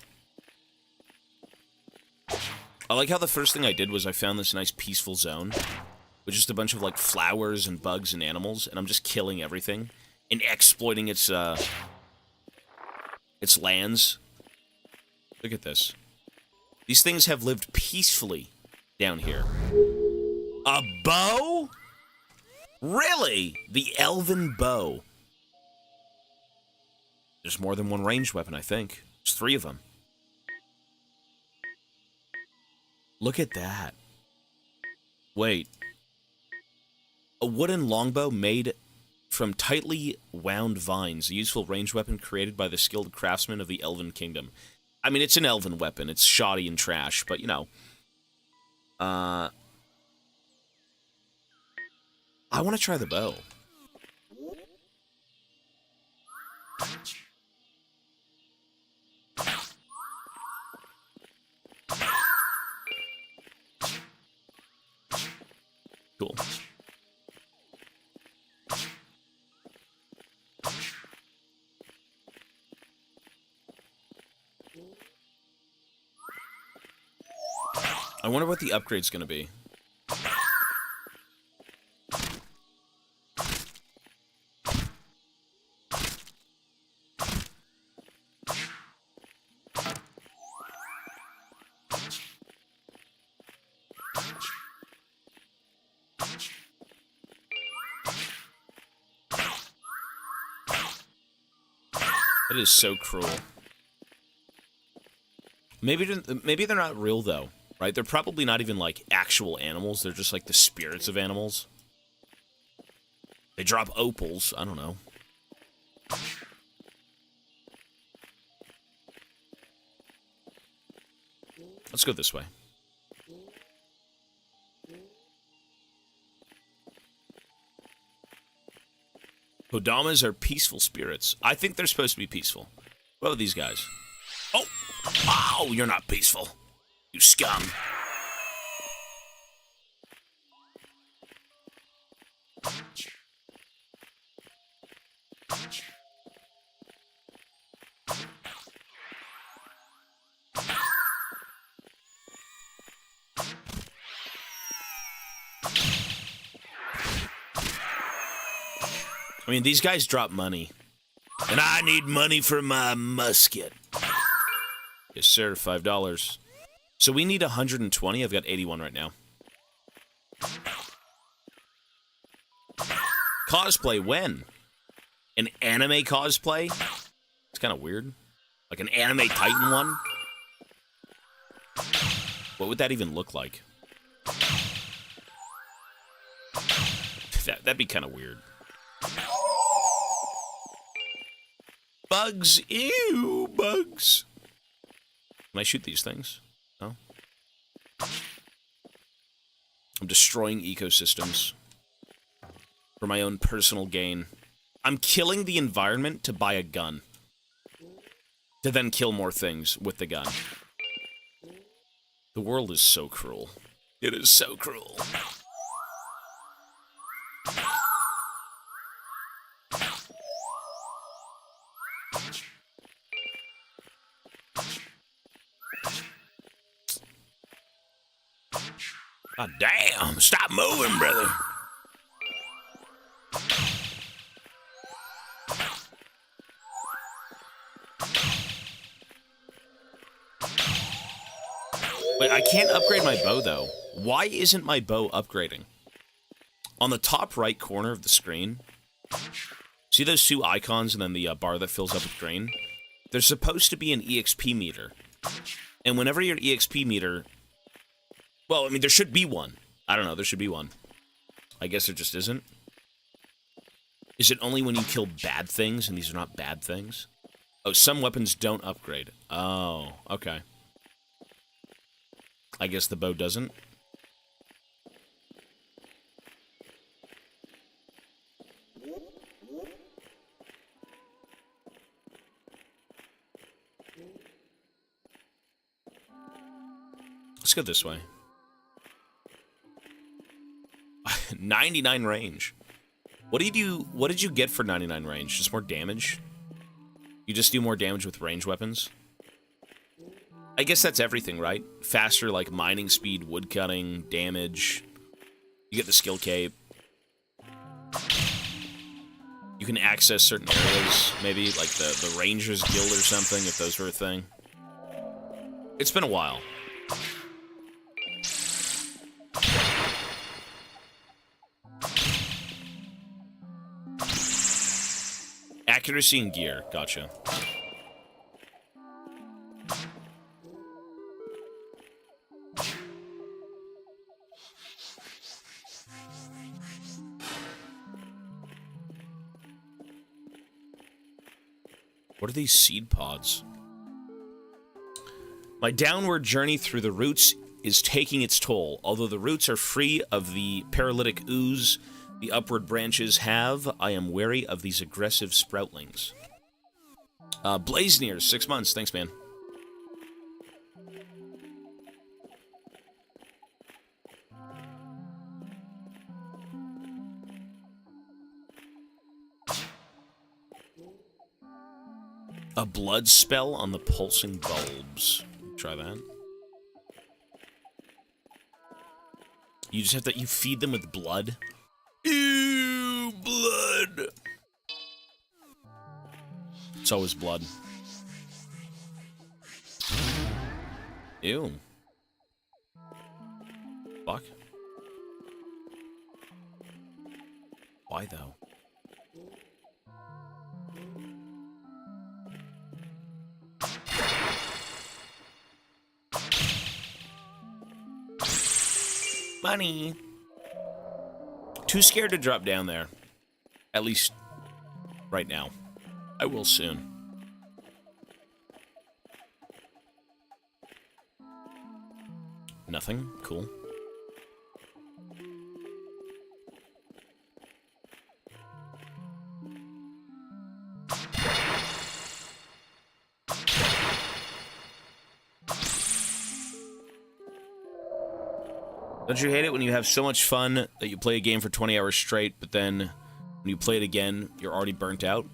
[SPEAKER 1] I like how the first thing I did was I found this nice peaceful zone with just a bunch of like flowers and bugs and animals, and I'm just killing everything and exploiting its lands. Look at this. These things have lived peacefully down here. A bow? Really? The elven bow. There's more than one ranged weapon, I think. There's 3 of them. Look at that. Wait. A wooden longbow made from tightly wound vines, a useful ranged weapon created by the skilled craftsmen of the Elven Kingdom. I mean, it's an elven weapon. It's shoddy and trash, but, you know. I want to try the bow. Cool. I wonder what the upgrade's gonna be. That is so cruel. Maybe they're not real, though, right? They're probably not even, like, actual animals. They're just, like, the spirits of animals. They drop opals. I don't know. Let's go this way. Kodamas are peaceful spirits. I think they're supposed to be peaceful. What about these guys? Oh! Oh, you're not peaceful. You scum. I mean, these guys drop money. And I need money for my musket. Yes, sir, $5. So we need 120. I've got 81 right now. Cosplay, when? An anime cosplay? It's kind of weird. Like an anime Titan one? What would that even look like? That'd be kind of weird. Bugs! Ew, bugs! Can I shoot these things? No? I'm destroying ecosystems for my own personal gain. I'm killing the environment to buy a gun. To then kill more things with the gun. The world is so cruel. It is so cruel. God damn, stop moving, brother. Wait, I can't upgrade my bow, though. Why isn't my bow upgrading? On the top right corner of the screen, see those two icons and then the bar that fills up with green? There's supposed to be an EXP meter. And whenever your EXP meter... Well, I mean, there should be one. I don't know, there should be one. I guess there just isn't. Is it only when you kill bad things, and these are not bad things? Oh, some weapons don't upgrade. Oh, okay. I guess the bow doesn't. Let's go this way. 99 range. What did you get for 99 range? Just more damage? You just do more damage with range weapons? I guess that's everything, right? Faster, like, mining speed, woodcutting, damage. You get the skill cape. You can access certain areas, maybe, like the Rangers Guild or something, if those were a thing. It's been a while. Accuracy and gear. Gotcha. What are these seed pods? My downward journey through the roots is taking its toll. Although the roots are free of the paralytic ooze the upward branches have, I am wary of these aggressive sproutlings. Blazeniers, 6 months. Thanks, man. A blood spell on the pulsing bulbs. Try that. You just have to, you feed them with blood. Ew, blood. It's always blood. Ew. Fuck. Why though? Money. Too scared to drop down there. At least right now. I will soon. Nothing? Cool. Don't you hate it when you have so much fun that you play a game for 20 hours straight, but then when you play it again, you're already burnt out?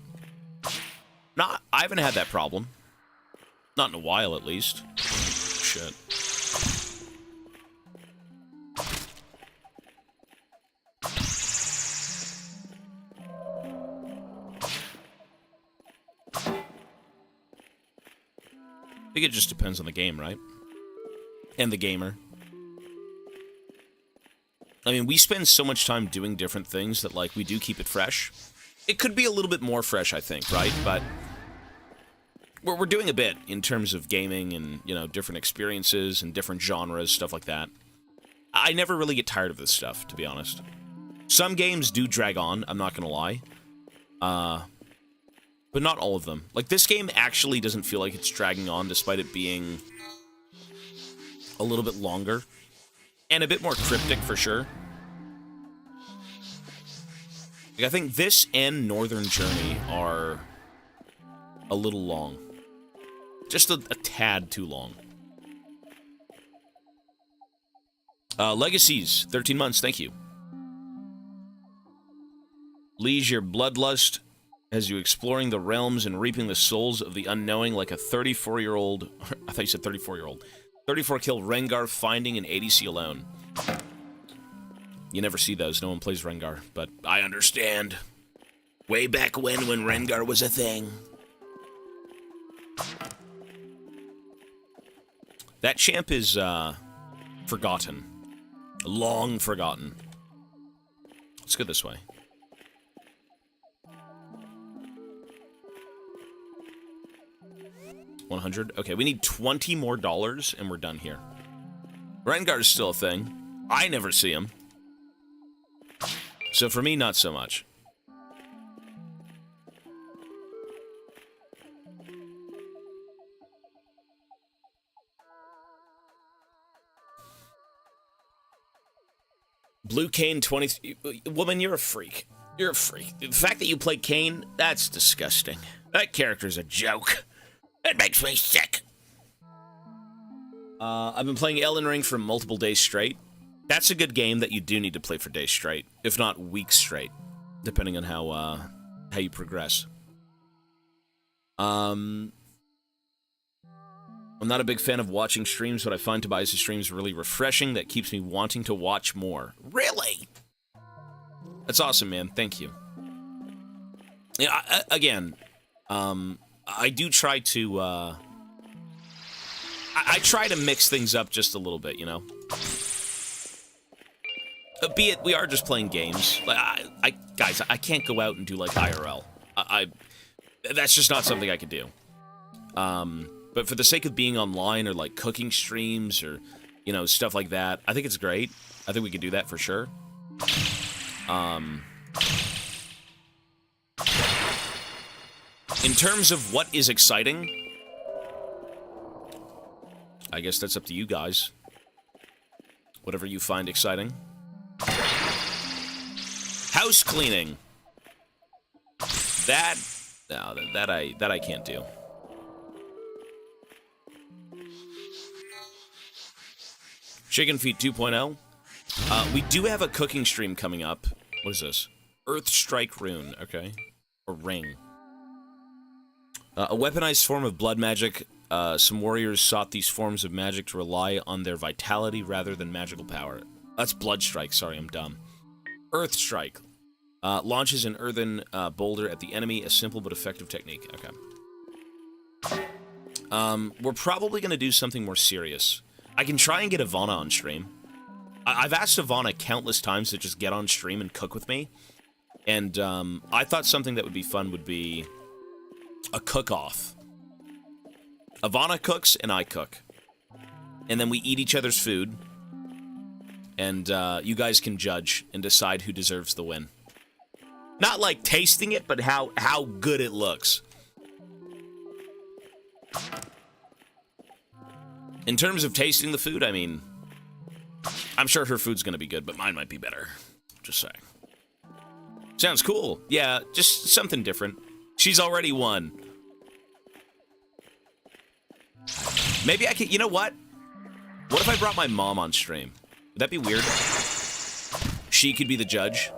[SPEAKER 1] I haven't had that problem. Not in a while, at least. Shit. I think it just depends on the game, right? And the gamer. I mean, we spend so much time doing different things that, like, we do keep it fresh. It could be a little bit more fresh, I think, right? But we're doing a bit in terms of gaming and, you know, different experiences and different genres, stuff like that. I never really get tired of this stuff, to be honest. Some games do drag on, I'm not gonna lie. But not all of them. Like, this game actually doesn't feel like it's dragging on, despite it being a little bit longer. And a bit more cryptic, for sure. Like, I think this and Northern Journey are a little long. Just a tad too long. Legacies, 13 months, thank you. Leash your bloodlust as you exploring the realms and reaping the souls of the unknowing like a 34-year-old... I thought you said 34-year-old. 34-kill Rengar finding an ADC alone. You never see those. No one plays Rengar, but I understand. Way back when Rengar was a thing. That champ is, forgotten. Long forgotten. Let's go this way. $100. Okay, we need $20 more and we're done here. Rengar is still a thing. I never see him. So for me, not so much. Blue Kayn 20... Woman, you're a freak. You're a freak. The fact that you play Kayn, that's disgusting. That character's a joke. It makes me sick. I've been playing Elden Ring for multiple days straight. That's a good game that you do need to play for days straight, if not weeks straight, depending on how you progress. I'm not a big fan of watching streams, but I find Tobias' streams really refreshing. That keeps me wanting to watch more. Really? That's awesome, man. Thank you. Yeah, again, I do try to, I try to mix things up just a little bit, you know? Be it, we are just playing games. Like, guys, I can't go out and do, like, IRL. That's just not something I could do. But for the sake of being online or, like, cooking streams or, you know, stuff like that, I think it's great. I think we could do that for sure. In terms of what is exciting, I guess that's up to you guys. Whatever you find exciting. House cleaning. That I can't do. Chicken Feet 2.0. We do have a cooking stream coming up. What is this? Earth Strike Rune, okay. Or Ring. A weaponized form of blood magic. Some warriors sought these forms of magic to rely on their vitality rather than magical power. That's Blood Strike, sorry, I'm dumb. Earth Strike. Launches an earthen boulder at the enemy, a simple but effective technique. Okay. We're probably going to do something more serious. I can try and get Ivana on stream. I've asked Ivana countless times to just get on stream and cook with me. And I thought something that would be fun would be a cook-off. Ivana cooks and I cook. And then we eat each other's food. And you guys can judge and decide who deserves the win. Not like tasting it, but how good it looks. In terms of tasting the food, I mean, I'm sure her food's gonna be good, but mine might be better. Just saying. Sounds cool. Yeah, just something different. She's already won. Maybe I could, you know what? What if I brought my mom on stream? Would that be weird? She could be the judge.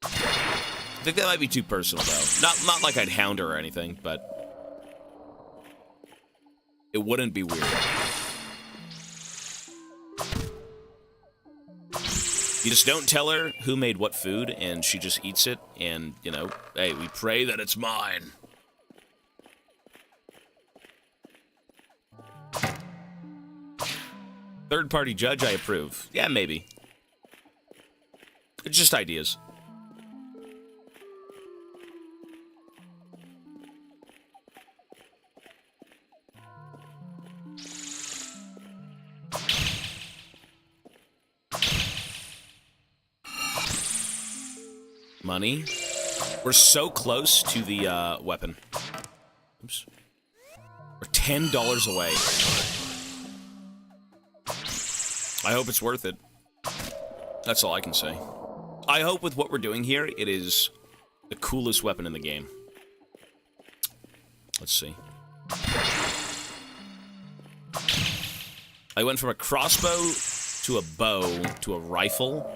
[SPEAKER 1] I think that might be too personal, though. Not like I'd hound her or anything, but it wouldn't be weird. You just don't tell her who made what food, and she just eats it, and, you know, hey, we pray that it's mine. Third-party judge, I approve. Yeah, maybe. It's just ideas. Money. We're so close to the weapon. Oops. We're $10 away. I hope it's worth it. That's all I can say. I hope with what we're doing here, it is the coolest weapon in the game. Let's see. I went from a crossbow to a bow to a rifle.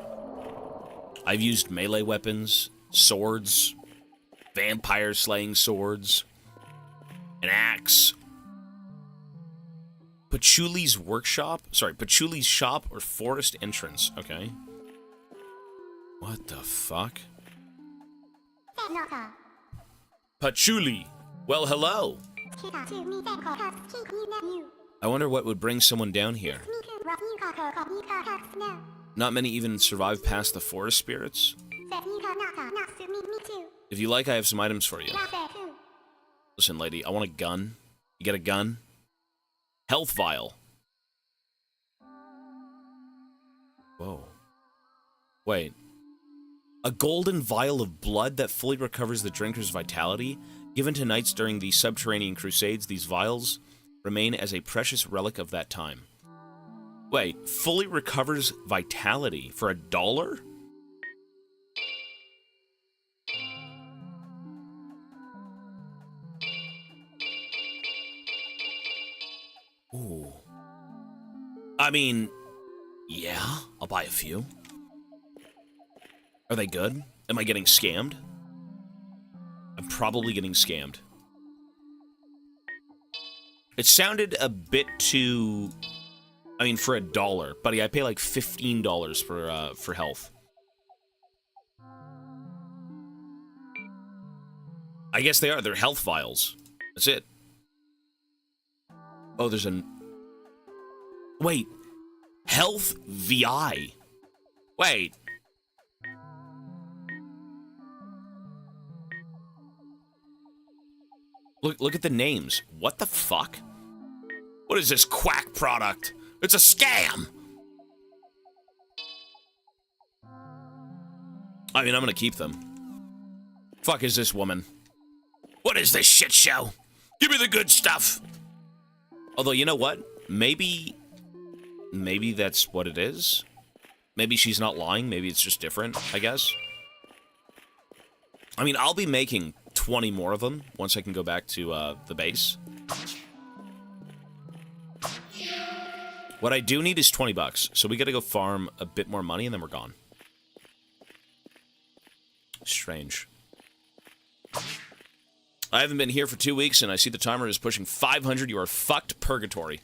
[SPEAKER 1] I've used melee weapons, swords, vampire-slaying swords, an axe. Patchouli's workshop? Sorry, Patchouli's shop or forest entrance. Okay. What the fuck? Patchouli. Well, hello. I wonder what would bring someone down here. Not many even survive past the forest spirits. If you like, I have some items for you. Listen, lady, I want a gun. You get a gun? Health vial. Whoa. Wait. A golden vial of blood that fully recovers the drinker's vitality. Given to knights during the subterranean crusades, these vials remain as a precious relic of that time. Wait, fully recovers vitality for $1? Ooh. I mean, yeah, I'll buy a few. Are they good? Am I getting scammed? I'm probably getting scammed. It sounded a bit too... I mean, for $1. Buddy, I pay like $15 for health. I guess they are. They're health vials. That's it. Oh, there's an... Wait. Health VI. Wait. Look at the names. What the fuck? What is this quack product? It's a scam! I mean, I'm gonna keep them. Fuck is this woman? What is this shit show? Give me the good stuff! Although, you know what? Maybe that's what it is. Maybe she's not lying. Maybe it's just different, I guess. I mean, I'll be making 20 more of them once I can go back to the base. What I do need is 20 bucks, so we gotta go farm a bit more money and then we're gone. Strange. I haven't been here for 2 weeks and I see the timer is pushing 500. You are fucked, purgatory.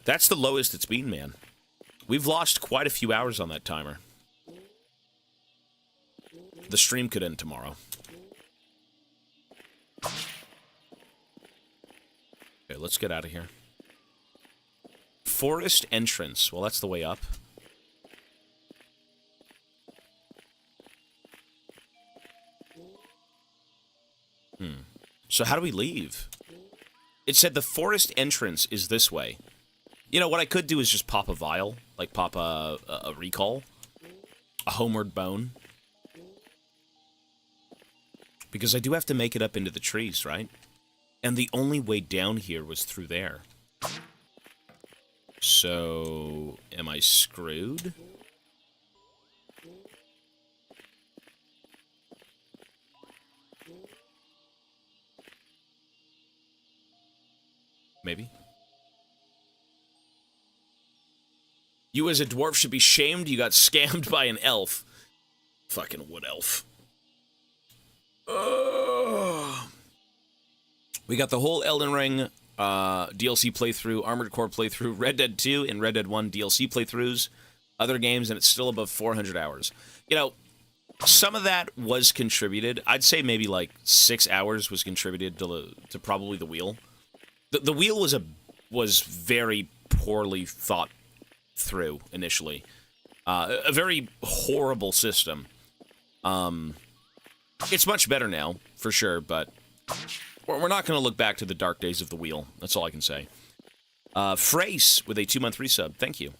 [SPEAKER 1] That's the lowest it's been, man. We've lost quite a few hours on that timer. The stream could end tomorrow. Okay, let's get out of here. Forest entrance. Well, that's the way up. So how do we leave? It said the forest entrance is this way. You know, what I could do is just pop a vial. Like, pop a recall. A homeward bone. Because I do have to make it up into the trees, right? And the only way down here was through there. So, am I screwed? Maybe. You as a dwarf should be shamed. You got scammed by an elf. Fucking wood elf. We got the whole Elden Ring DLC playthrough, Armored Core playthrough, Red Dead 2 and Red Dead 1 DLC playthroughs, other games, and it's still above 400 hours. You know, some of that was contributed. I'd say maybe like 6 hours was contributed to probably the wheel. The wheel was very poorly thought through initially. A very horrible system. It's much better now, for sure, but we're not going to look back to the dark days of the wheel. That's all I can say. Frace with a 2-month resub. Thank you.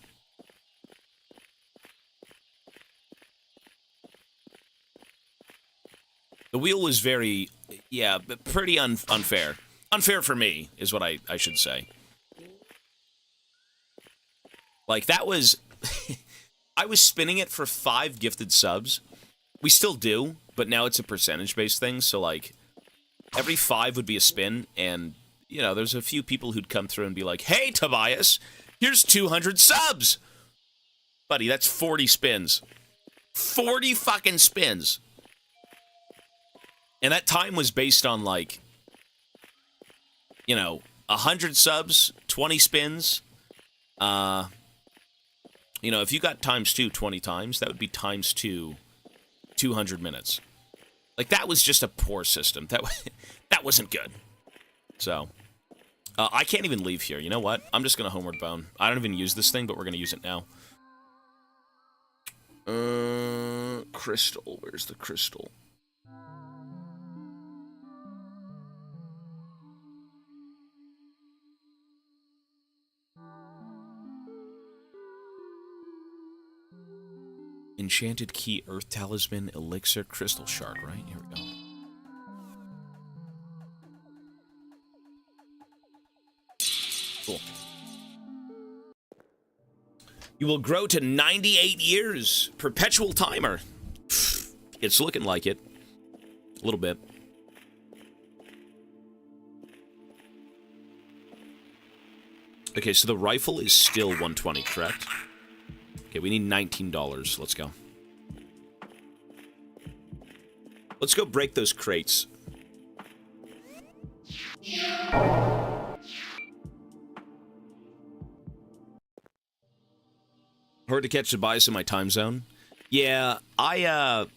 [SPEAKER 1] The wheel was very, yeah, pretty unfair. Unfair for me, is what I should say. Like, that was... I was spinning it for 5 gifted subs. We still do, but now it's a percentage-based thing, so, like, every 5 would be a spin, and, you know, there's a few people who'd come through and be like, hey, Tobias, here's 200 subs! Buddy, that's 40 spins. 40 fucking spins! And that time was based on, like, you know, 100 subs, 20 spins. You know, if you got times 2 20 times, that would be times 2, 200 minutes. Like, that was just a poor system. That wasn't good. So, I can't even leave here. You know what? I'm just going to Homeward Bone. I don't even use this thing, but we're going to use it now. Crystal. Where's the crystal? Enchanted Key, Earth Talisman, Elixir, Crystal Shard, right? Here we go. Cool. You will grow to 98 years. Perpetual timer. It's looking like it. A little bit. Okay, so the rifle is still 120, correct? Okay, we need $19. Let's go. Let's go break those crates. Hard to catch the bias in my time zone. Yeah, I'm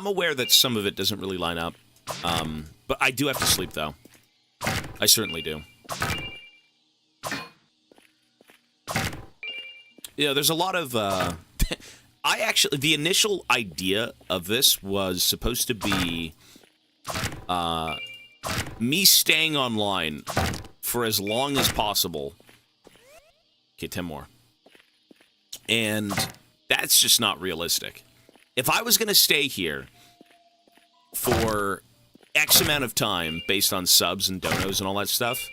[SPEAKER 1] aware that some of it doesn't really line up. But I do have to sleep, though. I certainly do. Yeah, there's a lot of, the initial idea of this was supposed to be, me staying online for as long as possible. Okay, 10 more. And that's just not realistic. If I was going to stay here for X amount of time based on subs and donos and all that stuff,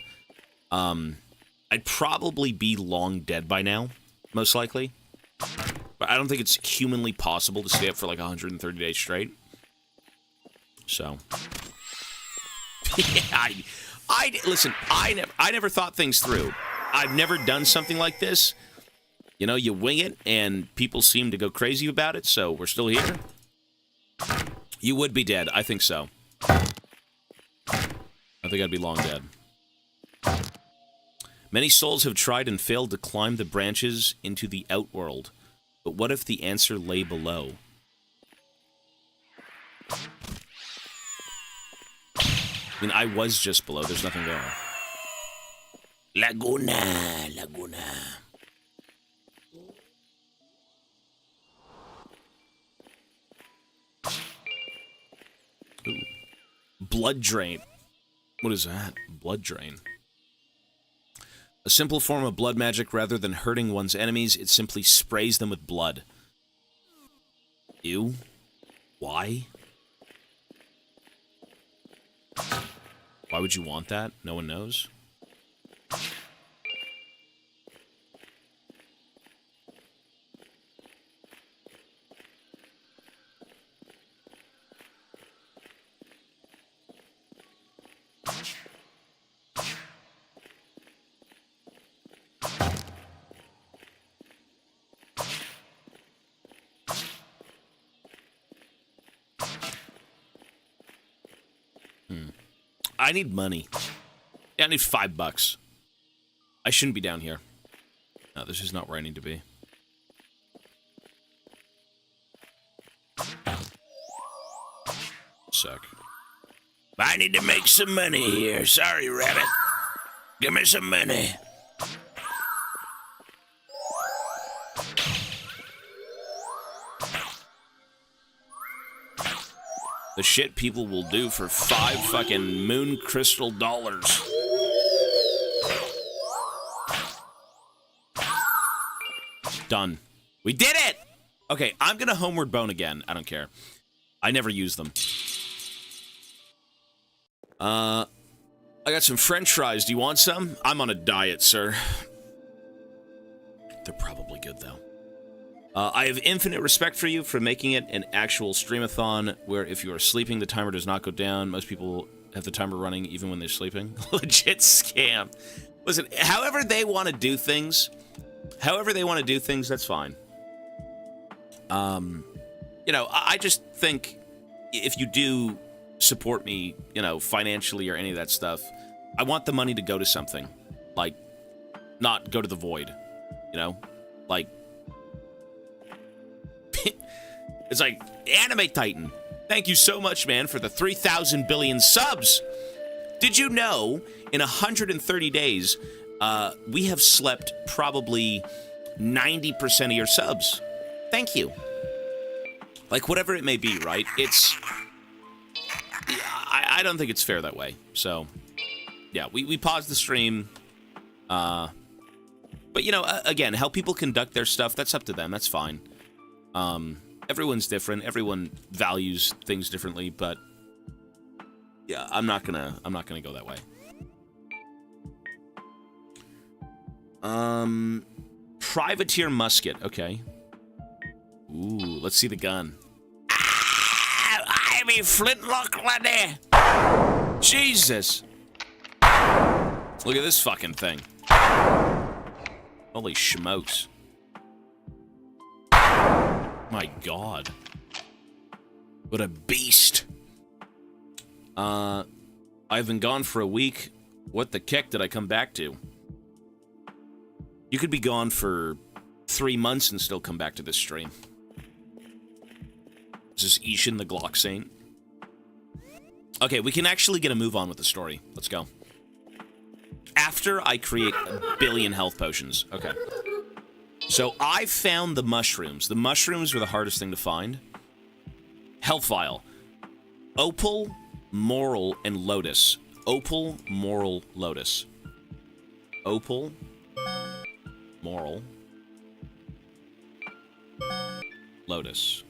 [SPEAKER 1] I'd probably be long dead by now. Most likely. But I don't think it's humanly possible to stay up for like 130 days straight. So. Yeah, listen, I never thought things through. I've never done something like this. You know, you wing it, and people seem to go crazy about it, so we're still here. You would be dead. I think so. I think I'd be long dead. Many souls have tried and failed to climb the branches into the outworld. But what if the answer lay below? I mean, I was just below. There's nothing there. Laguna. Ooh. Blood drain. What is that? Blood drain. A simple form of blood magic. Rather than hurting one's enemies, it simply sprays them with blood. Ew. Why? Why would you want that? No one knows. I need money. Yeah, I need $5. I shouldn't be down here. No, this is not where I need to be. Suck. I need to make some money here. Sorry, rabbit. Give me some money. The shit people will do for 5 fucking moon crystal dollars. Done. We did it! Okay, I'm gonna homeward bone again. I don't care. I never use them. I got some french fries. Do you want some? I'm on a diet, sir. They're probably good, though. I have infinite respect for you for making it an actual streamathon where if you are sleeping, the timer does not go down. Most people have the timer running even when they're sleeping. Legit scam. Listen, however they want to do things, that's fine. You know, I just think if you do support me, you know, financially or any of that stuff, I want the money to go to something. Like, not go to the void. You know? Like, it's like, Anime Titan, thank you so much, man, for the 3,000 billion subs. Did you know, in 130 days, we have slept probably 90% of your subs? Thank you. Like, whatever it may be, right? It's... I don't think it's fair that way. So, yeah, we paused the stream. But, you know, again, how people conduct their stuff, that's up to them. That's fine. Everyone's different. Everyone values things differently, but yeah, I'm not gonna go that way. Privateer musket. Okay. Ooh, let's see the gun. I'm a flintlock laddie. Jesus. Look at this fucking thing. Holy smokes. My God. What a beast. I've been gone for a week. What the kick did I come back to? You could be gone for 3 months and still come back to this stream. This is Ishin the Glock Saint. Okay, we can actually get a move on with the story. Let's go. After I create 1 billion health potions. Okay. So I found the mushrooms. The mushrooms were the hardest thing to find. Health vial. Opal, Moral, and Lotus. Opal, Moral, Lotus. Opal, Moral, Lotus.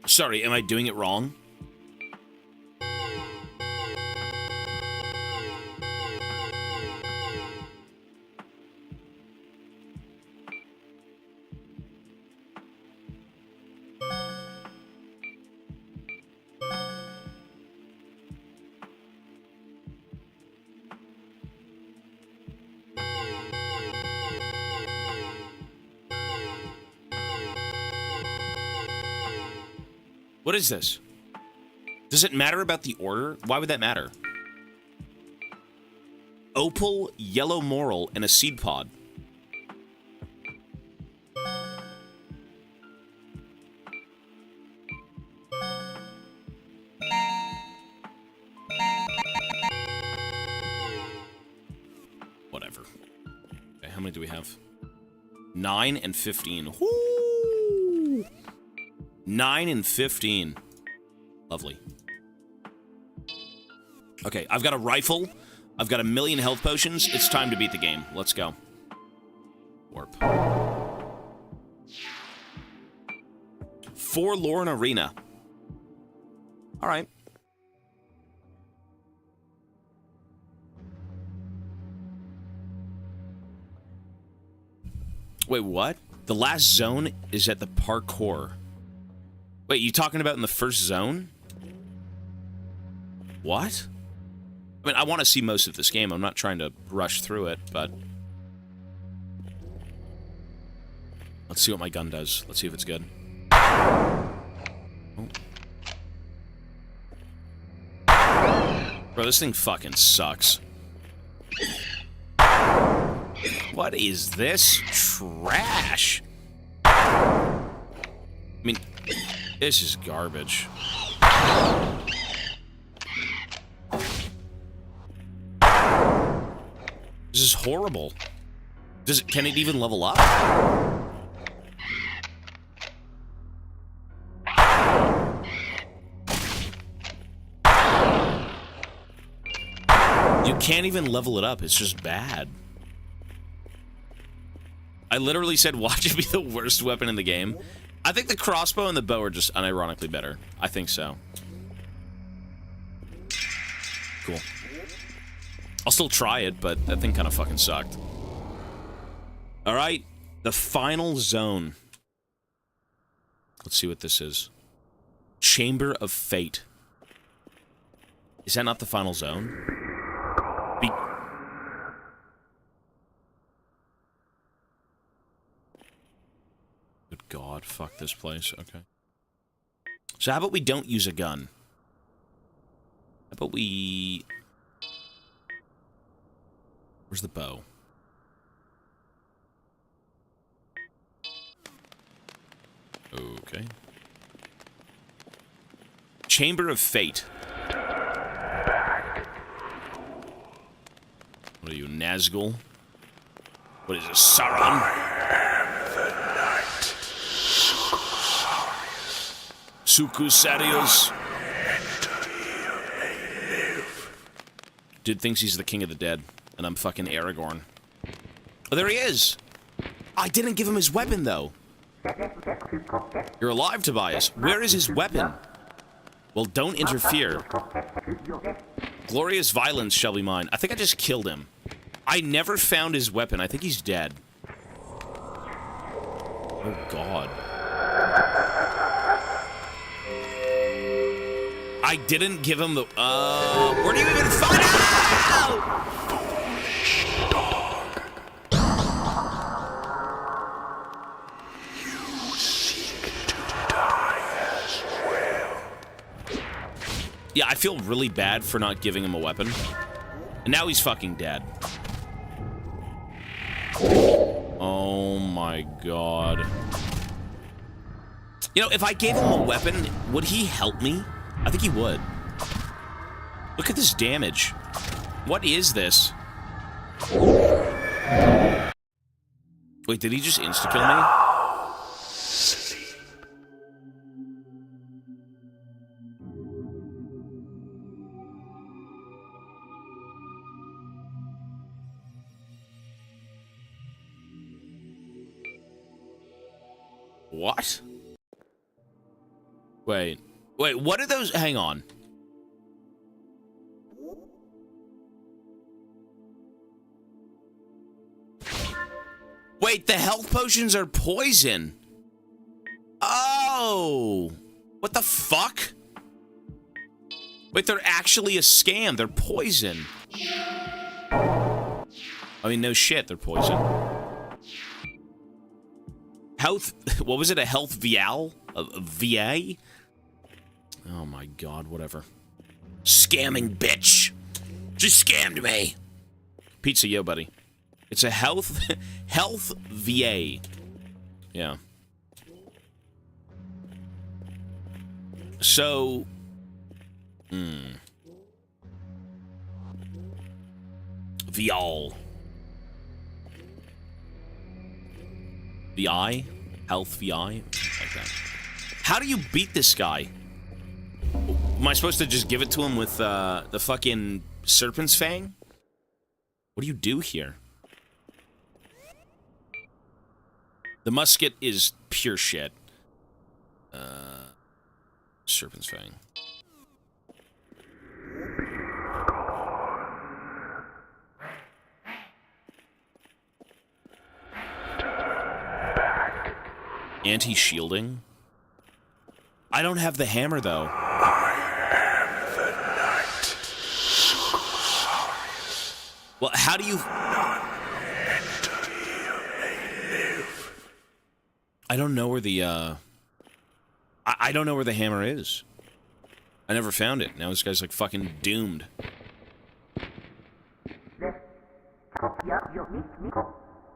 [SPEAKER 1] Sorry, am I doing it wrong? What is this? Does it matter about the order? Why would that matter? Opal, yellow moral, and a seed pod. Whatever. Okay, how many do we have? 9 and 15. Woo! 9 and 15. Lovely. Okay, I've got a rifle. I've got 1 million health potions. It's time to beat the game. Let's go. Warp. Forlorn Arena. All right. Wait, what? The last zone is at the parkour. Wait, you talking about in the first zone? What? I mean, I want to see most of this game. I'm not trying to rush through it, but... Let's see what my gun does. Let's see if it's good. Oh. Bro, this thing fucking sucks. What is this trash? I mean, this is garbage. This is horrible. Can it even level up? You can't even level it up. It's just bad. I literally said, watch it be the worst weapon in the game. I think the crossbow and the bow are just unironically better. I think so. Cool. I'll still try it, but that thing kind of fucking sucked. Alright, the final zone. Let's see what this is. Chamber of Fate. Is that not the final zone? Good God, fuck this place. Okay. So how about we don't use a gun? How about we... Where's the bow? Okay. Chamber of Fate. What are you, Nazgul? What is it, Sauron? Sukusarius. Dude thinks he's the king of the dead, and I'm fucking Aragorn. Oh, there he is! I didn't give him his weapon, though. You're alive, Tobias. Where is his weapon? Well, don't interfere. Glorious violence shall be mine. I think I just killed him. I never found his weapon. I think he's dead. Oh, God. I didn't give him the... where do you even find out? Foolish dog. You seek to die as well. Yeah, I feel really bad for not giving him a weapon. And now he's fucking dead. Oh my God. You know, if I gave him a weapon, would he help me? I think he would. Look at this damage. What is this? Wait, did he just insta-kill me? Sleep. What? Wait. Wait, what are those? Hang on. Wait, the health potions are poison. Oh. What the fuck? Wait, they're actually a scam. They're poison. I mean, no shit, they're poison. Health, what was it, a health vial? A VA? Oh my God, whatever. Scamming bitch. She scammed me. Pizza, yo, buddy. It's a health VA. Yeah. So, Vial. VI? Health VI? Like that. How do you beat this guy? Am I supposed to just give it to him with the fucking Serpent's Fang? What do you do here? The musket is pure shit. Serpent's Fang. Anti-shielding? I don't have the hammer, though. I am the night. Well, how do you... I don't know where the, I don't know where the hammer is. I never found it. Now this guy's, like, fucking doomed.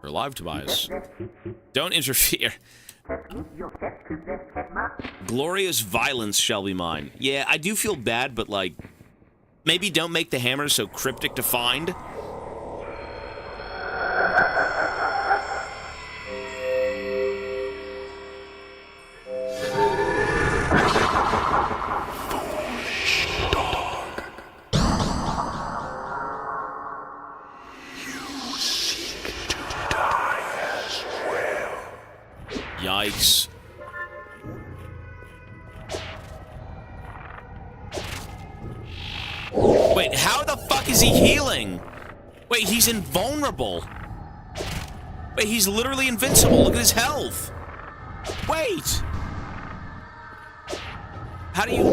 [SPEAKER 1] We're live, Tobias. Don't interfere. Glorious violence shall be mine. Yeah, I do feel bad, but, like, maybe don't make the hammer so cryptic to find. Yikes. Wait, how the fuck is he healing? Wait, he's invulnerable. Wait, he's literally invincible. Look at his health. Wait. How do you...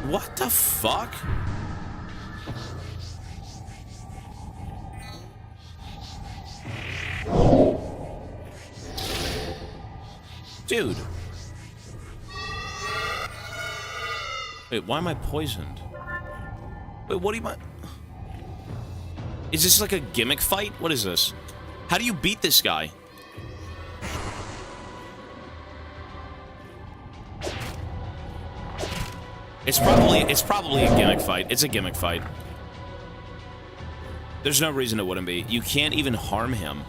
[SPEAKER 1] What the fuck? Dude. Wait, why am I poisoned? Wait, what do you... Is this like a gimmick fight? What is this? How do you beat this guy? It's probably a gimmick fight. It's a gimmick fight. There's no reason it wouldn't be. You can't even harm him.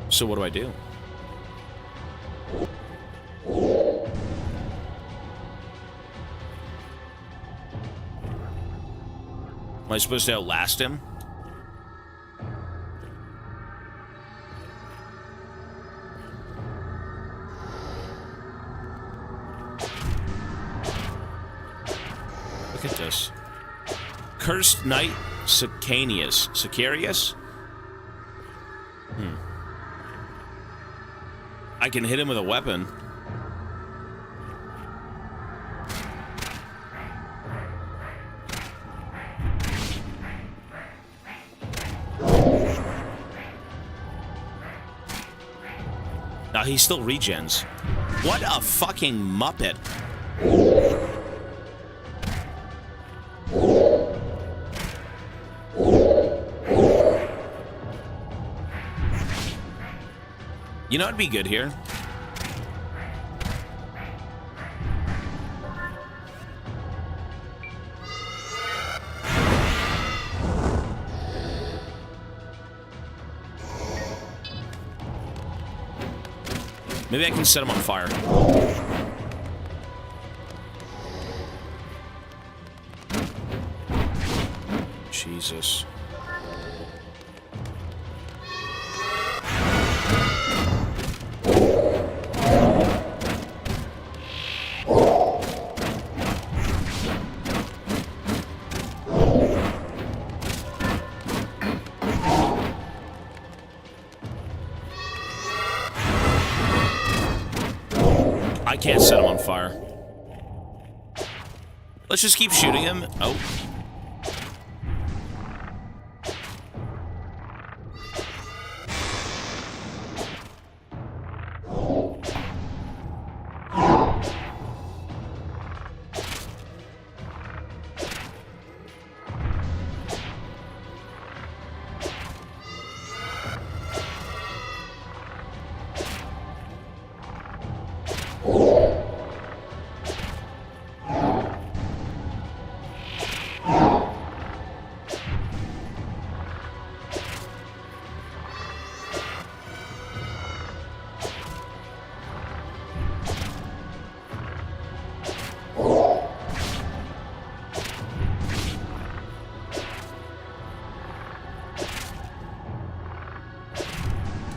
[SPEAKER 1] So what do I do? Am I supposed to outlast him? Look at this. Cursed Knight Sicarius. Sicarius? I can hit him with a weapon. Now he still regens. What a fucking muppet. You know what'd be good here? Maybe I can set him on fire. Jesus. I can't set him on fire. Let's just keep shooting him. Oh.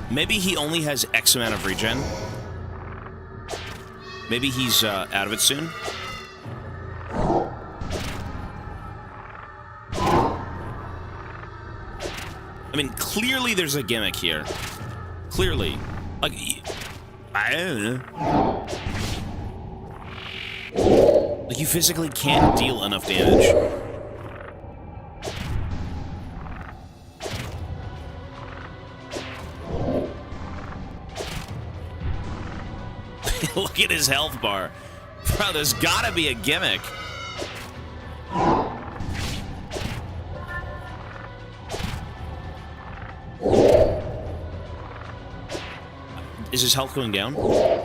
[SPEAKER 1] Maybe he only has X amount of regen. Maybe he's out of it soon. I mean, clearly there's a gimmick here. Clearly. Like, I don't know. Like, you physically can't deal enough damage. Look at his health bar. Bro, there's gotta be a gimmick. Is his health going down? No.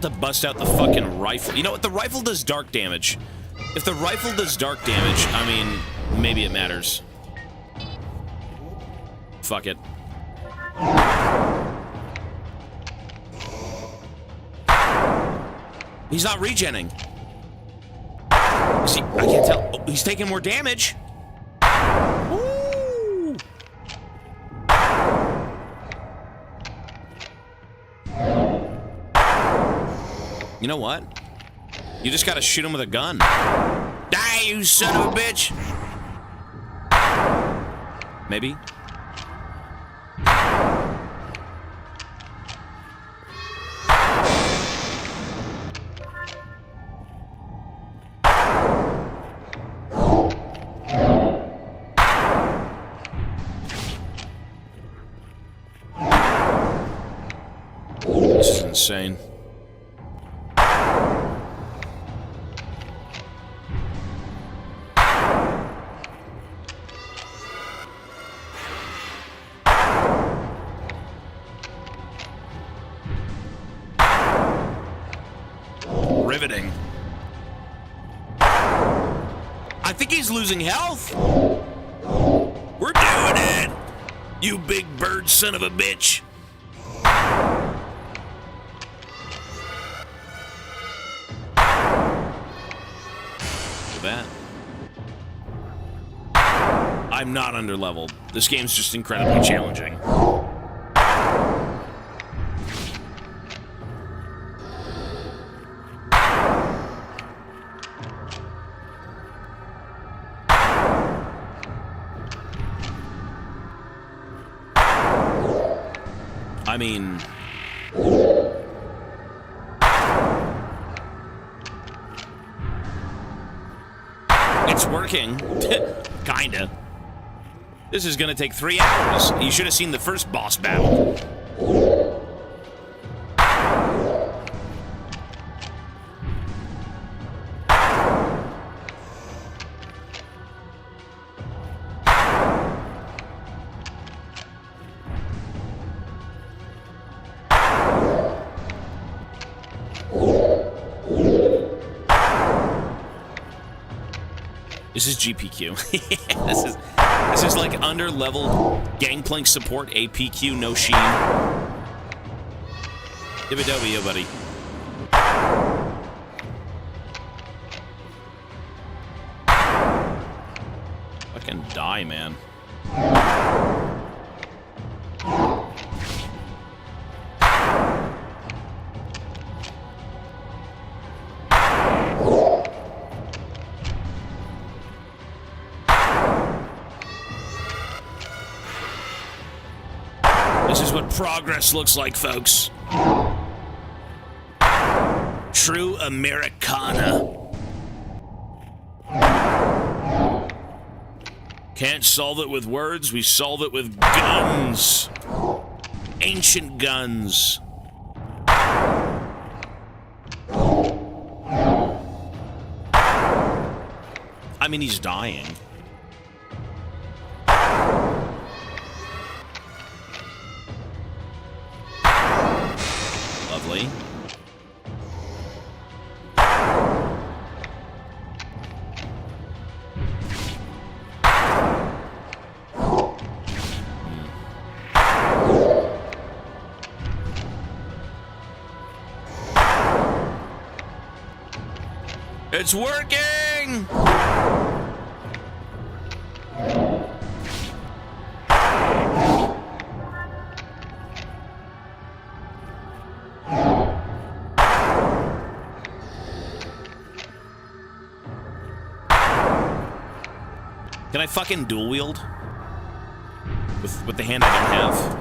[SPEAKER 1] To bust out the fucking rifle. You know what? The rifle does dark damage. If the rifle does dark damage, I mean, maybe it matters. Fuck it. He's not regenning. See, I can't tell. Oh, he's taking more damage. Woo! You know what? You just gotta shoot him with a gun. Die, you son of a bitch! Maybe? This is insane. Riveting. I think he's losing health. We're doing it, you big bird son of a bitch. For that. I'm not underleveled. This game's just incredibly challenging. I mean, it's working. Kinda. This is gonna take 3 hours. You should have seen the first boss battle. This is GPQ. This is like under-leveled Gangplank support APQ, no sheen. Ibidobio, buddy. Fucking die, man. This is what progress looks like, folks. True Americana. Can't solve it with words, we solve it with guns. Ancient guns. I mean, he's dying. Lovely. It's working! Can I fucking dual wield? With the hand I don't have?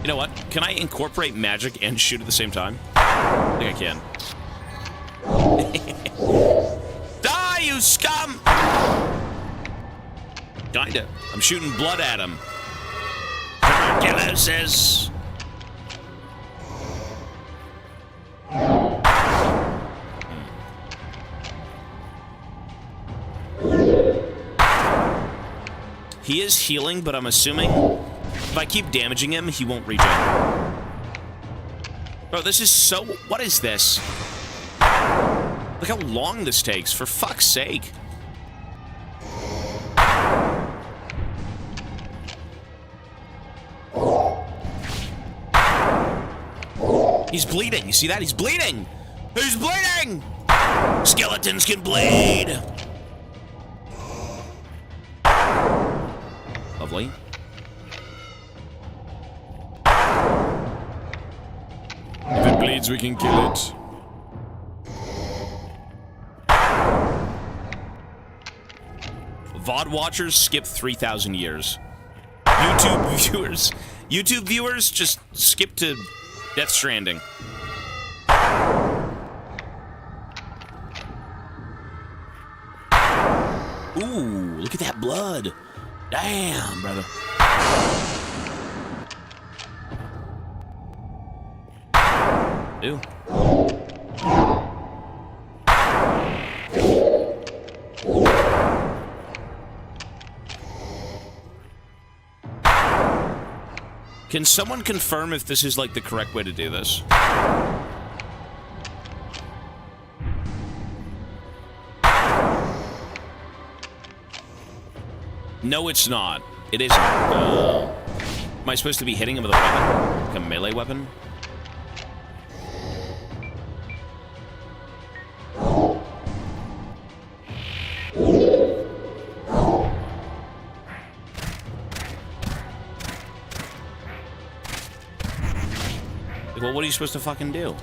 [SPEAKER 1] You know what? Can I incorporate magic and shoot at the same time? I think I can. Die, you scum! Kinda. I'm shooting blood at him. Tuberculosis. He is healing, but I'm assuming if I keep damaging him, he won't regen. Bro, this is so... What is this? Look how long this takes, for fuck's sake. He's bleeding. You see that? He's bleeding! He's bleeding! Skeletons can bleed! Lovely. If it bleeds, we can kill it. VOD watchers skip 3,000 years. YouTube viewers just skip to Death Stranding. Ooh, look at that blood. Damn, brother. Ew. Can someone confirm if this is, like, the correct way to do this? No, it's not. It isn't. Am I supposed to be hitting him with a weapon? Like a melee weapon? Well, what are you supposed to fucking do?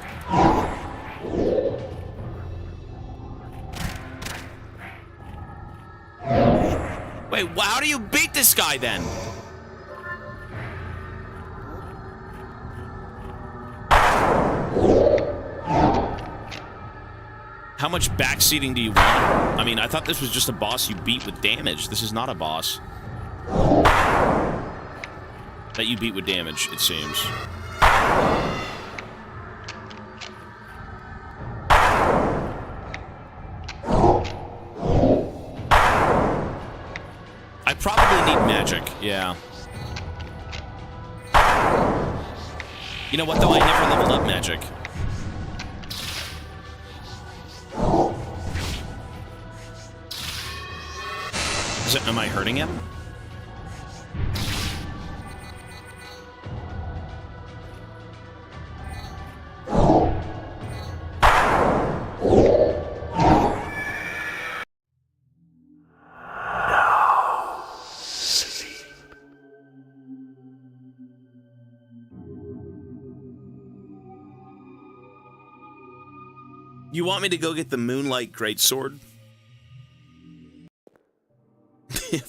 [SPEAKER 1] Wait, how do you beat this guy then? How much backseating do you want? I mean, I thought this was just a boss you beat with damage. This is not a boss that you beat with damage, it seems. I probably need magic, yeah. You know what, though? I never leveled up magic. Am I hurting him? You want me to go get the Moonlight Greatsword?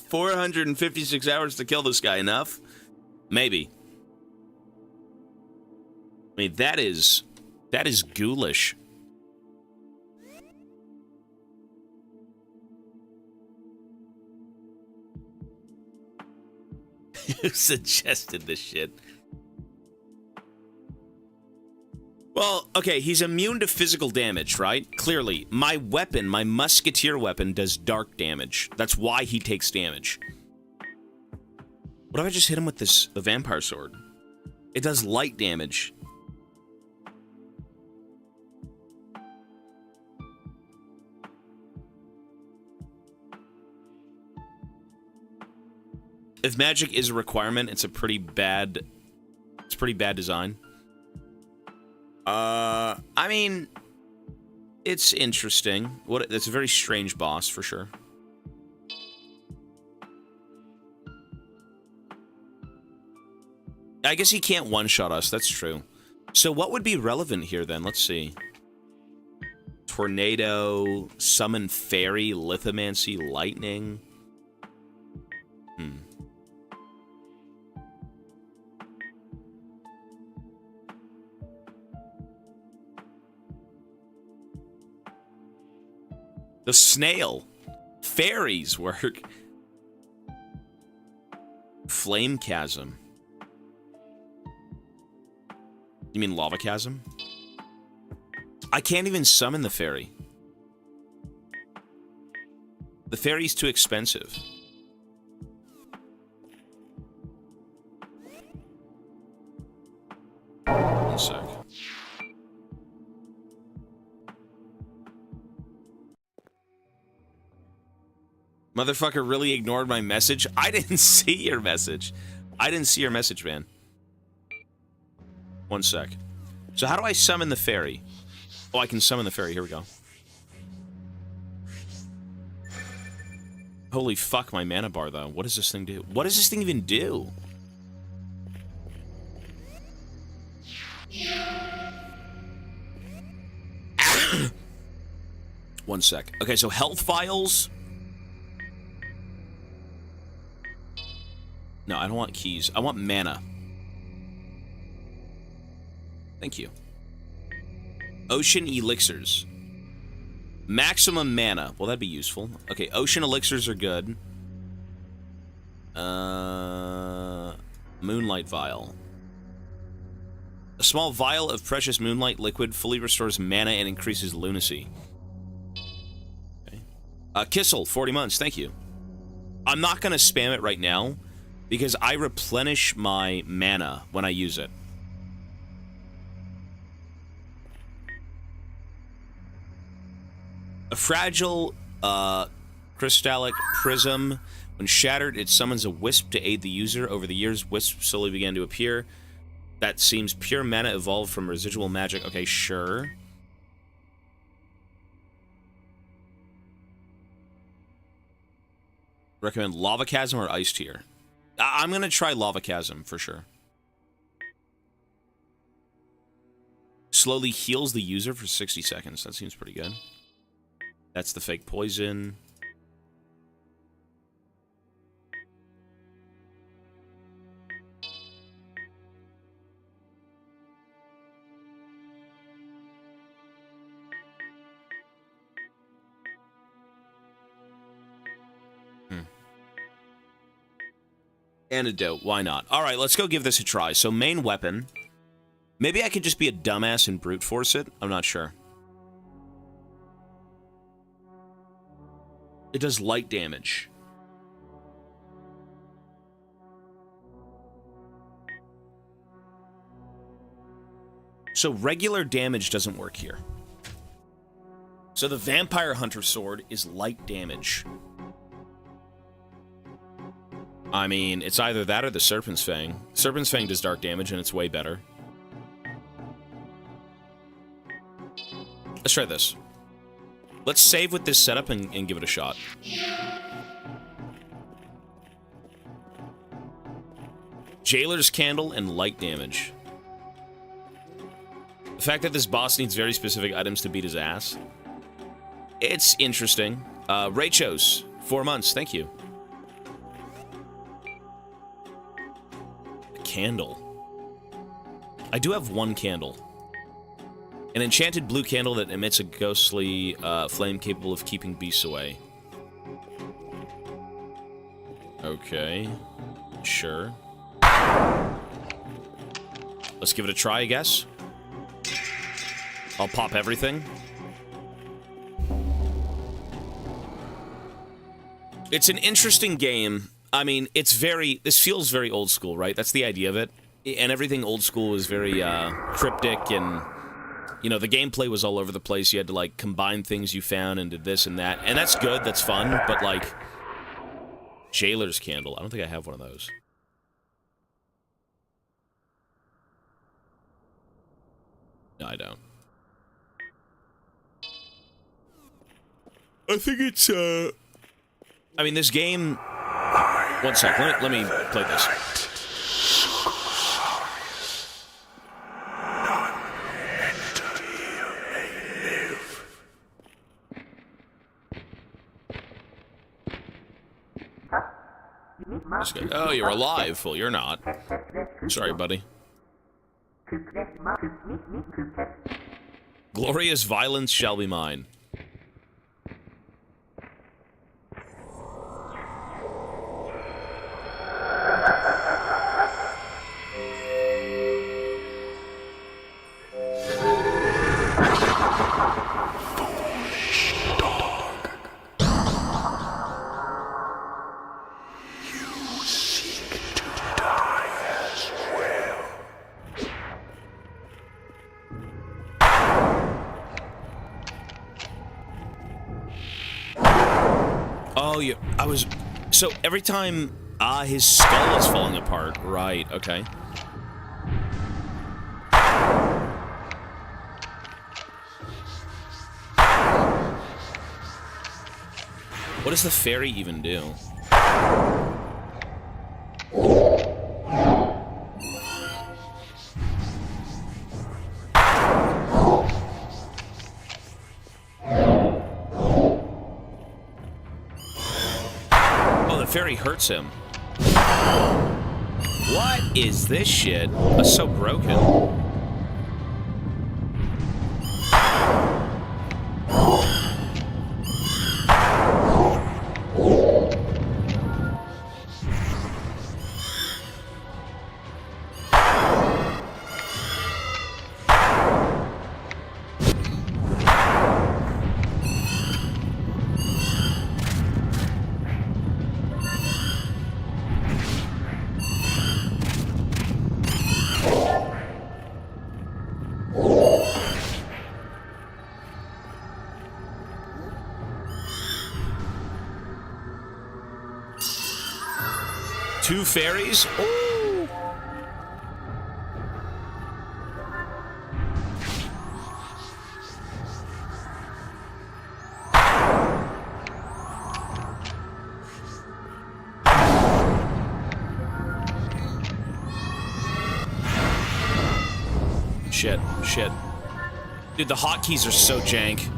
[SPEAKER 1] 456 hours to kill this guy, enough? Maybe. I mean, that is ghoulish. Who suggested this shit? Well, okay, he's immune to physical damage, right? Clearly. My weapon, my musketeer weapon, does dark damage. That's why he takes damage. What if I just hit him with the vampire sword? It does light damage. If magic is a requirement, it's pretty bad design. I mean, it's interesting. It's a very strange boss, for sure. I guess he can't one-shot us. That's true. So what would be relevant here, then? Let's see. Tornado, summon fairy, lithomancy, lightning. The snail. Fairies work. Flame chasm. You mean lava chasm? I can't even summon the fairy. The fairy's too expensive. One sec. Motherfucker really ignored my message? I didn't see your message. I didn't see your message, man. One sec. So how do I summon the fairy? Oh, I can summon the fairy. Here we go. Holy fuck, my mana bar, though. What does this thing do? What does this thing even do? One sec. Okay, so health vials. No, I don't want keys. I want mana. Thank you. Ocean elixirs. Maximum mana. Well, that'd be useful. Okay, ocean elixirs are good. Moonlight vial. A small vial of precious moonlight liquid fully restores mana and increases lunacy. Okay. Kissel, 40 months. Thank you. I'm not going to spam it right now because I replenish my mana when I use it. A fragile, crystallic prism. When shattered, it summons a wisp to aid the user. Over the years, wisps slowly began to appear. That seems pure mana evolved from residual magic. Okay, sure. Recommend Lava Chasm or Ice Tier? I'm gonna try Lava Chasm for sure. Slowly heals the user for 60 seconds. That seems pretty good. That's the fake poison. Antidote, why not? Alright, let's go give this a try. So, main weapon. Maybe I could just be a dumbass and brute force it? I'm not sure. It does light damage. So regular damage doesn't work here. So the Vampire Hunter Sword is light damage. I mean, it's either that or the Serpent's Fang. Serpent's Fang does dark damage, and it's way better. Let's try this. Let's save with this setup and give it a shot. Jailer's Candle and light damage. The fact that this boss needs very specific items to beat his ass. It's interesting. Rachos, 4 months, thank you. A candle. I do have one candle. An enchanted blue candle that emits a ghostly flame capable of keeping beasts away. Okay. Sure. Let's give it a try, I guess. I'll pop everything. It's an interesting game. I mean, it's very... This feels very old school, right? That's the idea of it. And everything old school was very cryptic and... You know, the gameplay was all over the place. You had to, like, combine things you found into this and that. And that's good, that's fun, but, like... Jailer's Candle. I don't think I have one of those. No, I don't. I think it's, I mean, this game... One sec, let me play this. This guy. Oh, you're alive. Well, you're not. Sorry, buddy. Glorious violence shall be mine. Oh, yeah, I was... So, every time... his skull is falling apart. Right, okay. What does the fairy even do? Fairy hurts him. What is this shit? That's so broken. Two fairies? Ooh. Shit, shit. Dude, the hotkeys are so jank.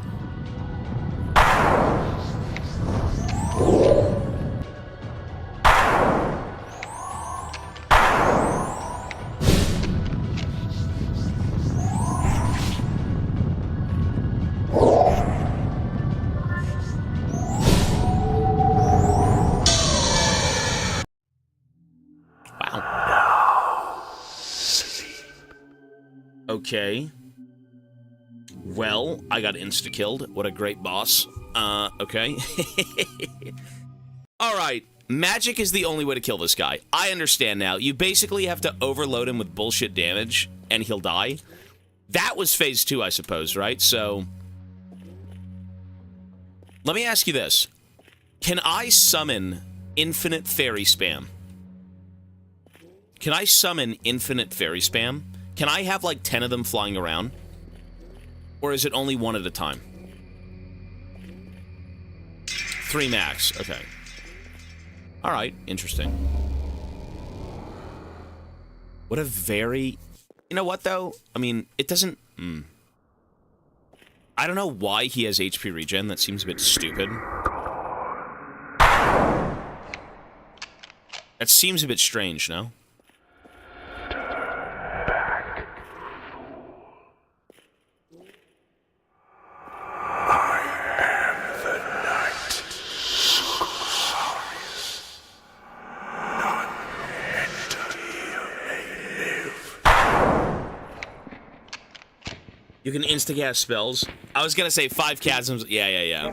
[SPEAKER 1] Okay. Well, I got insta-killed. What a great boss. Okay. Alright. Magic is the only way to kill this guy. I understand now. You basically have to overload him with bullshit damage, and he'll die. That was phase 2, I suppose, right? So... let me ask you this. Can I summon infinite fairy spam? Can I summon infinite fairy spam? Can I have, like, 10 of them flying around? Or is it only one at a time? 3 max. Okay. Alright. Interesting. What a very... You know what, though? I mean, it doesn't... I don't know why he has HP regen. That seems a bit stupid. That seems a bit strange, no? You can insta-cast spells. I was gonna say 5 chasms. Yeah.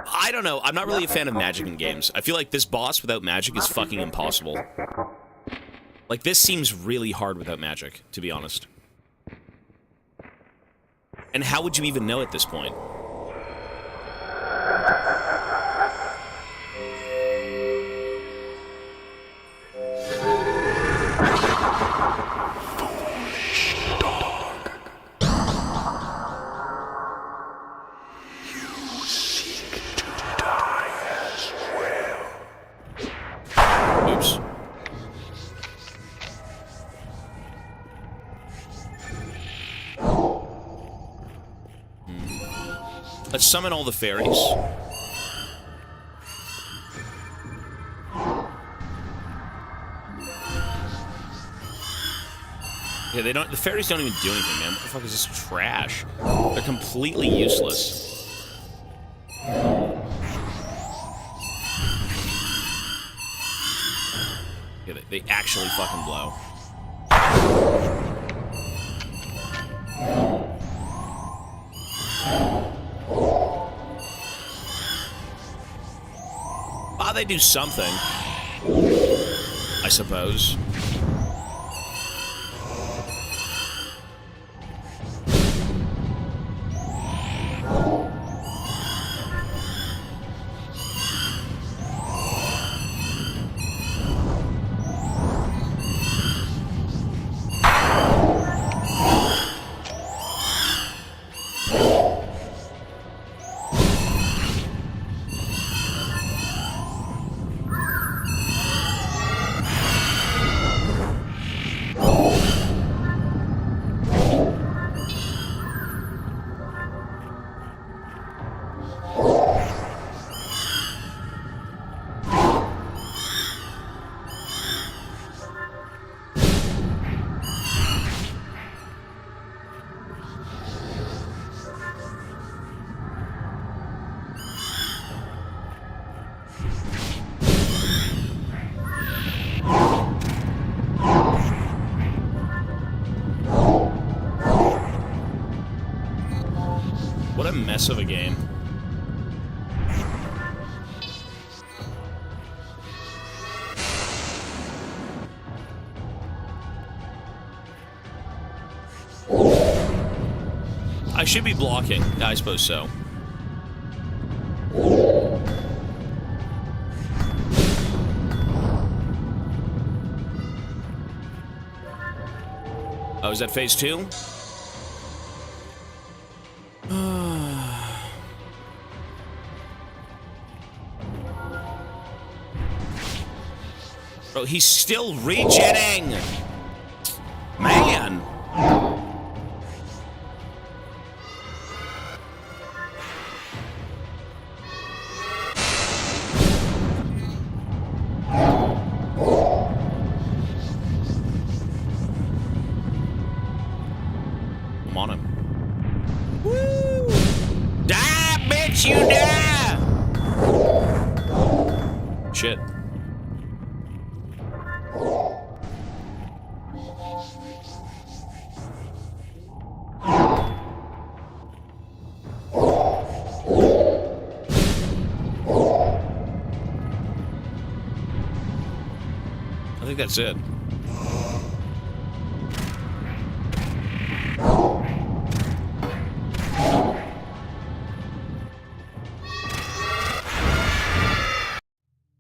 [SPEAKER 1] I don't know. I'm not really a fan of magic in games. I feel like this boss without magic is fucking impossible. Like, this seems really hard without magic, to be honest. And how would you even know at this point? Let's summon all the fairies. Yeah, they don't. The fairies don't even do anything, man. What the fuck is this trash? They're completely useless. Yeah, they actually fucking blow. Ah, they do something, I suppose. What a mess of a game. I should be blocking. I suppose so. Oh, is that phase 2? Bro, he's still regenning! Man! I'm on him. Woo! Die, bitch, you die! Shit. I think that's it.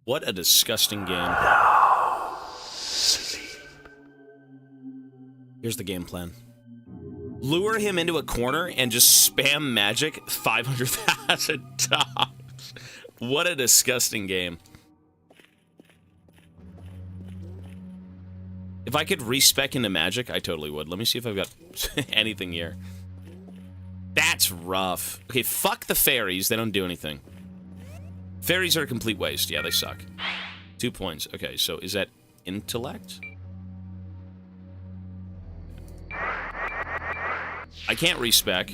[SPEAKER 1] What a disgusting game. Here's the game plan. Lure him into a corner and just spam magic 500,000 times. What a disgusting game. If I could respec into magic, I totally would. Let me see if I've got anything here. That's rough. Okay, fuck the fairies. They don't do anything. Fairies are a complete waste. Yeah, they suck. 2 points. Okay, so is that intellect? I can't respec.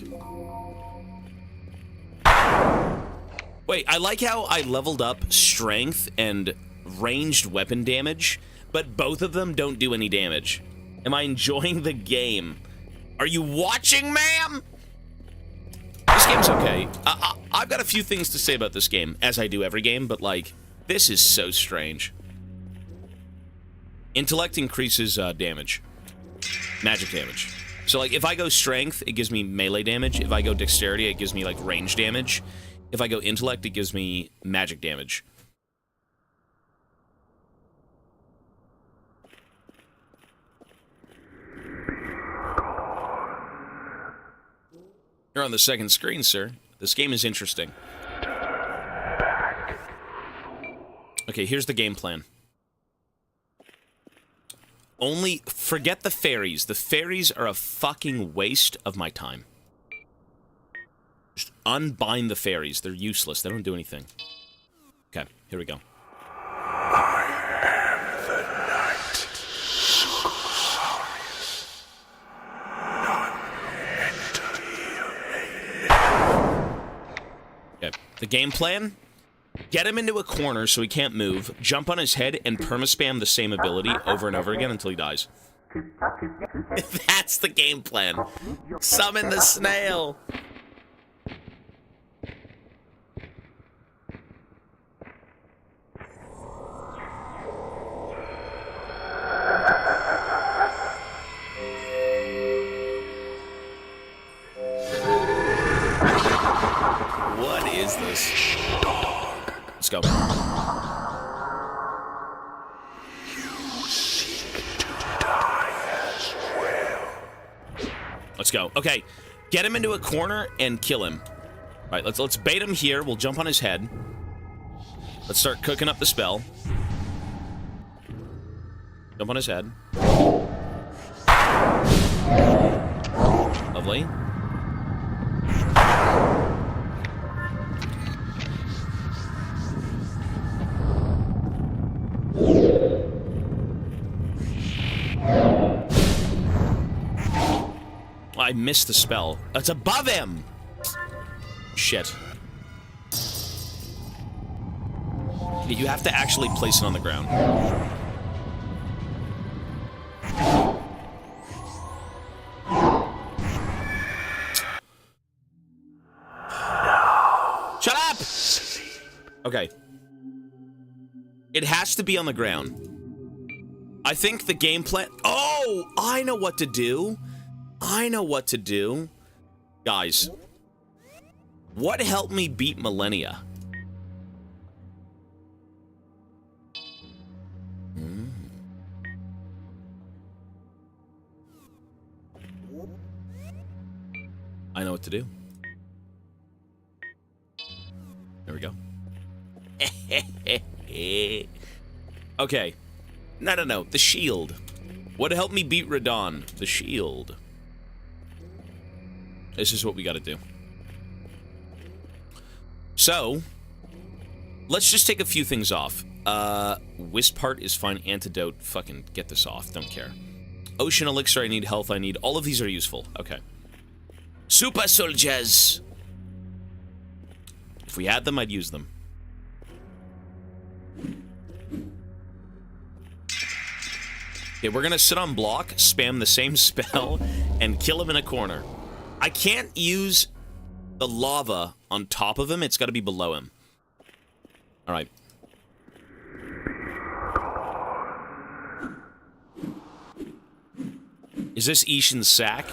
[SPEAKER 1] Wait, I like how I leveled up strength and ranged weapon damage, but both of them don't do any damage. Am I enjoying the game? Are you watching, ma'am? This game's okay. I've got a few things to say about this game, as I do every game, but, like, this is so strange. Intellect increases damage. Magic damage. So, like, if I go strength, it gives me melee damage. If I go dexterity, it gives me, like, range damage. If I go intellect, it gives me magic damage. You're on the second screen, sir. This game is interesting. Okay, here's the game plan. Only forget the fairies. The fairies are a fucking waste of my time. Just unbind the fairies. They're useless. They don't do anything. Okay, here we go.
[SPEAKER 2] I am the night.
[SPEAKER 1] The game plan? Get him into a corner so he can't move, jump on his head, and permaspam the same ability over and over again until he dies. That's the game plan. Summon the snail. What is this? Let's go. Let's go. Okay, get him into a corner and kill him. All right, let's bait him here. We'll jump on his head. Let's start cooking up the spell. Jump on his head. Lovely. I missed the spell. It's above him! Shit. You have to actually place it on the ground. Shut up! Okay. It has to be on the ground. I think the game plan... Oh! I know what to do. I know what to do. Guys. What helped me beat Millennia? I know what to do. There we go. Okay. No. The shield. What helped me beat Radon? The shield. This is what we gotta do. So, let's just take a few things off. Wisp part is fine. Antidote, fucking get this off. Don't care. Ocean elixir, I need health, I need... All of these are useful. Okay. Super soldiers! If we had them, I'd use them. Okay, we're gonna sit on block, spam the same spell, and kill him in a corner. I can't use the lava on top of him. It's got to be below him. All right. Is this Ishin's sack?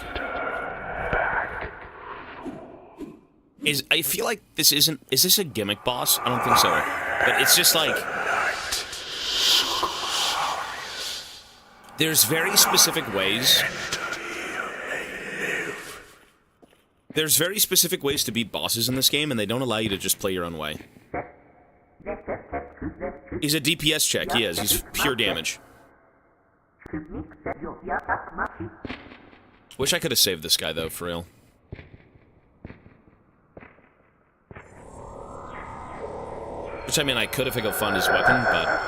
[SPEAKER 1] I feel like this isn't... Is this a gimmick boss? I don't think so. But it's just like... There's very specific ways... There's very specific ways to beat bosses in this game, and they don't allow you to just play your own way. He's a DPS check, he is. He's pure damage. Wish I could have saved this guy, though, for real. Which, I mean, I could if I go find his weapon, but...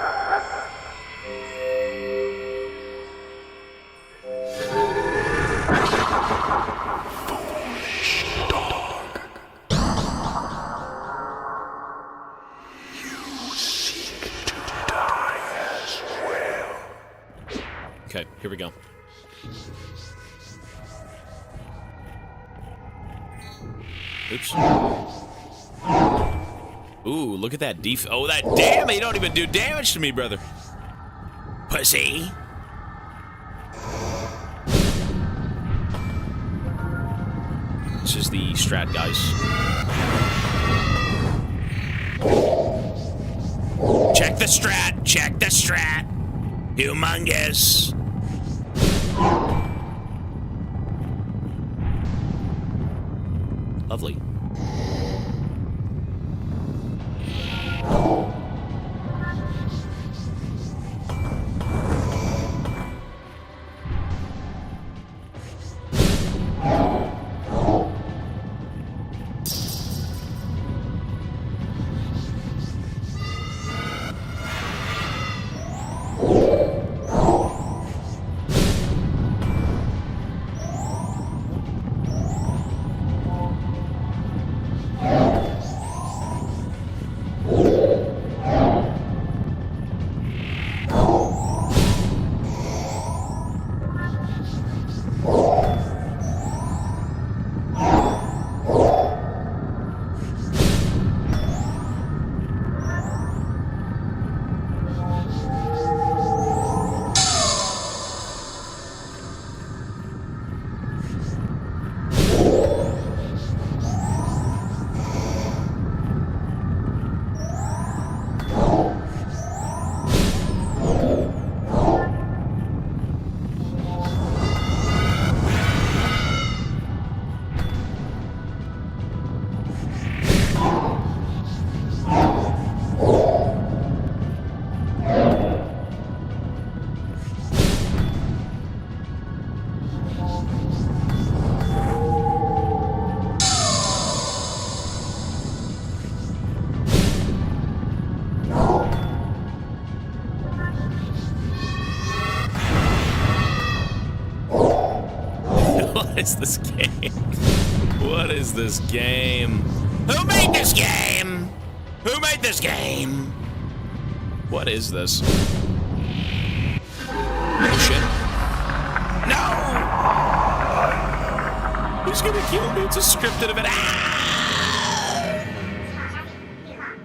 [SPEAKER 1] Okay, here we go. Oops. Ooh, look at that oh, that damn! You don't even do damage to me, brother. Pussy. This is the strat, guys. Check the strat! Check the strat! Humongous! Lovely. is this game? What is this game? Who made this game? Who made this game? What is this? Oh, shit. No! Who's gonna kill me? It's a scripted event. Ah!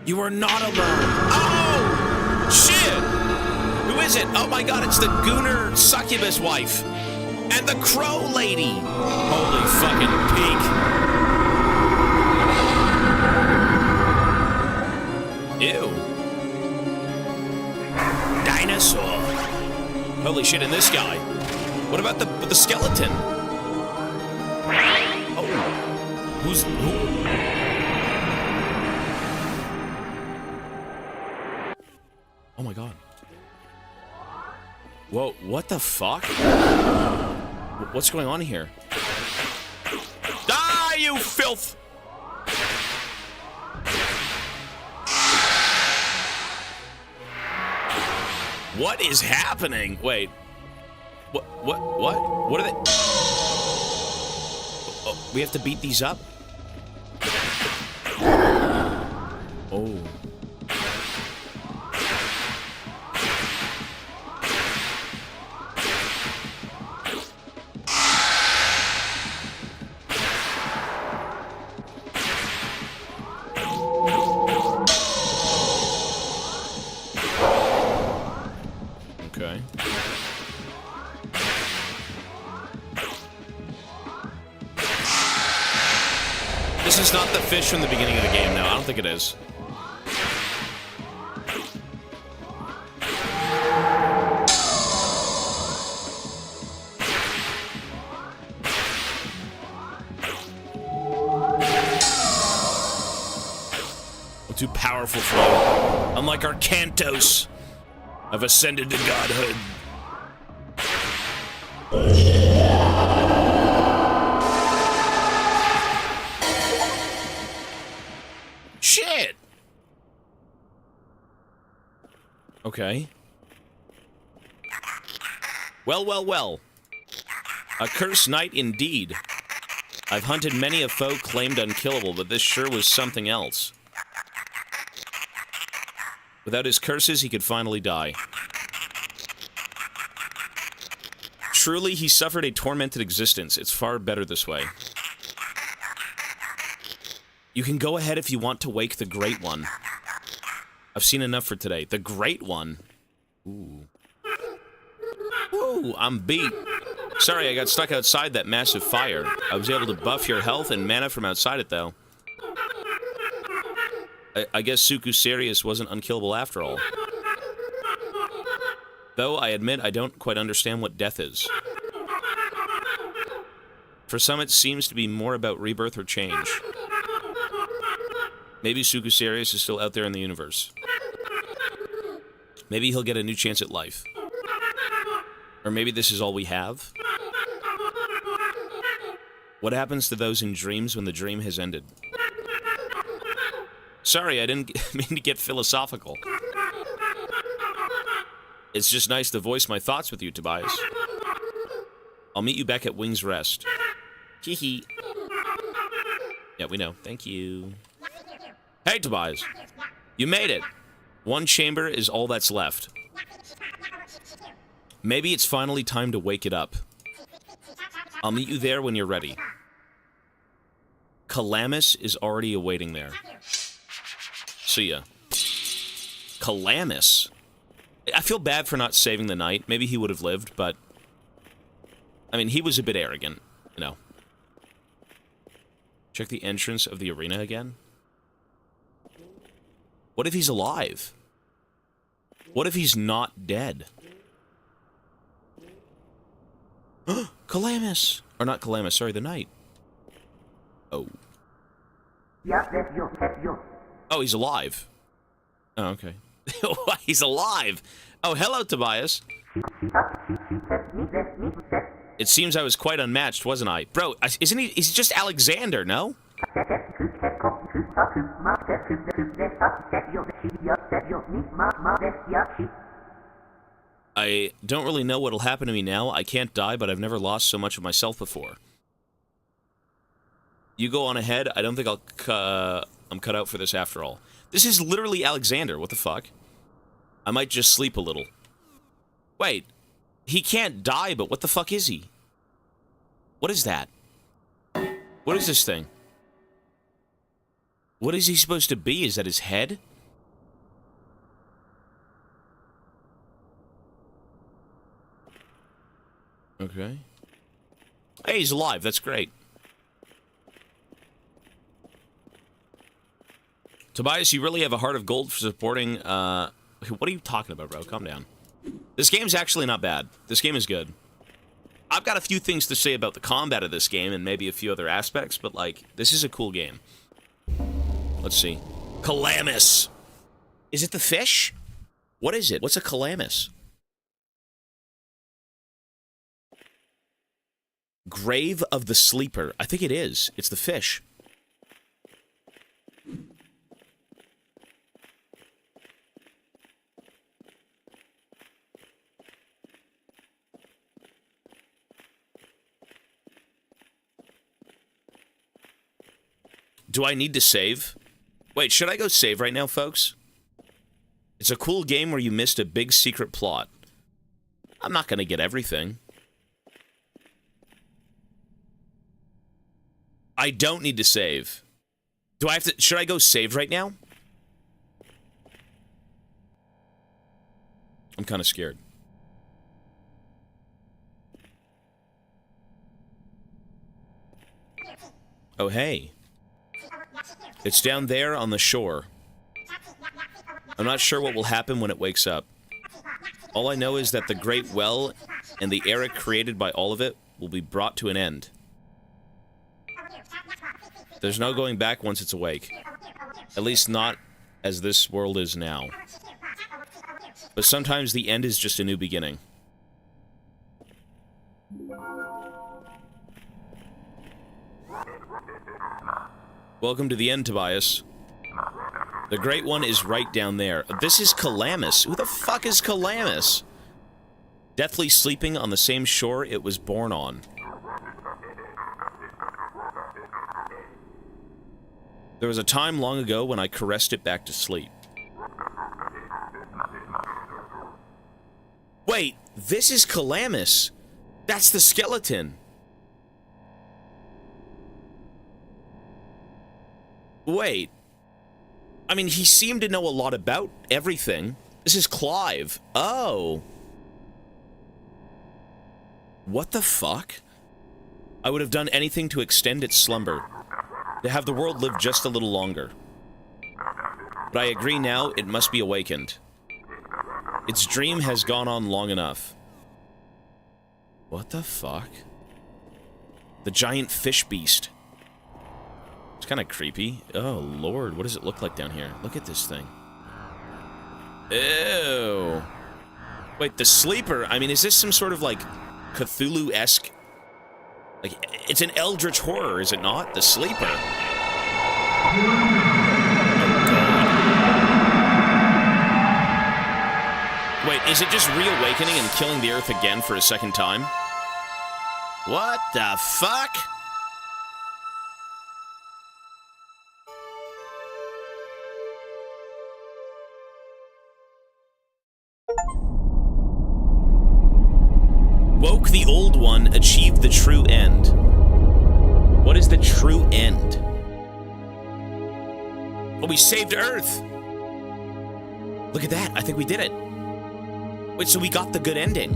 [SPEAKER 1] You are not alone. Oh! Shit! Who is it? Oh my god, it's the Gooner succubus wife. And the crow lady. Holy fucking peak. Ew. Dinosaur. Holy shit, and this guy. What about the skeleton? Oh. Who? Oh my god. Whoa, what the fuck? What's going on here? Die, you filth! What is happening? Wait. What? What are they? Oh, we have to beat these up? Oh. Okay. This is not the fish from the beginning of the game, no. I don't think it is. I'm too powerful for you. Unlike Arcantos, I've ascended to godhood. Shit! Okay. Well, well, well. A cursed night indeed. I've hunted many a foe claimed unkillable, but this sure was something else. Without his curses, he could finally die. Truly, he suffered a tormented existence. It's far better this way. You can go ahead if you want to wake the Great One. I've seen enough for today. The Great One? Ooh. Ooh, I'm beat. Sorry, I got stuck outside that massive fire. I was able to buff your health and mana from outside it, though. I guess Suku Sirius wasn't unkillable after all. Though, I admit I don't quite understand what death is. For some, it seems to be more about rebirth or change. Maybe Suku Sirius is still out there in the universe. Maybe he'll get a new chance at life. Or maybe this is all we have? What happens to those in dreams when the dream has ended? Sorry, I didn't mean to get philosophical. It's just nice to voice my thoughts with you, Tobias. I'll meet you back at Wing's Rest. Hee hee. Yeah, we know. Thank you. Hey, Tobias. You made it. One chamber is all that's left. Maybe it's finally time to wake it up. I'll meet you there when you're ready. Calamus is already awaiting there. See ya. Calamus? I feel bad for not saving the knight. Maybe he would have lived, but... I mean, he was a bit arrogant, you know. Check the entrance of the arena again. What if he's alive? What if he's not dead? Calamus! Or not Calamus, sorry, the knight. Oh. Oh, he's alive. Oh, okay. He's alive! Oh, hello, Tobias. It seems I was quite unmatched, wasn't I? Bro, isn't he? He's just Alexander, no? I don't really know what'll happen to me now. I can't die, but I've never lost so much of myself before. You go on ahead. I don't think I'm cut out for this after all. This is literally Alexander. What the fuck? I might just sleep a little. Wait. He can't die, but what the fuck is he? What is that? What is this thing? What is he supposed to be? Is that his head? Okay. Hey, he's alive. That's great. Tobias, you really have a heart of gold for supporting, what are you talking about, bro? Calm down. This game's actually not bad. This game is good. I've got a few things to say about the combat of this game and maybe a few other aspects, but, like, this is a cool game. Let's see. Calamus! Is it the fish? What is it? What's a calamus? Grave of the Sleeper. I think it is. It's the fish. Do I need to save? Wait, should I go save right now, folks? It's a cool game where you missed a big secret plot. I'm not gonna get everything. I don't need to save. Do I have to... Should I go save right now? I'm kind of scared. Oh, hey. It's down there on the shore. I'm not sure what will happen when it wakes up. All I know is that the Great Well and the era created by all of it will be brought to an end. There's no going back once it's awake. At least not as this world is now. But sometimes the end is just a new beginning. Welcome to the end, Tobias. The Great One is right down there. This is Calamus. Who the fuck is Calamus? Deathly sleeping on the same shore it was born on. There was a time long ago when I caressed it back to sleep. Wait, this is Calamus. That's the skeleton. Wait. I mean, he seemed to know a lot about everything. This is Clive. Oh. What the fuck? I would have done anything to extend its slumber. To have the world live just a little longer. But I agree now, it must be awakened. Its dream has gone on long enough. What the fuck? The giant fish beast. It's kind of creepy. Oh, Lord, what does it look like down here? Look at this thing. Ew. Wait, the sleeper? I mean, is this some sort of, like, Cthulhu-esque... Like, it's an eldritch horror, is it not? The sleeper. Oh, God. Wait, is it just reawakening and killing the Earth again for a second time? What the fuck? Woke the old one, achieved the true end. What is the true end? Oh, we saved Earth! Look at that, I think we did it. Wait, so we got the good ending.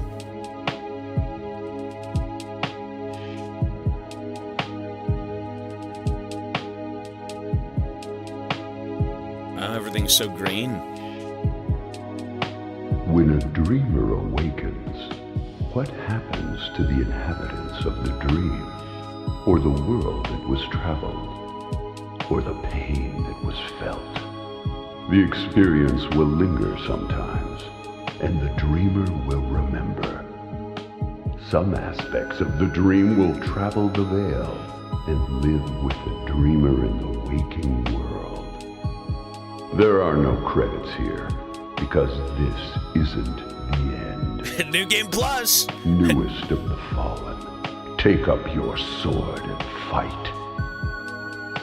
[SPEAKER 1] Everything's so green.
[SPEAKER 2] When a dreamer awakens, what happens to the inhabitants of the dream, or the world that was traveled, or the pain that was felt? The experience will linger sometimes, and the dreamer will remember. Some aspects of the dream will travel the veil and live with the dreamer in the waking world. There are no credits here, because this isn't the end.
[SPEAKER 1] New Game Plus!
[SPEAKER 2] Newest of the fallen, take up your sword and fight.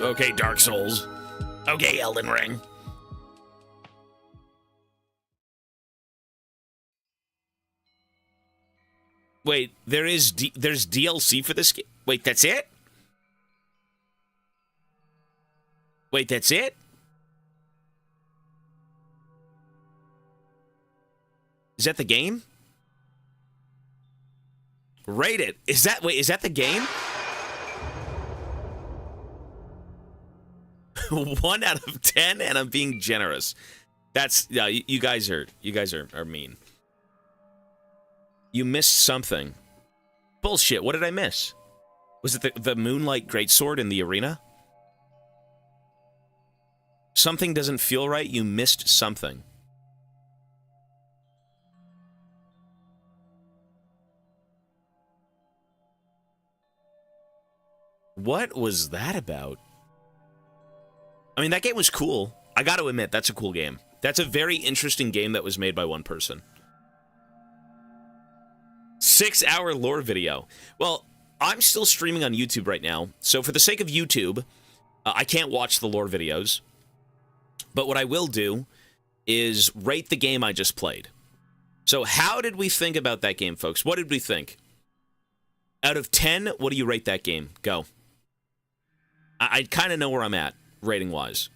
[SPEAKER 1] Okay, Dark Souls. Okay, Elden Ring. Wait, there's DLC for this game? Wait, that's it? Wait, that's it? Is that the game? Rate it. Is that the game? 1 out of 10, and I'm being generous. That's, yeah, you guys are mean. You missed something. Bullshit, what did I miss? Was it the Moonlight Greatsword in the arena? Something doesn't feel right, you missed something. What was that about? I mean, that game was cool. I got to admit, that's a cool game. That's a very interesting game that was made by one person. 6-hour lore video. Well, I'm still streaming on YouTube right now, so for the sake of YouTube, I can't watch the lore videos. But what I will do is rate the game I just played. So how did we think about that game, folks? What did we think? Out of 10, what do you rate that game? Go. I kind of know where I'm at, rating-wise.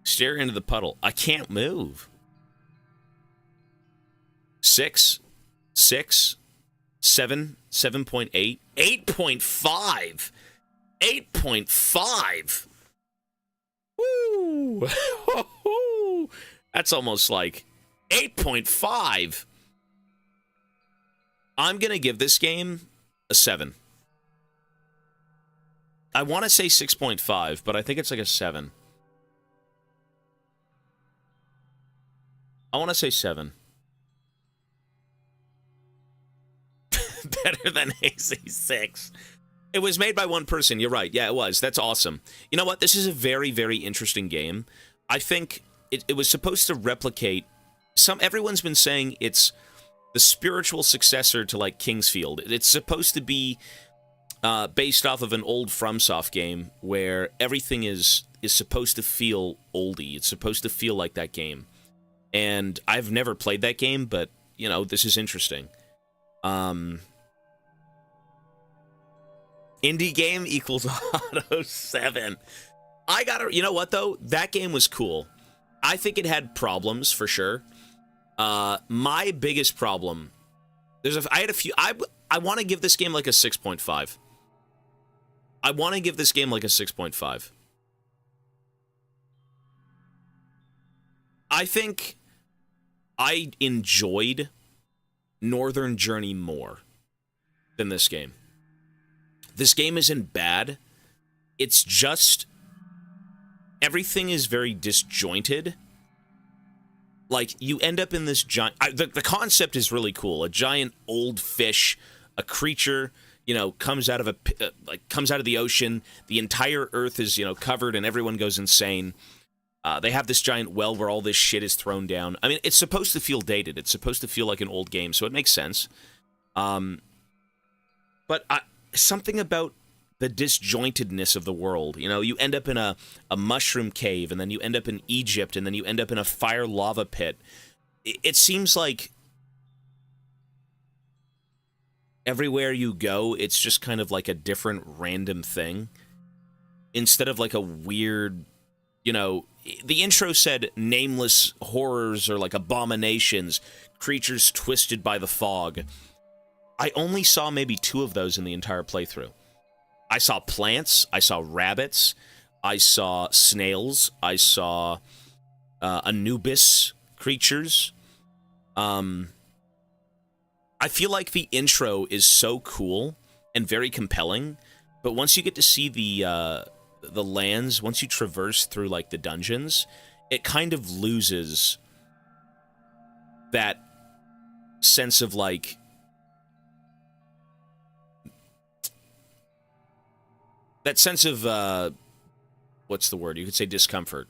[SPEAKER 1] Stare into the puddle. I can't move. 6, 7, 7.8, 8.5. 8.5. Woo! That's almost like 8.5. I'm going to give this game a 7. I want to say 6.5, but I think it's like a 7. I want to say 7. Better than AC6. It was made by one person. You're right. Yeah, it was. That's awesome. You know what? This is a very, very interesting game. I think it was supposed to replicate everyone's been saying it's the spiritual successor to, like, Kingsfield. It's supposed to be based off of an old FromSoft game where everything is supposed to feel oldie. It's supposed to feel like that game. And I've never played that game, but, you know, this is interesting. Indie game equals Auto 7. I gotta, you know what, though? That game was cool. I think it had problems, for sure. My biggest problem, I had a few, I want to give this game like a 6.5. I want to give this game like a 6.5. I think I enjoyed Northern Journey more than this game. This game isn't bad. It's just everything is very disjointed. Like, you end up in this giant... the concept is really cool. A giant old fish, a creature, you know, comes out of the ocean. The entire Earth is, you know, covered, and everyone goes insane. They have this giant well where all this shit is thrown down. I mean, it's supposed to feel dated. It's supposed to feel like an old game, so it makes sense. But something about the disjointedness of the world. You know, you end up in a mushroom cave, and then you end up in Egypt, and then you end up in a fire lava pit. It seems like everywhere you go, it's just kind of like a different random thing. Instead of like a weird, you know, the intro said nameless horrors or like abominations, creatures twisted by the fog. I only saw maybe 2 of those in the entire playthrough. I saw plants, I saw rabbits, I saw snails, I saw Anubis creatures. I feel like the intro is so cool and very compelling, but once you get to see the lands, once you traverse through, like, the dungeons, it kind of loses that sense of, like, that sense of, what's the word? You could say discomfort.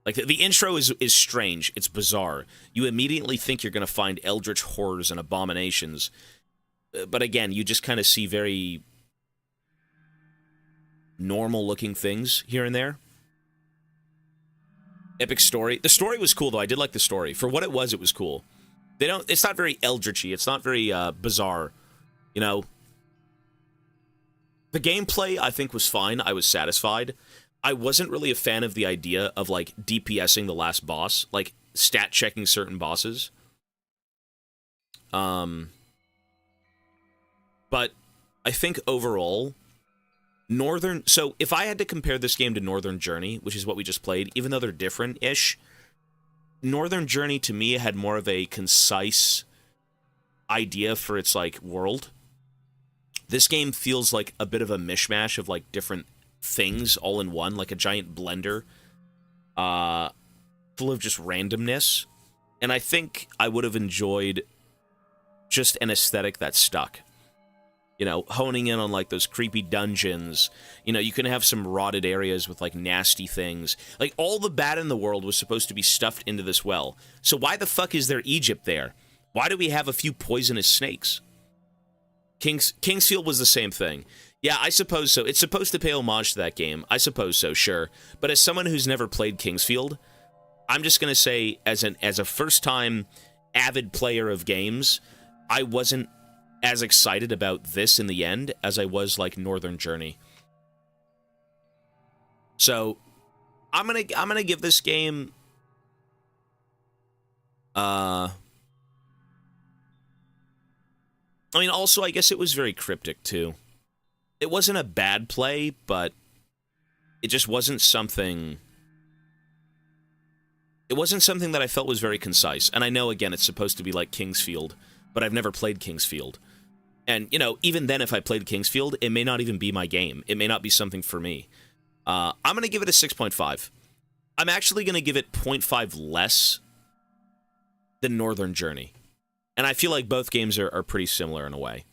[SPEAKER 1] Like, the intro is strange. It's bizarre. You immediately think you're going to find eldritch horrors and abominations, But again, you just kind of see very normal-looking things here and there. Epic story. The story was cool, though. I did like the story. For what it was cool. It's not very eldritchy. It's not very bizarre. You know, the gameplay, I think, was fine. I was satisfied. I wasn't really a fan of the idea of, like, DPSing the last boss. Like, stat-checking certain bosses. But I think overall, so if I had to compare this game to Northern Journey, which is what we just played, even though they're different-ish, Northern Journey, to me, had more of a concise idea for its, like, world. This game feels like a bit of a mishmash of, like, different things all in one, like a giant blender, full of just randomness. And I think I would have enjoyed just an aesthetic that stuck. You know, honing in on, like, those creepy dungeons. You know, you can have some rotted areas with, like, nasty things. Like, all the bad in the world was supposed to be stuffed into this well. So why the fuck is there Egypt there? Why do we have a few poisonous snakes? Kingsfield was the same thing. Yeah, I suppose so. It's supposed to pay homage to that game. I suppose so, sure. But as someone who's never played Kingsfield, I'm just going to say, as a first-time avid player of games, I wasn't as excited about this in the end as I was, like, Northern Journey. So, I'm gonna give this game I mean, also, I guess it was very cryptic, too. It wasn't a bad play, but it just wasn't something... It wasn't something that I felt was very concise. And I know, again, it's supposed to be like Kingsfield, but I've never played Kingsfield. And, you know, even then, if I played Kingsfield, it may not even be my game. It may not be something for me. I'm going to give it a 6.5. I'm actually going to give it 0.5 less than Northern Journey. And I feel like both games are pretty similar in a way.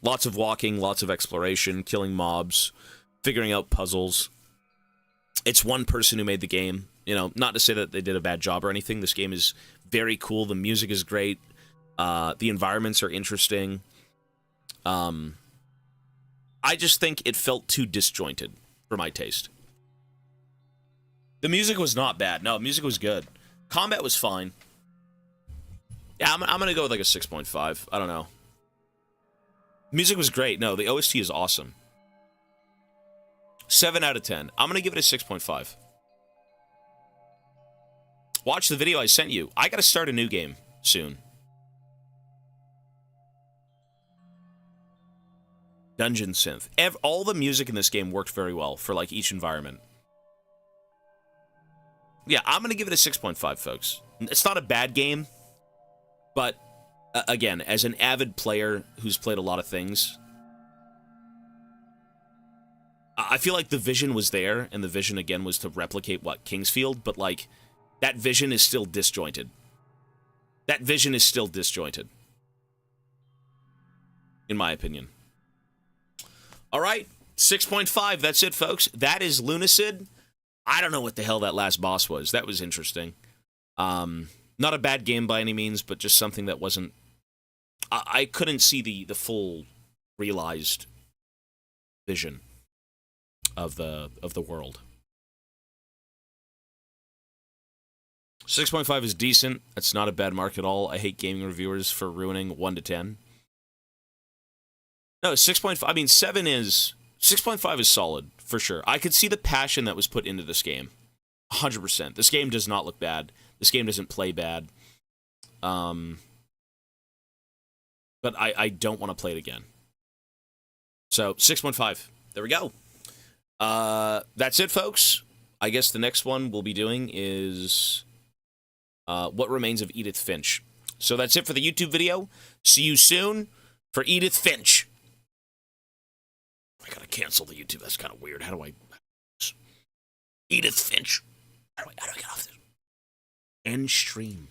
[SPEAKER 1] Lots of walking, lots of exploration, killing mobs, figuring out puzzles. It's one person who made the game. You know, not to say that they did a bad job or anything. This game is very cool. The music is great. The environments are interesting. I just think it felt too disjointed for my taste. The music was not bad. No, music was good. Combat was fine. Yeah, I'm going to go with like a 6.5. I don't know. Music was great. No, the OST is awesome. 7 out of 10. I'm going to give it a 6.5. Watch the video I sent you. I got to start a new game soon. Dungeon Synth. All the music in this game worked very well for, like, each environment. Yeah, I'm going to give it a 6.5, folks. It's not a bad game, but, again, as an avid player who's played a lot of things, I feel like the vision was there, and the vision, again, was to replicate, Kingsfield, but, like, that vision is still disjointed. That vision is still disjointed. In my opinion. All right, 6.5, that's it, folks. That is Lunacid. I don't know what the hell that last boss was. That was interesting. Not a bad game by any means, but just something that wasn't... I couldn't see the full realized vision of the world. 6.5 is decent. It's not a bad mark at all. I hate gaming reviewers for ruining 1 to 10. No, 6.5, I mean, 6.5 is solid, for sure. I could see the passion that was put into this game. 100%. This game does not look bad. This game doesn't play bad. But I don't want to play it again. So, 6.5. There we go. That's it, folks. I guess the next one we'll be doing is What Remains of Edith Finch. So that's it for the YouTube video. See you soon for Edith Finch. I gotta cancel the YouTube. That's kind of weird. How do I... Edith Finch. How do I get off this? End stream.